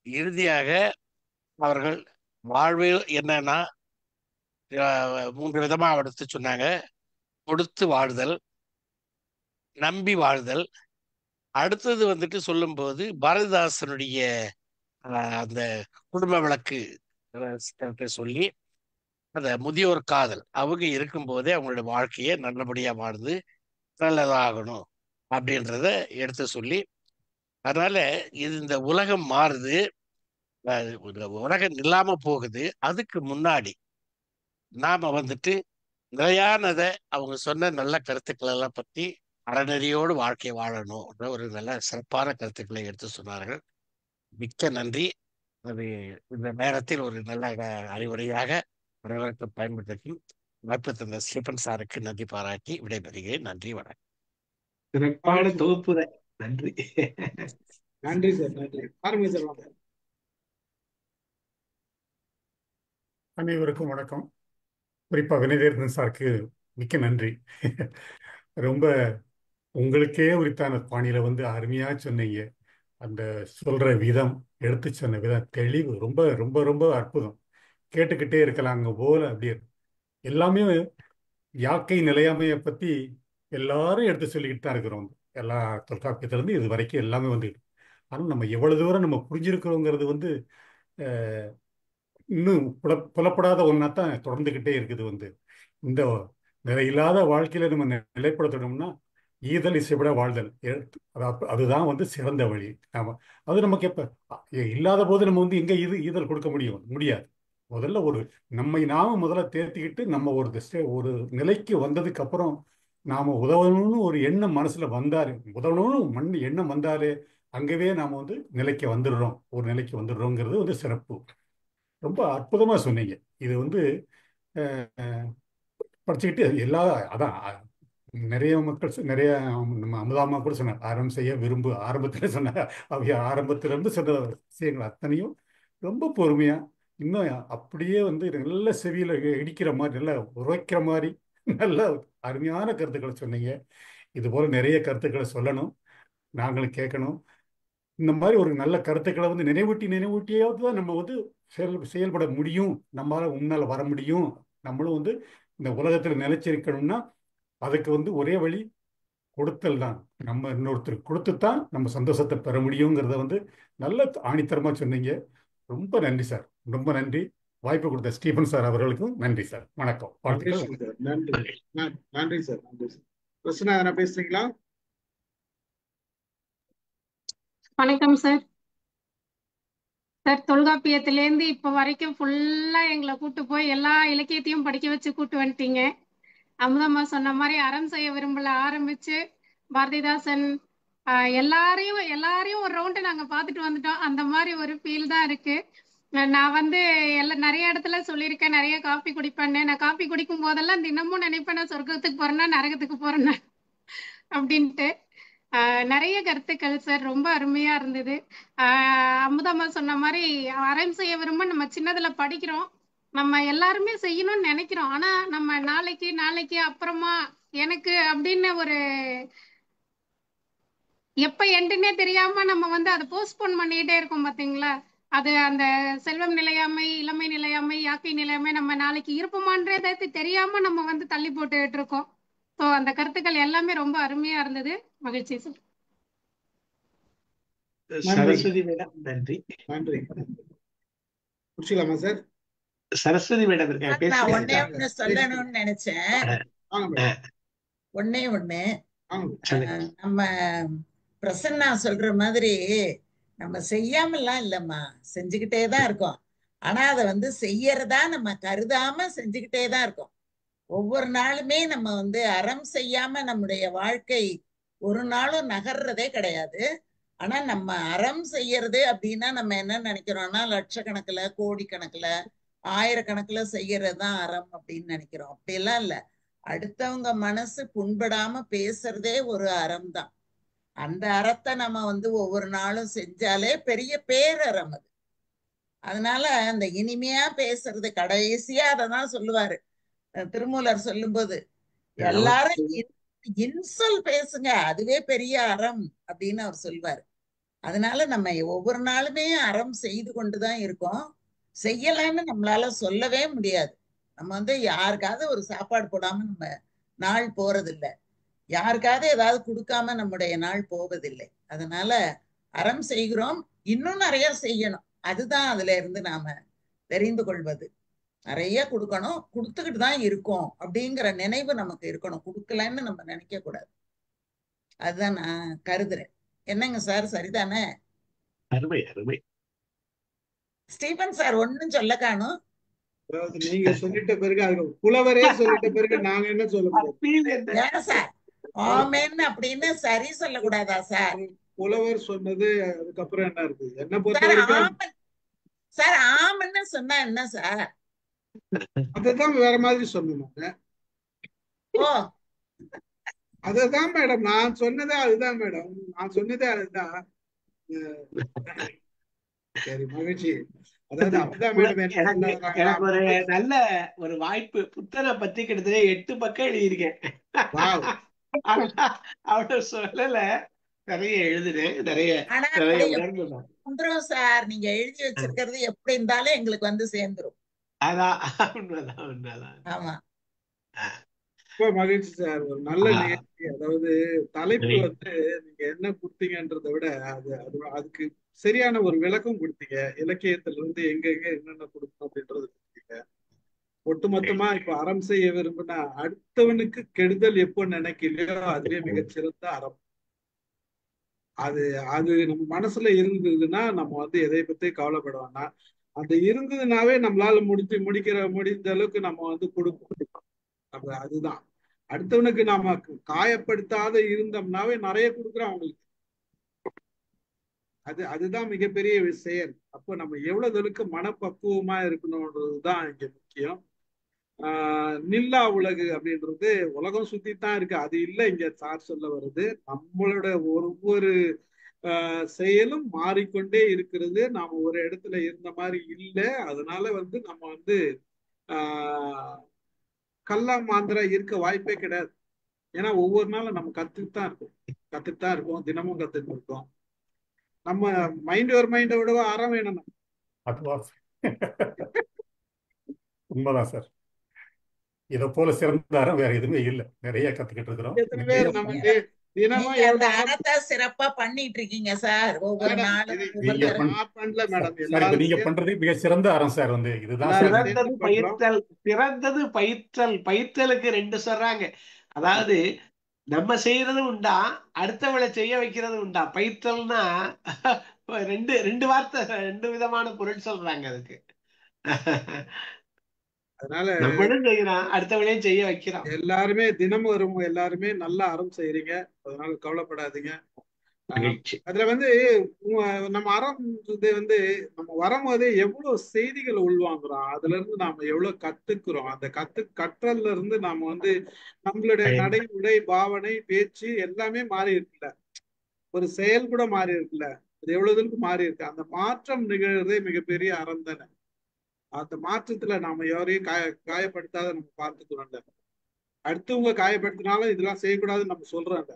இறுதியாக அவர்கள் வாழ்வில் என்னன்னா 3 விதமா எடுத்து சொன்னாங்க. கொடுத்து வாழ்தல், நம்பி வாழ்தல். அடுத்தது சொல்லும்போது பாரதிதாசனுடைய அந்த குடும்ப விளக்கு சொல்லி அந்த முதியோர் காதல் அவங்க இருக்கும்போதே அவங்களுடைய வாழ்க்கையை நல்லபடியா வாழ்ந்து நல்லதாகணும் அப்படின்றத எடுத்து சொல்லி, அதனால இந்த உலகம் மாறுது, உலகம் இல்லாம போகுது. அதுக்கு முன்னாடி நாம நிலையானதை அவங்க சொன்ன நல்ல கருத்துக்கள் எல்லாம் பத்தி அறநெறியோடு வாழ்க்கை வாழணும் ஒரு நல்ல சிறப்பான கருத்துக்களை எடுத்து சொன்னார்கள். மிக்க நன்றி. அது இந்த நேரத்தில் ஒரு நல்ல அறிவுரையாக அனைவருக்கும் பயன்படுத்தி வாய்ப்பு தந்த ஸ்டீபன் சாருக்கு நன்றி பாராட்டி விடைபெறுகிறேன். நன்றி, வணக்கம். சிறப்பான தொகுப்புரை. நன்றி. நன்றி சார், நன்றி. ஆரம்பி சார் வாங்க. அனைவருக்கும் வணக்கம். குறிப்பாக வினயதீர்த்தன் சாருக்கு மிக்க நன்றி. ரொம்ப உங்களுக்கே உரித்தான பாணியில அருமையா சொன்னீங்க. அந்த சொல்ற விதம், எடுத்து சொன்ன விதம், தெளிவு ரொம்ப ரொம்ப ரொம்ப அற்புதம். கேட்டுக்கிட்டே இருக்கலாங்க போல. அப்படியே எல்லாமே யாக்கை நிலையாமையை பத்தி எல்லாரும் எடுத்து சொல்லிக்கிட்டு தான் இருக்கிறோம். எல்லா தொல்காப்பியத்திலிருந்து இது வரைக்கும் எல்லாமே ஆனால் நம்ம எவ்வளவு தூரம் நம்ம புரிஞ்சிருக்கிறோங்கிறது இன்னும் புலப்படாத ஒன்றா தான் தொடர்ந்துக்கிட்டே இருக்குது. இந்த நிலையில்லாத வாழ்க்கையில நம்ம நிலைப்படுத்தணும்னா ஈதல் இசைவிட வாழ்தல், அதுதான் சிறந்த வழி. ஆமா, அது நமக்கு எப்ப இல்லாத போது நம்ம எங்க ஈதல் கொடுக்க முடியாது. முதல்ல நாம முதல்ல தேர்த்திக்கிட்டு நம்ம ஒரு நிலைக்கு வந்ததுக்கு அப்புறம் நாம உதவணும்னு ஒரு எண்ணம் மனசுல வந்தாரு, உதவணும்னு எண்ணம் வந்தாலே அங்கவே நாம நிலைக்கு வந்துடுறோம். ஒரு நிலைக்கு வந்துடுறோங்கிறது சிறப்பு. ரொம்ப அற்புதமா சொன்னீங்க. இது படிச்சுக்கிட்டு அதான் நிறைய மக்கள் நிறைய நம்ம அமுதாமா கூட சொன்னார், அறம் செய்ய விரும்பு. ஆரம்பத்தில் சொன்னார், அவைய ஆரம்பத்திலிருந்து சொன்ன விஷயங்கள் அத்தனையும் ரொம்ப பொறுமையா, இன்னும் அப்படியே நல்ல செவியில இடிக்கிற மாதிரி, நல்லா உரைக்கிற மாதிரி நல்ல அருமையான கருத்துக்களை சொன்னீங்க. இது போல நிறைய கருத்துக்களை சொல்லணும், நாங்களும் கேட்கணும். இந்த மாதிரி ஒரு நல்ல கருத்துக்களை வந்து நினைவூட்டியாவது தான் நம்ம வந்து செயல்பட முடியும். நம்மளால முன்னால் வர முடியும். நம்மளும் வந்து இந்த உலகத்தில் நிலைச்சிருக்கணும்னா அதுக்கு வந்து ஒரே வழி கொடுத்தல் தான். நம்ம இன்னொருத்தருக்கு கொடுத்துத்தான் நம்ம சந்தோஷத்தை பெற முடியுங்கிறத வந்து நல்ல ஆணித்தரமா சொன்னீங்க. ரொம்ப நன்றி சார், ரொம்ப நன்றி. வாய்ப்பு கொடுத்த ஸ்டீபன் சார் அவர்களுக்கும் நன்றி சார். வணக்கம், வாழ்த்துக்கள். நன்றி நன்றி சார். நன்றி சார். பிரச்சனை எதனா பேசுறீங்களா? வணக்கம் சார். சார், தொல்காப்பியத்திலேருந்து இப்ப வரைக்கும் ஃபுல்லா எங்களை கூட்டு போய் எல்லா இலக்கியத்தையும் படிக்க வச்சு கூட்டு வந்துட்டீங்க. அமுதம்மா சொன்ன மாதிரி அறம் செய்ய விரும்பல ஆரம்பிச்சு பாரதிதாசன் எல்லாரையும் ஒரு ரவுண்டு நாங்க பார்த்துட்டு வந்துட்டோம். அந்த மாதிரி ஒரு ஃபீல் தான் இருக்கு. நான் வந்து நிறைய இடத்துல சொல்லியிருக்கேன், நிறைய காஃபி குடிப்பேன்னு. நான் காஃபி குடிக்கும் போதெல்லாம் தினமும் நினைப்பேன், நான் சொர்க்கத்துக்கு போறேன்னா நரகத்துக்கு போறேன்னா அப்படின்ட்டு. நிறைய கருத்துக்கள் சார், ரொம்ப அருமையா இருந்தது. அமுதம்மா சொன்ன மாதிரி அறம் செய்ய விரும்ப நம்ம சின்னதுல படிக்கிறோம், நம்ம எல்லாருமே செய்யணும்னு நினைக்கிறோம். ஆனா நம்ம நாளைக்கு அப்புறமா எனக்கு அப்படின்னு ஒரு எப்ப எண்டுன்னே தெரியாம நம்ம வந்து அதை போஸ்ட்போன் பண்ணிட்டே இருக்கோம் பாத்தீங்களா. அது அந்த செல்வம் நிலையாமை, இளமை நிலையாமை, யாக்கை நிலையாமை, நம்ம நாளைக்கு இருப்போமான்றதை தெரியாம நம்ம வந்து தள்ளி போட்டுட்டு இருக்கோம். ஸோ அந்த கருத்துக்கள் எல்லாமே ரொம்ப அருமையா இருந்தது. மகிழ்ச்சி சார். சரஸ்வதி மேடம் நன்றி. நன்றி. முடிச்சுக்கலாமா சார்? சரஸ்வதி மேடம் இருக்காங்க, நான் ஒன்னே ஒண்ணு சொல்லணும்னு நினைச்சேன். ஒன்னே ஒண்ணு, நம்ம பிரசன்னா சொல்ற மாதிரி நம்ம செய்யாமலாம் இல்லம்மா, செஞ்சுக்கிட்டே தான் இருக்கோம். ஆனா அதை வந்து செய்யறதா நம்ம கருதாம செஞ்சுக்கிட்டே தான் இருக்கோம். ஒவ்வொரு நாளுமே நம்ம வந்து அறம் செய்யாம நம்முடைய வாழ்க்கை ஒரு நாளும் நகர்றதே கிடையாது. ஆனா நம்ம அறம் செய்யறது அப்படின்னா நம்ம என்ன நினைக்கிறோம்னா லட்சக்கணக்குல, கோடிக்கணக்குல, ஆயிரக்கணக்குல செய்யறதுதான் அறம் அப்படின்னு நினைக்கிறோம். அப்படியெல்லாம் இல்ல. அடுத்தவங்க மனசு புண்படாம பேசுறதே ஒரு அறம் தான். அந்த அறத்தை நம்ம வந்து ஒவ்வொரு நாளும் செஞ்சாலே பெரிய பேரறம் அது. அதனால அந்த இனிமையா பேசுறது, கடைசியா அததான் சொல்லுவாரு திருமூலர் சொல்லும்போது, எல்லாரும் இன்சொல் பேசுங்க, அதுவே பெரிய அறம் அப்படின்னு அவர் சொல்வாரு. அதனால நம்ம ஒவ்வொரு நாளுமே அறம் செய்து கொண்டுதான் இருக்கோம். செய்யலைன்னு நம்மளால சொல்லவே முடியாது. நம்ம வந்து யாருக்காவது ஒரு சாப்பாடு போடாம நம்ம நாள் போறதில்லை, யாருக்காவது ஏதாவது கொடுக்காம நம்முடைய நாள் போவதில்லை. அதனால அறம் செய்கிறோம், இன்னும் நிறைய செய்யணும். அதுதான் அதுல இருந்து நாம தெரிந்து கொள்வது. நிறைய கொடுக்கணும், கொடுத்துக்கிட்டு தான் இருக்கோம் அப்படிங்கிற நினைவு நமக்கு இருக்கணும். கொடுக்கலன்னு நம்ம நினைக்க கூடாது. அதுதான் நான் கருதுறேன். என்னங்க சார், சரிதானே? அருமை அருமை. ஸ்டீபன் சார் ஒன்னும் சொல்ல காணும். நீங்க சொல்லிட்ட பிறகு அது புலவரே சொல்லிட்ட பிறகு நாங்க என்ன சொல்ல முடியும்? ஏன் சார் ஆமேன்னு அப்படின்னு சரி சொல்லக்கூடாதா சார்? புலவர் சொன்னது அதுக்கப்புறம் என்ன இருக்கு? என்ன பொறுத்த வரைக்கும் சார் ஆமன்னு சொன்னா என்ன சார்? அதுதான் வேற மாதிரி சொன்னேன். ஓ, அதுதான் மேடம் நான் சொன்னதே, அதுதான் மேடம் நான் சொன்னதே அதுதான். சரி, மகிழ்ச்சி. அதாவது அப்படிதான் மேடம். எனக்கு ஒரு நல்ல ஒரு வாய்ப்பு, புத்தரை பத்தி கிட்டத்தட்ட 8 பக்கம் எழுதியிருக்கேன். அவ்வளவு சொல்லல, நிறைய எழுதுனேன், நிறைய உணர்வு சார். நீங்க எழுதி வச்சிருக்கிறது எப்படி இருந்தாலும் எங்களுக்கு வந்து சேர்ந்துரும். அதான் உண்மைதான் உண்மைதான். ஆமா, ரொம்ப மகிழ்ச்சி சார். ஒரு நல்ல நிகழ்ச்சி. அதாவது தலைப்பு வந்து நீங்க என்ன கொடுத்தீங்கன்றதை விட அதுக்கு சரியான ஒரு விளக்கம் கொடுத்தீங்க. இலக்கியத்துல இருந்து எங்க என்னென்ன கொடுக்கணும் அப்படின்றது கொடுத்தீங்க. ஒட்டுமொத்தமா இப்ப அறம் செய்ய விரும்பினா அடுத்தவனுக்கு கெடுதல் எப்போ நினைக்கலையோ அதுவே மிகச்சிறந்த அறம். அது நம்ம மனசுல இருந்ததுன்னா நம்ம வந்து எதை பத்தி கவலைப்பட வேண்டாம். அது இருந்ததுனாவே நம்மளால முடிந்த அளவுக்கு நம்ம வந்து கொடுக்கணும். அதுதான் அடுத்தவனுக்கு நாம காயப்படுத்தாத இருந்தோம்னாவே நிறைய கொடுக்குறோம் அவங்களுக்கு. அதுதான் மிகப்பெரிய செயல். அப்போ நம்ம எவ்வளவு அளவுக்கு மனப்பக்குவமா இருக்கணும்ன்றதுதான் இங்க முக்கியம். நில்லா உலகு அப்படின்றது உலகம் சுத்தித்தான் இருக்கு, அது இல்லை இங்க சார் சொல்ல வருது. நம்மளோட ஒவ்வொரு செயலும் மாறிக்கொண்டே இருக்கிறது. நாம ஒரு இடத்துல இருந்த மாதிரி இல்லை. அதனால வந்து நம்ம வந்து கல்லா மாந்திரா இருக்க வாய்ப்பே கிடையாது. ஏன்னா ஒவ்வொரு நாளும் நம்ம கத்துட்டு தான் இருக்கோம், தினமும் கத்துட்டு இருக்கோம். நம்ம மைண்ட் ஒரு மைண்டை விடவா அறம் வேணும். அதுவா உண்மைதான் சார். இதை போல சிறந்த அறம் வேற எதுவுமே இல்லை. நிறைய கத்துக்கிட்டு இருக்கிறோம். எத்தனை பேர் நம்ம தினமும் நீங்க அந்த எவ்வளவு அறத்தை சிறப்பா பண்ணிட்டு இருக்கீங்க சார். ஒவ்வொரு மேடம், நாளும் இது ஒவ்வொரு நீங்க தரம். நான் பண்ணல மேடம், சார் இப்ப எல்லாரும் நீங்க சேர்ந்து பண்றது மிக சிறந்த அறம் சார். இதுதான் எல்லாரும் சார். சிறந்தது சேர்ந்து பண்றோம். பயிற்றல் பயிற்றலுக்கு 2 சொல்றாங்க. அதாவது நம்ம செய்யறது உண்டா, அடுத்தவளை செய்ய வைக்கிறது உண்டா. பயிற்றல்னா ரெண்டு வார்த்தை, 2 விதமான பொருள் சொல்றாங்க அதுக்கு. அதனால நம்மளும் செய்யறோம், அடுத்தவளையும் செய்ய வைக்கிறோம். எல்லாருமே தினமும் வரும், எல்லாருமே நல்ல அறம் செய்யறீங்க. அதனால கவலைப்படாதீங்க. மகிழ்ச்சி. அதுல வந்து நம்ம அறம் நம்ம வரும்போது எவ்வளவு செய்திகள் உள்வாங்குறோம், அதுல இருந்து நாம எவ்வளவு கத்துக்கிறோம். அந்த கற்றல்ல இருந்து நாம நம்மளுடைய நடை, உடை, பாவனை, பேச்சு எல்லாமே மாறி இருக்குல்ல. ஒரு செயல் கூட மாறி இருக்குல்ல. அது எவ்வளவு தூரம் மாறி இருக்கு. அந்த மாற்றம் நிகழ்றதே மிகப்பெரிய அறம் தானே. அந்த மாற்றத்துல நாம யாரையும் காயப்படுத்தாத நம்ம பார்த்துக்கிறோம்ல. அடுத்தவங்க காயப்படுத்தினாலும் இதெல்லாம் செய்யக்கூடாதுன்னு நம்ம சொல்றோம்ல.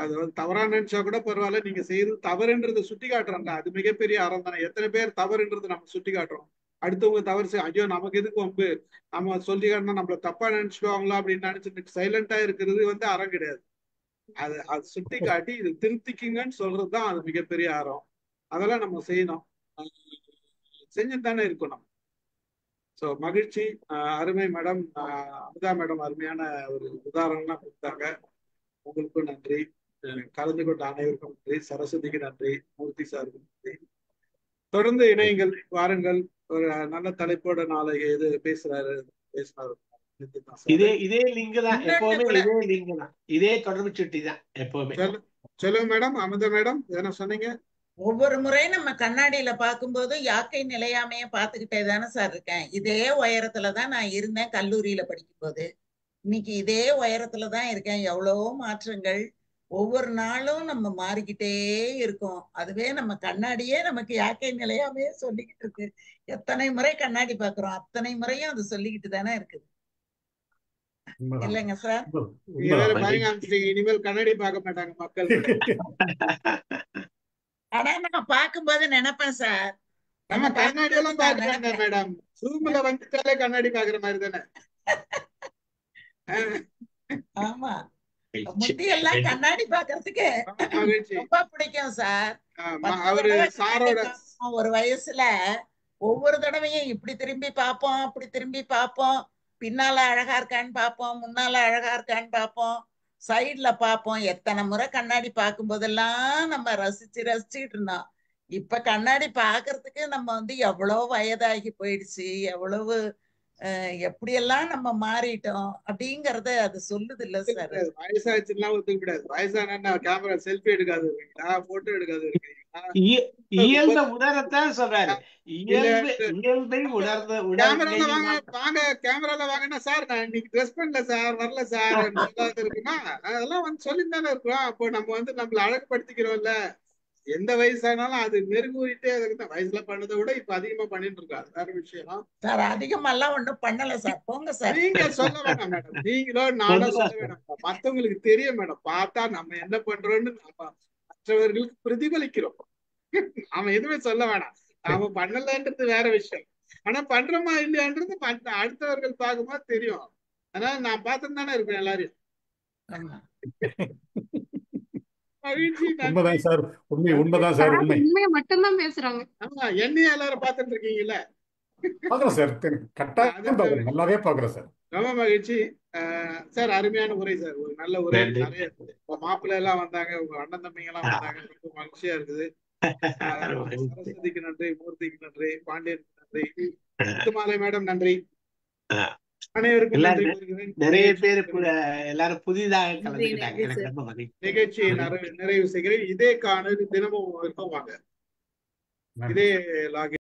அது தவறா நினைச்சா கூட பரவாயில்ல, நீங்க செய்யறது தவறுன்றதை சுட்டி காட்டுறோம்ல. அது மிகப்பெரிய அறம் தானே. எத்தனை பேர் தவறுன்றது நம்ம சுட்டி காட்டுறோம். அடுத்தவங்க தவறு ஐயோ நமக்கு எதுக்கு வம்பு, நம்ம சொல்லி காட்டினா நம்மள தப்பா நினைச்சுக்குவாங்களா அப்படின்னு நினைச்சிட்டு சைலண்டா இருக்கிறது அறம் கிடையாது. அது சுட்டி காட்டி இது திருத்திக்குங்கன்னு சொல்றதுதான் அது மிகப்பெரிய அறம். அதெல்லாம் நம்ம செய்யணும், செஞ்சுட்டு தானே இருக்கணும். ஸோ மகிழ்ச்சி. அருமை மேடம், அமுதா மேடம் அருமையான ஒரு உதாரணம்லாம் கொடுத்தாங்க. உங்களுக்கும் நன்றி. கலந்து கொண்ட அனைவருக்கும் நன்றி. சரஸ்வதிக்கு நன்றி. மூர்த்தி சாருக்கு நன்றி. தொடர்ந்து இணையுங்கள், வாருங்கள். ஒரு நல்ல தலைப்போட நாளைக்கு எது பேசினாரு. இதே லிங்க் தான் எப்பவுமே, இதே லிங்க் தான், இதே தொடர்பு சுட்டி தான் எப்பவுமே. சொல்லுங்க மேடம். அமுதா மேடம் என்ன சொன்னீங்க? ஒவ்வொரு முறையும் நம்ம கண்ணாடியில பார்க்கும்போது யாக்கை நிலையாமைய பார்த்துக்கிட்டே தானே சார் இருக்கேன். இதே உயரத்துலதான் நான் இருந்தேன் கல்லூரியில படிக்கும் போது. இன்னைக்கு இதே உயரத்துலதான் இருக்கேன். எவ்வளவோ மாற்றங்கள். ஒவ்வொரு நாளும் நம்ம மாறிக்கிட்டே இருக்கோம். அதுவே நம்ம கண்ணாடியே நமக்கு யாக்கை நிலையாமே சொல்லிக்கிட்டு இருக்கு. எத்தனை முறை கண்ணாடி பாக்குறோம், அத்தனை முறையும் அது சொல்லிக்கிட்டு தானே இருக்குது. இல்லைங்க சார்? இனிமேல் கண்ணாடி பார்க்க மாட்டாங்க மக்கள். ஆனா நான் பார்க்கும்போது நினைப்பேன் சார், நம்ம கண்ணாடி எல்லாம் பாக்குறாங்க மேடம். ஜூம்ல வந்துட்டாலே கண்ணாடி பாக்குற மாதிரி தானே. ஆமா, முந்தி எல்லாம் கண்ணாடி பாக்குறதுக்கு ரொம்ப பிடிக்கும் சார். ஒரு வயசுல ஒவ்வொரு தடவையும் இப்படி திரும்பி பார்ப்போம், அப்படி திரும்பி பார்ப்போம். பின்னால அழகா இருக்கான்னு பார்ப்போம், முன்னால அழகா இருக்கான்னு பார்ப்போம், சைட்ல பார்ப்போம். எத்தனை முறை கண்ணாடி பார்க்கும் போதெல்லாம் நம்ம ரசிச்சுக்கிட்டு இருந்தோம். இப்ப கண்ணாடி பாக்குறதுக்கு நம்ம எவ்வளவு வயதாகி போயிடுச்சு, எவ்வளவு எப்படியெல்லாம் நம்ம மாறிட்டோம் அப்படிங்கறத அது சொல்லுது இல்ல சார். வயசாச்சுன்னா ஒத்துக்க கூடாது. வயசானா கேமரா செல்ஃபி எடுக்காது இருக்கீங்களா, போட்டோ எடுக்காது இருக்கீங்களா? இயல்பை உணரத்தான் சொல்றாரு. இயல்பை உணர்ந்த வாங்க கேமரால வாங்கன்னா சார் நான் இன்னைக்கு ட்ரெஸ் பண்ணல சார், வரல சார் இருக்குன்னா அதெல்லாம் சொல்லித்தானே இருக்கிறோம். அப்போ நம்ம நம்மள அழகுபடுத்திக்கிறோம்ல. எந்த வயசானாலும் அது மெருகூறிட்டே அதுக்கு வயசுல பண்ணதை விட இப்ப அதிகமா பண்ணிட்டு இருக்காரு. வேற விஷயம் சார். அதிகமெல்லாம் ஒண்ணும் பண்ணல சார். போங்க சார். நீங்க சொல்ல வேணாம் மேடம், நீங்களோ நானும் சொல்ல வேணாம். மத்தவங்களுக்கு தெரியும் மேடம். பார்த்தா நம்ம என்ன பண்றோம்னு மற்றவர்களுக்கு பிரதிபலிக்கிறோம். அவன் எதுவுமே சொல்ல வேணாம். அவன் பண்ணலன்றது வேற விஷயம். ஆனா பண்றோமா இல்லையான்றது அடுத்தவர்கள் பார்க்கும்போது தெரியும். அதனால நான் பார்த்துட்டு தானே இருப்பேன் எல்லாரையும். உண்மைதான் சார். உண்மைதான் சார். உண்மையை மட்டும்தான் பேசுறாங்க. ஆமா, என்னையும் எல்லாரும் பார்த்துட்டு இருக்கீங்கல்ல. பாக்குறேன் சார், கட்டாயம் பாக்குறேன், நல்லாவே பாக்குறேன் சார். ரொம்ப மகிழ்ச்சி சார். அருமையான உரை சார், ஒரு நல்ல உரை. நிறைய மாப்பிள்ளை எல்லாம் வந்தாங்க, உங்க அண்ணன் தம்பிங்க எல்லாம் வந்தாங்க. ரொம்ப மகிழ்ச்சியா இருக்குது. சரஸ்வதிக்கு நன்றி, மூர்த்திக்கு நன்றி, பாண்டியனுக்கு நன்றி, முத்துமாலை மேடம் நன்றி. அனைவருக்கும் நிறைய பேர் எல்லாரும் புதிதாக கலந்துக்கிட்டாங்க. எனக்கு ரொம்ப மகிழ்ச்சி. நிகழ்ச்சியை நிறைவு செய்கிறேன். இதே காணொலி தினமும் வாங்க. இதே லாகின்